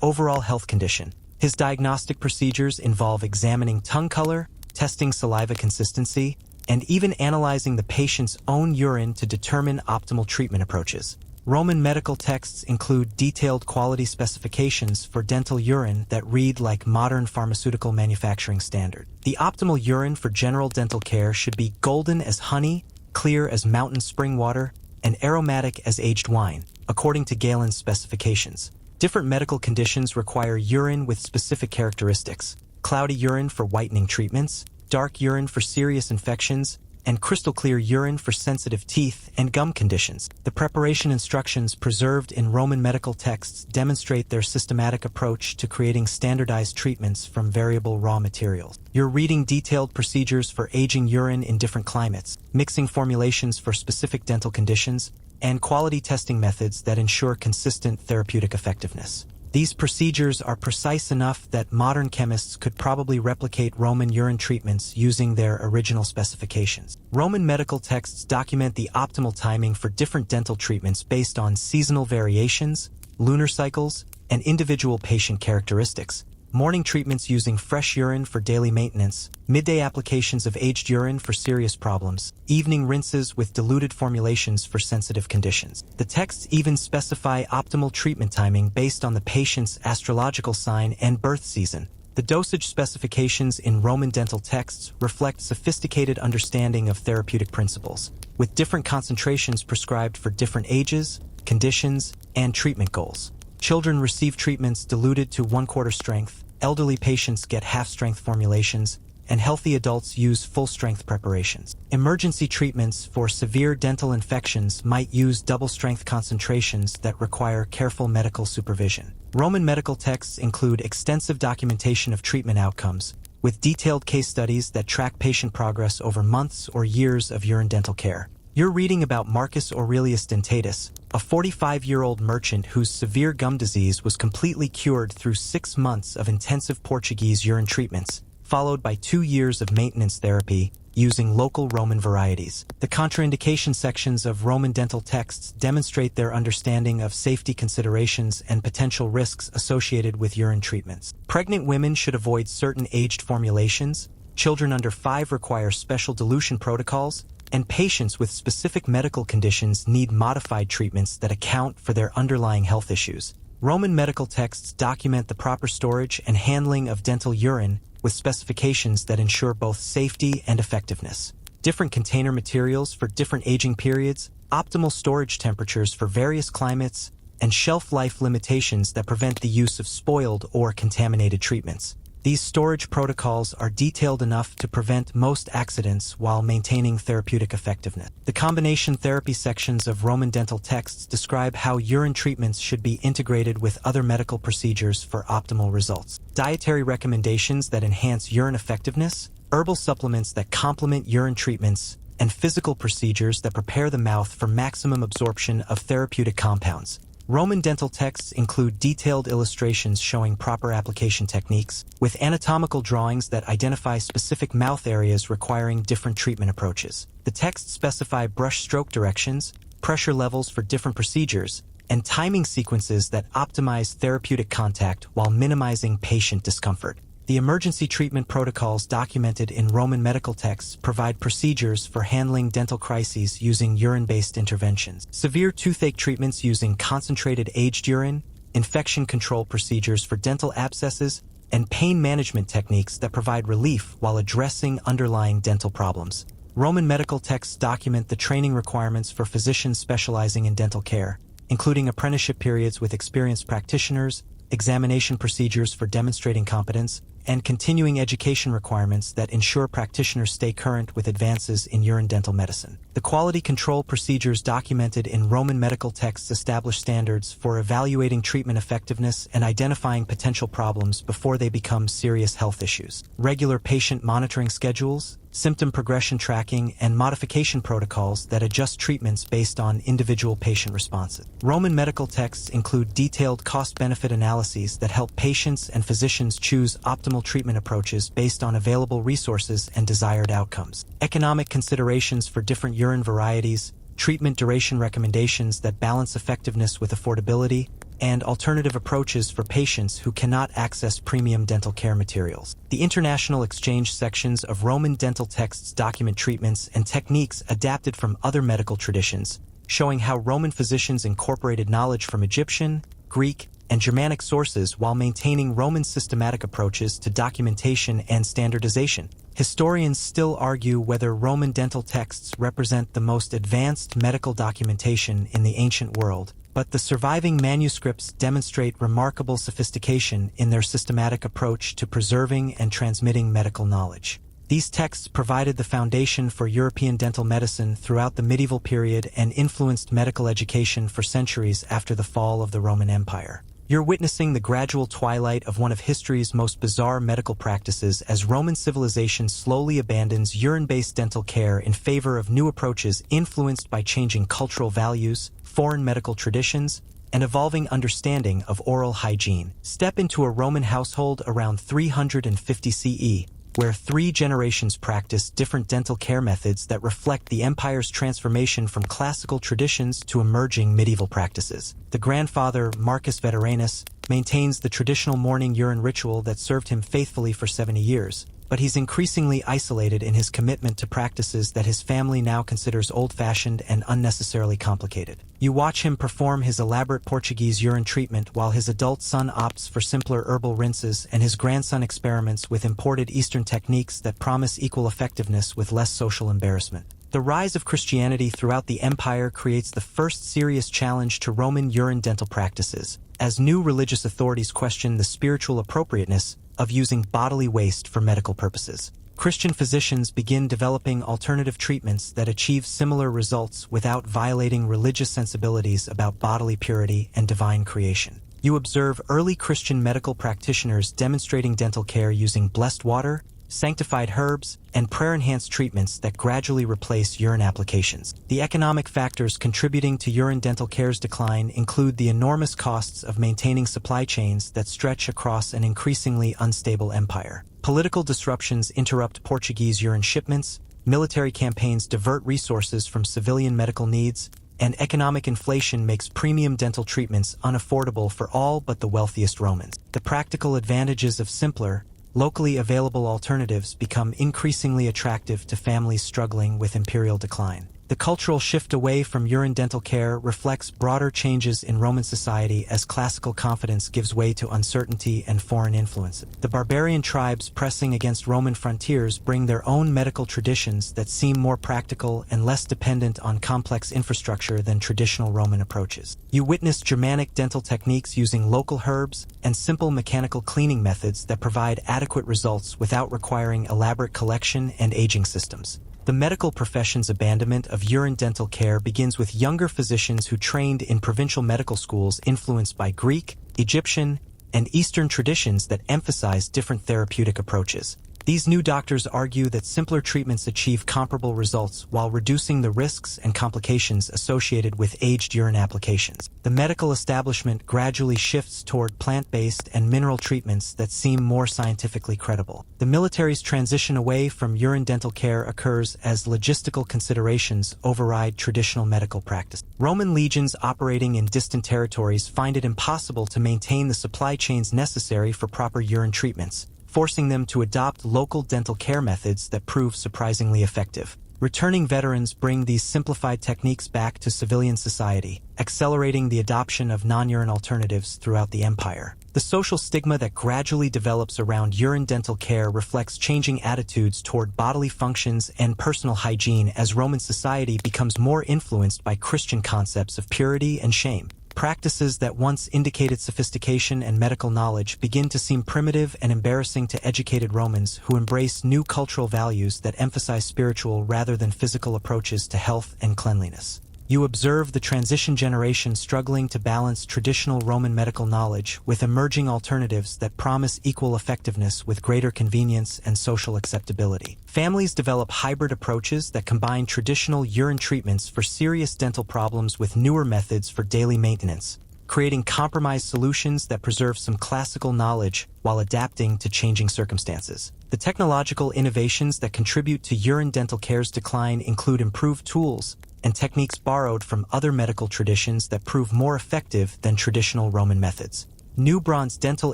overall health condition. His diagnostic procedures involve examining tongue color, testing saliva consistency, and even analyzing the patient's own urine to determine optimal treatment approaches. Roman medical texts include detailed quality specifications for dental urine that read like modern pharmaceutical manufacturing standard. The optimal urine for general dental care should be golden as honey, clear as mountain spring water, and aromatic as aged wine, according to Galen's specifications. Different medical conditions require urine with specific characteristics: cloudy urine for whitening treatments, dark urine for serious infections, and crystal clear urine for sensitive teeth and gum conditions. The preparation instructions preserved in Roman medical texts demonstrate their systematic approach to creating standardized treatments from variable raw materials. You're reading detailed procedures for aging urine in different climates, mixing formulations for specific dental conditions, and quality testing methods that ensure consistent therapeutic effectiveness. These procedures are precise enough that modern chemists could probably replicate Roman urine treatments using their original specifications. Roman medical texts document the optimal timing for different dental treatments based on seasonal variations, lunar cycles, and individual patient characteristics. Morning treatments using fresh urine for daily maintenance, midday applications of aged urine for serious problems, evening rinses with diluted formulations for sensitive conditions. The texts even specify optimal treatment timing based on the patient's astrological sign and birth season. The dosage specifications in Roman dental texts reflect sophisticated understanding of therapeutic principles, with different concentrations prescribed for different ages, conditions, and treatment goals. Children receive treatments diluted to 1/4 strength, elderly patients get half-strength formulations, and healthy adults use full-strength preparations. Emergency treatments for severe dental infections might use double-strength concentrations that require careful medical supervision. Roman medical texts include extensive documentation of treatment outcomes, with detailed case studies that track patient progress over months or years of urine dental care. You're reading about Marcus Aurelius Dentatus, a 45-year-old merchant whose severe gum disease was completely cured through 6 months of intensive Portuguese urine treatments, followed by 2 years of maintenance therapy using local Roman varieties. The contraindication sections of Roman dental texts demonstrate their understanding of safety considerations and potential risks associated with urine treatments. Pregnant women should avoid certain aged formulations, children under 5 require special dilution protocols, and patients with specific medical conditions need modified treatments that account for their underlying health issues. Roman medical texts document the proper storage and handling of dental urine with specifications that ensure both safety and effectiveness. Different container materials for different aging periods, optimal storage temperatures for various climates, and shelf life limitations that prevent the use of spoiled or contaminated treatments. These storage protocols are detailed enough to prevent most accidents while maintaining therapeutic effectiveness. The combination therapy sections of Roman dental texts describe how urine treatments should be integrated with other medical procedures for optimal results. Dietary recommendations that enhance urine effectiveness, herbal supplements that complement urine treatments, and physical procedures that prepare the mouth for maximum absorption of therapeutic compounds. Roman dental texts include detailed illustrations showing proper application techniques, with anatomical drawings that identify specific mouth areas requiring different treatment approaches. The texts specify brush stroke directions, pressure levels for different procedures, and timing sequences that optimize therapeutic contact while minimizing patient discomfort. The emergency treatment protocols documented in Roman medical texts provide procedures for handling dental crises using urine-based interventions. Severe toothache treatments using concentrated aged urine, infection control procedures for dental abscesses, and pain management techniques that provide relief while addressing underlying dental problems. Roman medical texts document the training requirements for physicians specializing in dental care, including apprenticeship periods with experienced practitioners, examination procedures for demonstrating competence, and continuing education requirements that ensure practitioners stay current with advances in urine dental medicine. The quality control procedures documented in Roman medical texts establish standards for evaluating treatment effectiveness and identifying potential problems before they become serious health issues. Regular patient monitoring schedules, symptom progression tracking, and modification protocols that adjust treatments based on individual patient responses. Roman medical texts include detailed cost-benefit analyses that help patients and physicians choose optimal treatment approaches based on available resources and desired outcomes. Economic considerations for different urine varieties, treatment duration recommendations that balance effectiveness with affordability, and alternative approaches for patients who cannot access premium dental care materials. The international exchange sections of Roman dental texts document treatments and techniques adapted from other medical traditions, showing how Roman physicians incorporated knowledge from Egyptian, Greek, and Germanic sources while maintaining Roman systematic approaches to documentation and standardization. Historians still argue whether Roman dental texts represent the most advanced medical documentation in the ancient world, but the surviving manuscripts demonstrate remarkable sophistication in their systematic approach to preserving and transmitting medical knowledge. These texts provided the foundation for European dental medicine throughout the medieval period and influenced medical education for centuries after the fall of the Roman Empire. You're witnessing the gradual twilight of one of history's most bizarre medical practices as Roman civilization slowly abandons urine-based dental care in favor of new approaches influenced by changing cultural values, foreign medical traditions, and evolving understanding of oral hygiene. Step into a Roman household around 350 CE, where 3 generations practiced different dental care methods that reflect the empire's transformation from classical traditions to emerging medieval practices. The grandfather, Marcus Veteranus, maintains the traditional morning urine ritual that served him faithfully for 70 years, but he's increasingly isolated in his commitment to practices that his family now considers old-fashioned and unnecessarily complicated. You watch him perform his elaborate Portuguese urine treatment while his adult son opts for simpler herbal rinses and his grandson experiments with imported Eastern techniques that promise equal effectiveness with less social embarrassment. The rise of Christianity throughout the empire creates the first serious challenge to Roman urine dental practices, as new religious authorities question the spiritual appropriateness of using bodily waste for medical purposes. Christian physicians begin developing alternative treatments that achieve similar results without violating religious sensibilities about bodily purity and divine creation. You observe early Christian medical practitioners demonstrating dental care using blessed water, sanctified herbs, and prayer-enhanced treatments that gradually replace urine applications. The economic factors contributing to urine dental care's decline include the enormous costs of maintaining supply chains that stretch across an increasingly unstable empire. Political disruptions interrupt Portuguese urine shipments, military campaigns divert resources from civilian medical needs, and economic inflation makes premium dental treatments unaffordable for all but the wealthiest Romans. The practical advantages of simpler, locally available alternatives become increasingly attractive to families struggling with imperial decline. The cultural shift away from urine dental care reflects broader changes in Roman society as classical confidence gives way to uncertainty and foreign influence. The barbarian tribes pressing against Roman frontiers bring their own medical traditions that seem more practical and less dependent on complex infrastructure than traditional Roman approaches. You witness Germanic dental techniques using local herbs and simple mechanical cleaning methods that provide adequate results without requiring elaborate collection and aging systems. The medical profession's abandonment of urine dental care begins with younger physicians who trained in provincial medical schools influenced by Greek, Egyptian, and Eastern traditions that emphasize different therapeutic approaches. These new doctors argue that simpler treatments achieve comparable results while reducing the risks and complications associated with aged urine applications. The medical establishment gradually shifts toward plant-based and mineral treatments that seem more scientifically credible. The military's transition away from urine dental care occurs as logistical considerations override traditional medical practice. Roman legions operating in distant territories find it impossible to maintain the supply chains necessary for proper urine treatments, forcing them to adopt local dental care methods that prove surprisingly effective. Returning veterans bring these simplified techniques back to civilian society, accelerating the adoption of non-urine alternatives throughout the empire. The social stigma that gradually develops around urine dental care reflects changing attitudes toward bodily functions and personal hygiene as Roman society becomes more influenced by Christian concepts of purity and shame. Practices that once indicated sophistication and medical knowledge begin to seem primitive and embarrassing to educated Romans who embrace new cultural values that emphasize spiritual rather than physical approaches to health and cleanliness. You observe the transition generation struggling to balance traditional Roman medical knowledge with emerging alternatives that promise equal effectiveness with greater convenience and social acceptability. Families develop hybrid approaches that combine traditional urine treatments for serious dental problems with newer methods for daily maintenance, creating compromised solutions that preserve some classical knowledge while adapting to changing circumstances. The technological innovations that contribute to urine dental care's decline include improved tools and techniques borrowed from other medical traditions that prove more effective than traditional Roman methods. New bronze dental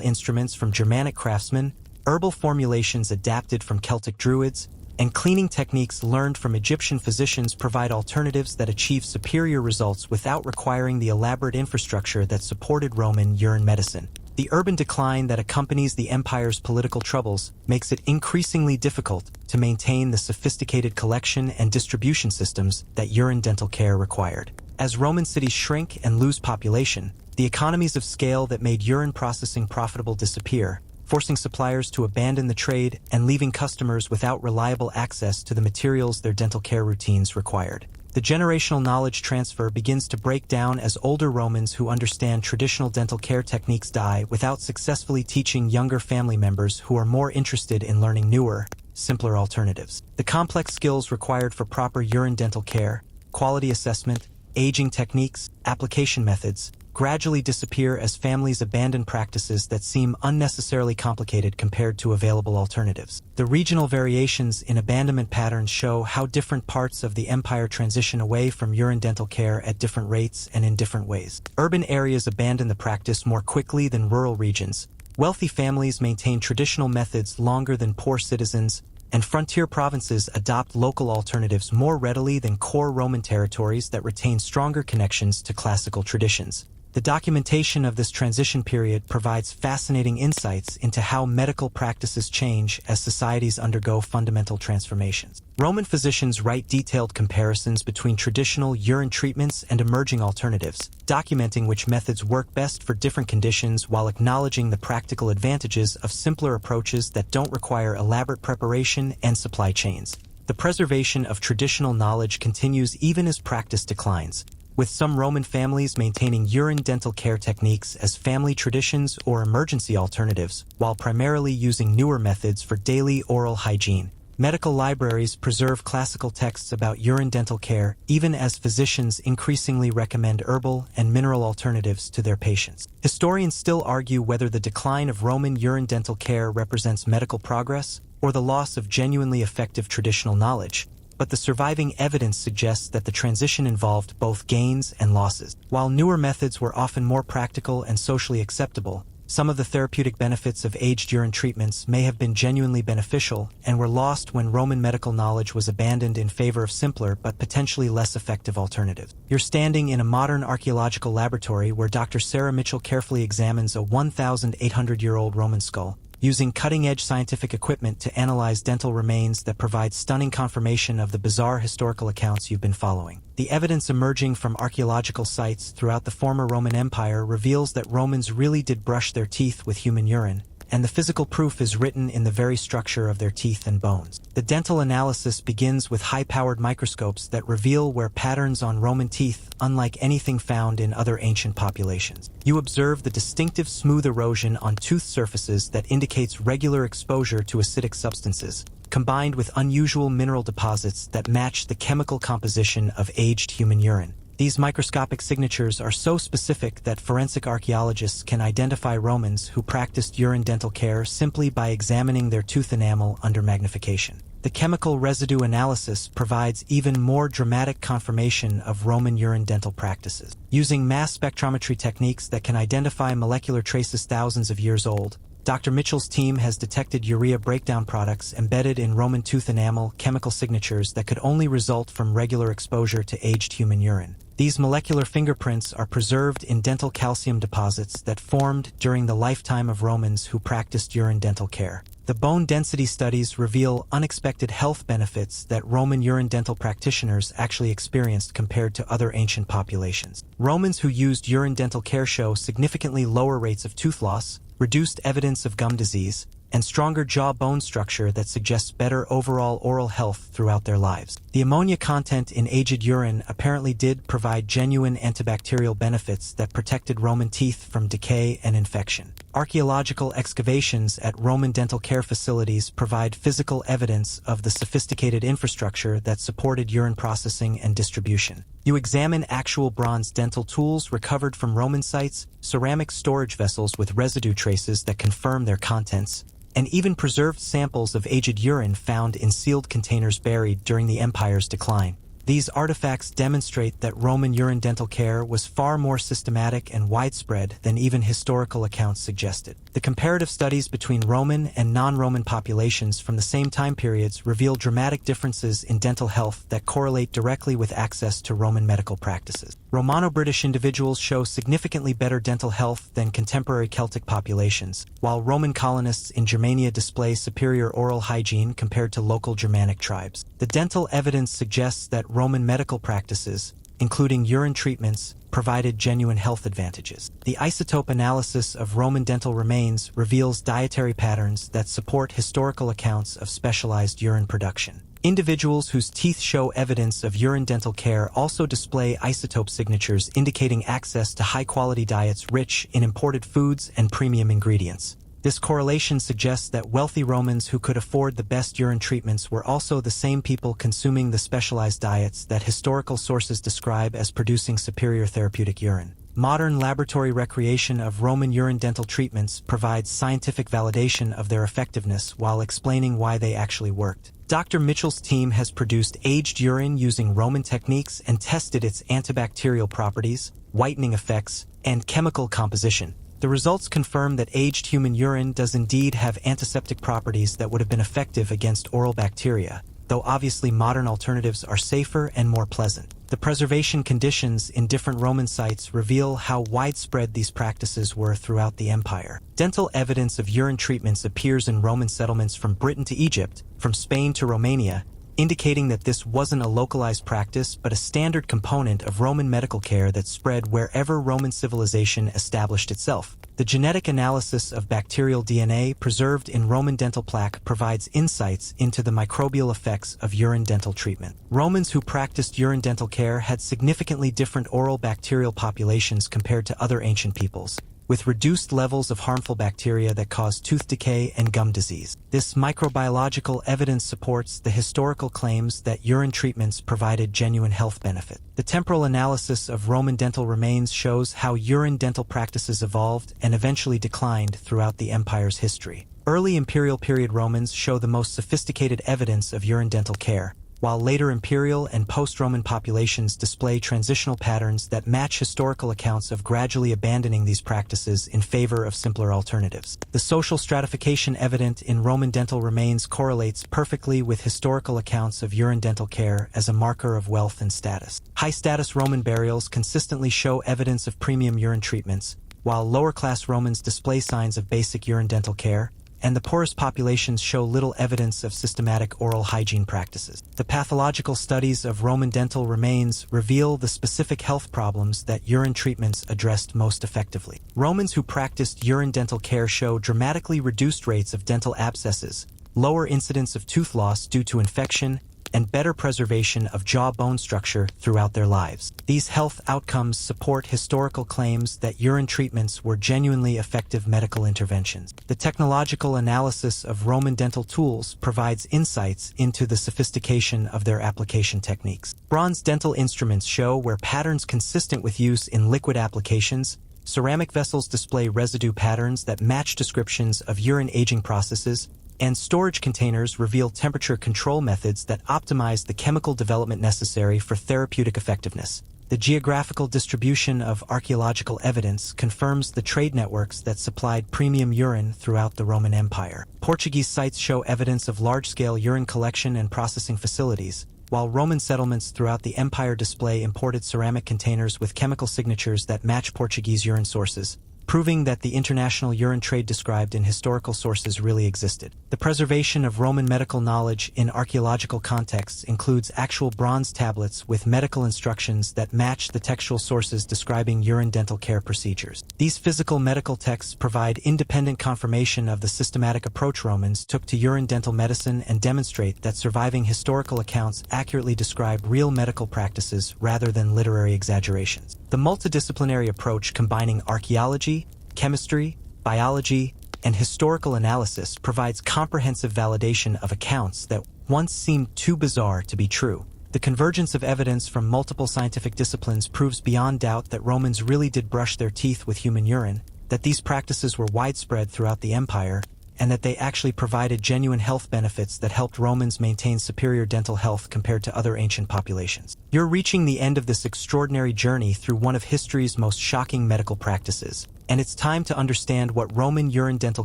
instruments from Germanic craftsmen, herbal formulations adapted from Celtic druids, and cleaning techniques learned from Egyptian physicians provide alternatives that achieve superior results without requiring the elaborate infrastructure that supported Roman urine medicine. The urban decline that accompanies the empire's political troubles makes it increasingly difficult to maintain the sophisticated collection and distribution systems that urine dental care required. As Roman cities shrink and lose population, the economies of scale that made urine processing profitable disappear, forcing suppliers to abandon the trade and leaving customers without reliable access to the materials their dental care routines required. The generational knowledge transfer begins to break down as older Romans who understand traditional dental care techniques die without successfully teaching younger family members who are more interested in learning newer, simpler alternatives. The complex skills required for proper urine dental care, quality assessment, aging techniques, application methods, gradually disappear as families abandon practices that seem unnecessarily complicated compared to available alternatives. The regional variations in abandonment patterns show how different parts of the empire transition away from urine dental care at different rates and in different ways. Urban areas abandon the practice more quickly than rural regions. Wealthy families maintain traditional methods longer than poor citizens, and frontier provinces adopt local alternatives more readily than core Roman territories that retain stronger connections to classical traditions. The documentation of this transition period provides fascinating insights into how medical practices change as societies undergo fundamental transformations. Roman physicians write detailed comparisons between traditional urine treatments and emerging alternatives, documenting which methods work best for different conditions while acknowledging the practical advantages of simpler approaches that don't require elaborate preparation and supply chains. The preservation of traditional knowledge continues even as practice declines, with some Roman families maintaining urine dental care techniques as family traditions or emergency alternatives, while primarily using newer methods for daily oral hygiene. Medical libraries preserve classical texts about urine dental care, even as physicians increasingly recommend herbal and mineral alternatives to their patients. Historians still argue whether the decline of Roman urine dental care represents medical progress or the loss of genuinely effective traditional knowledge, but the surviving evidence suggests that the transition involved both gains and losses. While newer methods were often more practical and socially acceptable, Some of the therapeutic benefits of aged urine treatments may have been genuinely beneficial and were lost when Roman medical knowledge was abandoned in favor of simpler but potentially less effective alternatives. You're standing in a modern archaeological laboratory where Dr. Sarah Mitchell carefully examines a 1,800-year-old Roman skull, using cutting-edge scientific equipment to analyze dental remains that provide stunning confirmation of the bizarre historical accounts you've been following. The evidence emerging from archaeological sites throughout the former Roman Empire reveals that Romans really did brush their teeth with human urine, and the physical proof is written in the very structure of their teeth and bones. The dental analysis begins with high-powered microscopes that reveal where patterns on Roman teeth, unlike anything found in other ancient populations. You observe the distinctive smooth erosion on tooth surfaces that indicates regular exposure to acidic substances, combined with unusual mineral deposits that match the chemical composition of aged human urine. These microscopic signatures are so specific that forensic archaeologists can identify Romans who practiced urine dental care simply by examining their tooth enamel under magnification. The chemical residue analysis provides even more dramatic confirmation of Roman urine dental practices. Using mass spectrometry techniques that can identify molecular traces thousands of years old, Dr. Mitchell's team has detected urea breakdown products embedded in Roman tooth enamel chemical signatures that could only result from regular exposure to aged human urine. These molecular fingerprints are preserved in dental calcium deposits that formed during the lifetime of Romans who practiced urine dental care. The bone density studies reveal unexpected health benefits that Roman urine dental practitioners actually experienced compared to other ancient populations. Romans who used urine dental care show significantly lower rates of tooth loss, reduced evidence of gum disease, and stronger jaw-bone structure that suggests better overall oral health throughout their lives. The ammonia content in aged urine apparently did provide genuine antibacterial benefits that protected Roman teeth from decay and infection. Archaeological excavations at Roman dental care facilities provide physical evidence of the sophisticated infrastructure that supported urine processing and distribution. You examine actual bronze dental tools recovered from Roman sites, ceramic storage vessels with residue traces that confirm their contents, and even preserved samples of aged urine found in sealed containers buried during the empire's decline. These artifacts demonstrate that Roman urine dental care was far more systematic and widespread than even historical accounts suggested. The comparative studies between Roman and non-Roman populations from the same time periods reveal dramatic differences in dental health that correlate directly with access to Roman medical practices. Romano-British individuals show significantly better dental health than contemporary Celtic populations, while Roman colonists in Germania display superior oral hygiene compared to local Germanic tribes. The dental evidence suggests that Roman medical practices, including urine treatments, provided genuine health advantages. The isotope analysis of Roman dental remains reveals dietary patterns that support historical accounts of specialized urine production. Individuals whose teeth show evidence of urine dental care also display isotope signatures indicating access to high-quality diets rich in imported foods and premium ingredients. This correlation suggests that wealthy Romans who could afford the best urine treatments were also the same people consuming the specialized diets that historical sources describe as producing superior therapeutic urine. Modern laboratory recreation of Roman urine dental treatments provides scientific validation of their effectiveness while explaining why they actually worked. Dr. Mitchell's team has produced aged urine using Roman techniques and tested its antibacterial properties, whitening effects, and chemical composition. The results confirm that aged human urine does indeed have antiseptic properties that would have been effective against oral bacteria, though obviously modern alternatives are safer and more pleasant. The preservation conditions in different Roman sites reveal how widespread these practices were throughout the empire. Dental evidence of urine treatments appears in Roman settlements from Britain to Egypt, from Spain to Romania, indicating that this wasn't a localized practice but a standard component of Roman medical care that spread wherever Roman civilization established itself. The genetic analysis of bacterial DNA preserved in Roman dental plaque provides insights into the microbial effects of urine dental treatment. Romans who practiced urine dental care had significantly different oral bacterial populations compared to other ancient peoples, with reduced levels of harmful bacteria that cause tooth decay and gum disease. This microbiological evidence supports the historical claims that urine treatments provided genuine health benefit. The temporal analysis of Roman dental remains shows how urine dental practices evolved and eventually declined throughout the empire's history. Early imperial period Romans show the most sophisticated evidence of urine dental care, while later imperial and post-Roman populations display transitional patterns that match historical accounts of gradually abandoning these practices in favor of simpler alternatives. The social stratification evident in Roman dental remains correlates perfectly with historical accounts of urine dental care as a marker of wealth and status. High-status Roman burials consistently show evidence of premium urine treatments, while lower-class Romans display signs of basic urine dental care, and the poorest populations show little evidence of systematic oral hygiene practices. The pathological studies of Roman dental remains reveal the specific health problems that urine treatments addressed most effectively. Romans who practiced urine dental care show dramatically reduced rates of dental abscesses, lower incidence of tooth loss due to infection, and better preservation of jaw bone structure throughout their lives. These health outcomes support historical claims that urine treatments were genuinely effective medical interventions. The technological analysis of Roman dental tools provides insights into the sophistication of their application techniques. Bronze dental instruments show where patterns consistent with use in liquid applications. Ceramic vessels display residue patterns that match descriptions of urine aging processes, and storage containers reveal temperature control methods that optimize the chemical development necessary for therapeutic effectiveness. The geographical distribution of archaeological evidence confirms the trade networks that supplied premium urine throughout the Roman Empire. Portuguese sites show evidence of large-scale urine collection and processing facilities, while Roman settlements throughout the empire display imported ceramic containers with chemical signatures that match Portuguese urine sources, proving that the international urine trade described in historical sources really existed. The preservation of Roman medical knowledge in archaeological contexts includes actual bronze tablets with medical instructions that match the textual sources describing urine dental care procedures. These physical medical texts provide independent confirmation of the systematic approach Romans took to urine dental medicine and demonstrate that surviving historical accounts accurately describe real medical practices rather than literary exaggerations. The multidisciplinary approach combining archaeology, chemistry, biology, and historical analysis provides comprehensive validation of accounts that once seemed too bizarre to be true. The convergence of evidence from multiple scientific disciplines proves beyond doubt that Romans really did brush their teeth with human urine, that these practices were widespread throughout the empire, and that they actually provided genuine health benefits that helped Romans maintain superior dental health compared to other ancient populations. You're reaching the end of this extraordinary journey through one of history's most shocking medical practices, and it's time to understand what Roman urine dental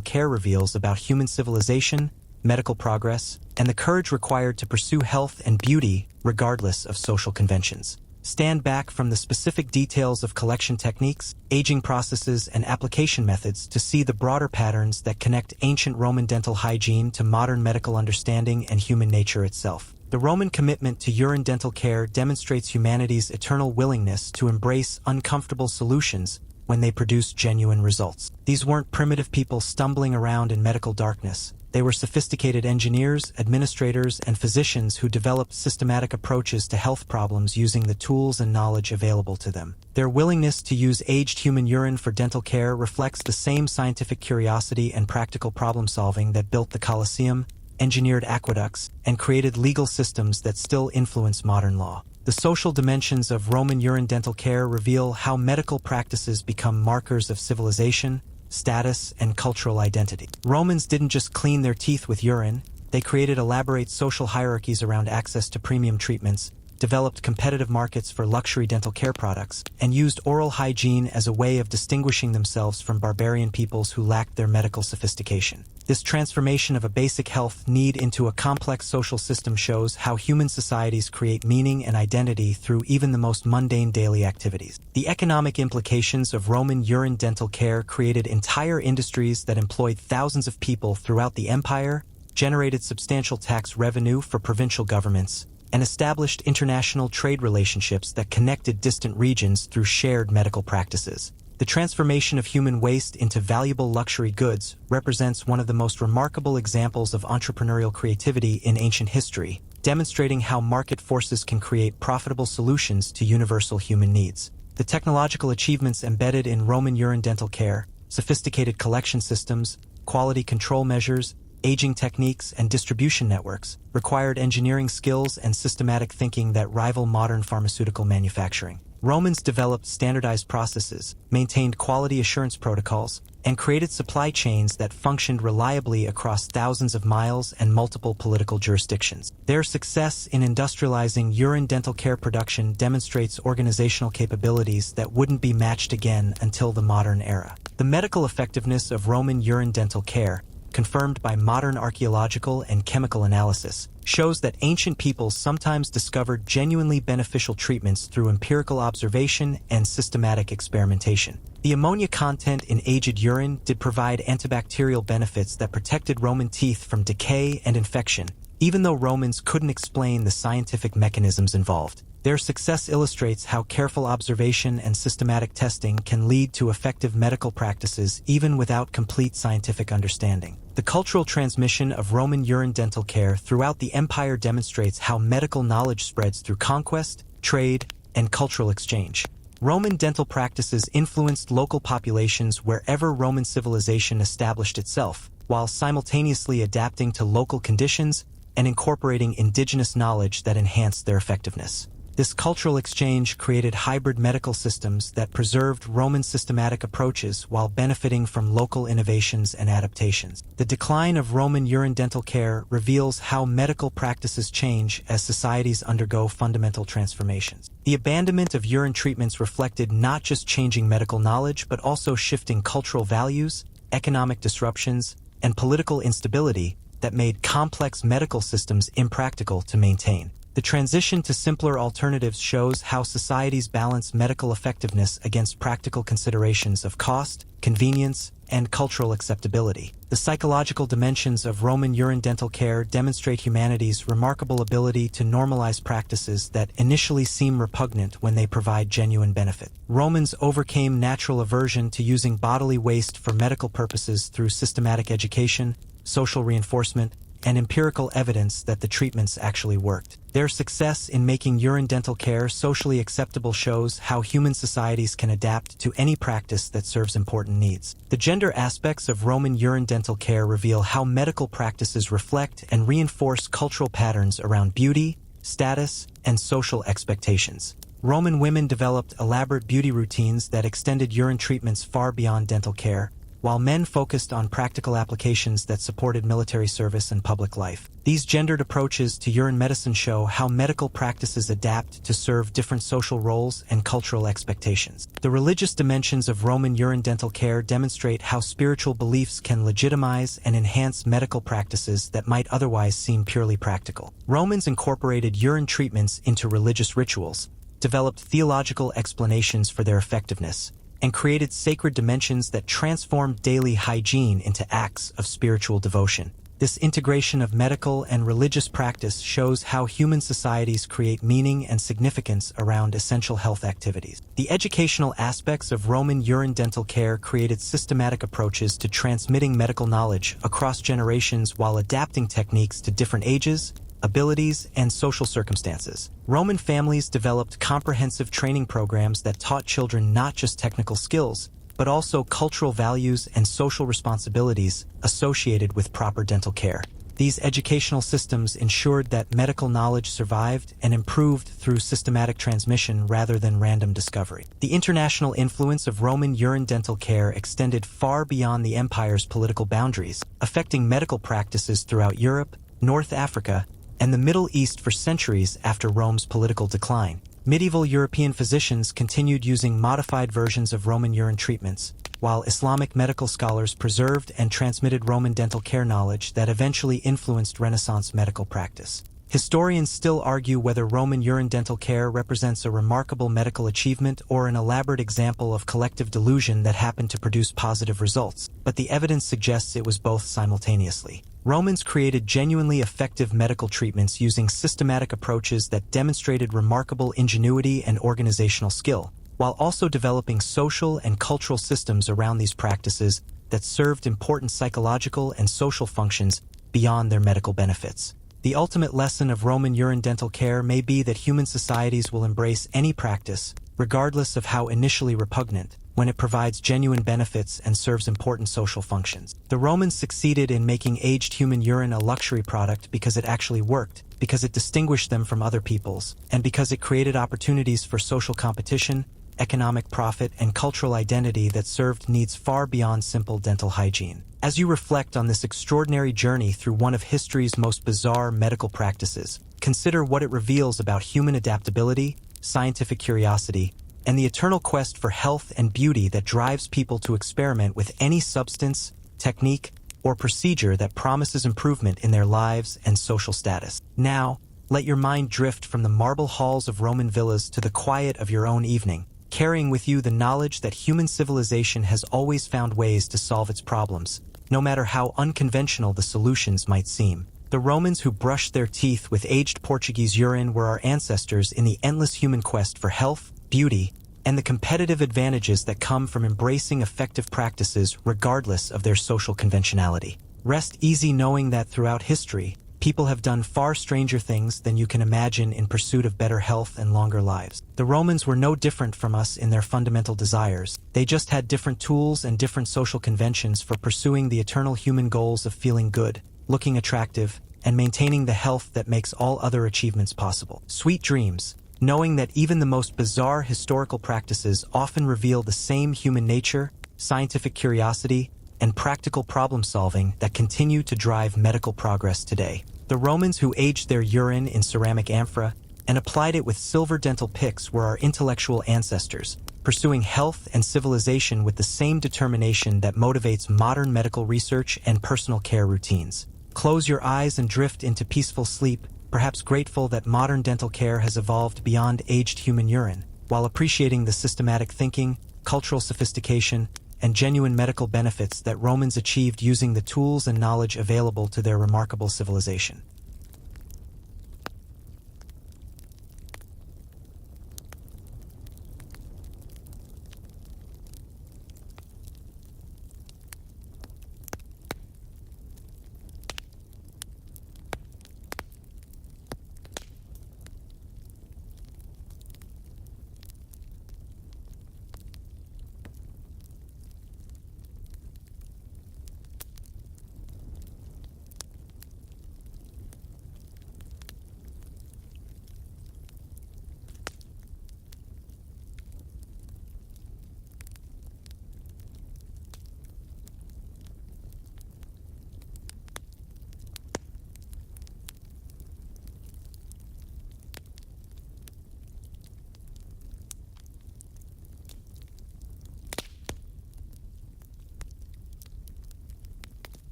care reveals about human civilization, medical progress, and the courage required to pursue health and beauty regardless of social conventions. Stand back from the specific details of collection techniques, aging processes, and application methods to see the broader patterns that connect ancient Roman dental hygiene to modern medical understanding and human nature itself. The Roman commitment to urine dental care demonstrates humanity's eternal willingness to embrace uncomfortable solutions when they produce genuine results. These weren't primitive people stumbling around in medical darkness. They were sophisticated engineers, administrators, and physicians who developed systematic approaches to health problems using the tools and knowledge available to them. Their willingness to use aged human urine for dental care reflects the same scientific curiosity and practical problem-solving that built the Colosseum, engineered aqueducts, and created legal systems that still influence modern law. The social dimensions of Roman urine dental care reveal how medical practices become markers of civilization, status, and cultural identity. Romans didn't just clean their teeth with urine, they created elaborate social hierarchies around access to premium treatments, developed competitive markets for luxury dental care products, and used oral hygiene as a way of distinguishing themselves from barbarian peoples who lacked their medical sophistication. This transformation of a basic health need into a complex social system shows how human societies create meaning and identity through even the most mundane daily activities. The economic implications of Roman urine dental care created entire industries that employed thousands of people throughout the empire, generated substantial tax revenue for provincial governments, and established international trade relationships that connected distant regions through shared medical practices. The transformation of human waste into valuable luxury goods represents one of the most remarkable examples of entrepreneurial creativity in ancient history, demonstrating how market forces can create profitable solutions to universal human needs. The technological achievements embedded in Roman urine dental care, sophisticated collection systems, quality control measures, aging techniques, and distribution networks required engineering skills and systematic thinking that rival modern pharmaceutical manufacturing. Romans developed standardized processes, maintained quality assurance protocols, and created supply chains that functioned reliably across thousands of miles and multiple political jurisdictions. Their success in industrializing urine dental care production demonstrates organizational capabilities that wouldn't be matched again until the modern era. The medical effectiveness of Roman urine dental care, confirmed by modern archaeological and chemical analysis, shows that ancient peoples sometimes discovered genuinely beneficial treatments through empirical observation and systematic experimentation. The ammonia content in aged urine did provide antibacterial benefits that protected Roman teeth from decay and infection, even though Romans couldn't explain the scientific mechanisms involved. Their success illustrates how careful observation and systematic testing can lead to effective medical practices even without complete scientific understanding. The cultural transmission of Roman urine dental care throughout the empire demonstrates how medical knowledge spreads through conquest, trade, and cultural exchange. Roman dental practices influenced local populations wherever Roman civilization established itself, while simultaneously adapting to local conditions and incorporating indigenous knowledge that enhanced their effectiveness. This cultural exchange created hybrid medical systems that preserved Roman systematic approaches while benefiting from local innovations and adaptations. The decline of Roman urine dental care reveals how medical practices change as societies undergo fundamental transformations. The abandonment of urine treatments reflected not just changing medical knowledge but also shifting cultural values, economic disruptions, and political instability that made complex medical systems impractical to maintain. The transition to simpler alternatives shows how societies balance medical effectiveness against practical considerations of cost, convenience, and cultural acceptability. The psychological dimensions of Roman urine dental care demonstrate humanity's remarkable ability to normalize practices that initially seem repugnant when they provide genuine benefit. Romans overcame natural aversion to using bodily waste for medical purposes through systematic education, social reinforcement, and empirical evidence that the treatments actually worked. Their success in making urine dental care socially acceptable shows how human societies can adapt to any practice that serves important needs. The gender aspects of Roman urine dental care reveal how medical practices reflect and reinforce cultural patterns around beauty, status, and social expectations. Roman women developed elaborate beauty routines that extended urine treatments far beyond dental care, while men focused on practical applications that supported military service and public life. These gendered approaches to urine medicine show how medical practices adapt to serve different social roles and cultural expectations. The religious dimensions of Roman urine dental care demonstrate how spiritual beliefs can legitimize and enhance medical practices that might otherwise seem purely practical. Romans incorporated urine treatments into religious rituals, developed theological explanations for their effectiveness, and created sacred dimensions that transformed daily hygiene into acts of spiritual devotion. This integration of medical and religious practice shows how human societies create meaning and significance around essential health activities. The educational aspects of Roman urine dental care created systematic approaches to transmitting medical knowledge across generations while adapting techniques to different ages, abilities, and social circumstances. Roman families developed comprehensive training programs that taught children not just technical skills, but also cultural values and social responsibilities associated with proper dental care. These educational systems ensured that medical knowledge survived and improved through systematic transmission rather than random discovery. The international influence of Roman urine dental care extended far beyond the empire's political boundaries, affecting medical practices throughout Europe, North Africa, and the Middle East for centuries after Rome's political decline. Medieval European physicians continued using modified versions of Roman urine treatments, while Islamic medical scholars preserved and transmitted Roman dental care knowledge that eventually influenced Renaissance medical practice. Historians still argue whether Roman urine dental care represents a remarkable medical achievement or an elaborate example of collective delusion that happened to produce positive results, but the evidence suggests it was both simultaneously. Romans created genuinely effective medical treatments using systematic approaches that demonstrated remarkable ingenuity and organizational skill, while also developing social and cultural systems around these practices that served important psychological and social functions beyond their medical benefits. The ultimate lesson of Roman urine dental care may be that human societies will embrace any practice, regardless of how initially repugnant, when it provides genuine benefits and serves important social functions. The Romans succeeded in making aged human urine a luxury product because it actually worked, because it distinguished them from other peoples, and because it created opportunities for social competition, economic profit, and cultural identity that served needs far beyond simple dental hygiene. As you reflect on this extraordinary journey through one of history's most bizarre medical practices, consider what it reveals about human adaptability, scientific curiosity, and the eternal quest for health and beauty that drives people to experiment with any substance, technique, or procedure that promises improvement in their lives and social status. Now, let your mind drift from the marble halls of Roman villas to the quiet of your own evening, carrying with you the knowledge that human civilization has always found ways to solve its problems, no matter how unconventional the solutions might seem. The Romans who brushed their teeth with aged Portuguese urine were our ancestors in the endless human quest for health, beauty, and the competitive advantages that come from embracing effective practices regardless of their social conventionality. Rest easy knowing that throughout history, people have done far stranger things than you can imagine in pursuit of better health and longer lives. The Romans were no different from us in their fundamental desires. They just had different tools and different social conventions for pursuing the eternal human goals of feeling good, looking attractive, and maintaining the health that makes all other achievements possible. Sweet dreams, knowing that even the most bizarre historical practices often reveal the same human nature, scientific curiosity, and practical problem-solving that continue to drive medical progress today. The Romans who aged their urine in ceramic amphora and applied it with silver dental picks were our intellectual ancestors, pursuing health and civilization with the same determination that motivates modern medical research and personal care routines. Close your eyes and drift into peaceful sleep, perhaps grateful that modern dental care has evolved beyond aged human urine, while appreciating the systematic thinking, cultural sophistication, and genuine medical benefits that Romans achieved using the tools and knowledge available to their remarkable civilization.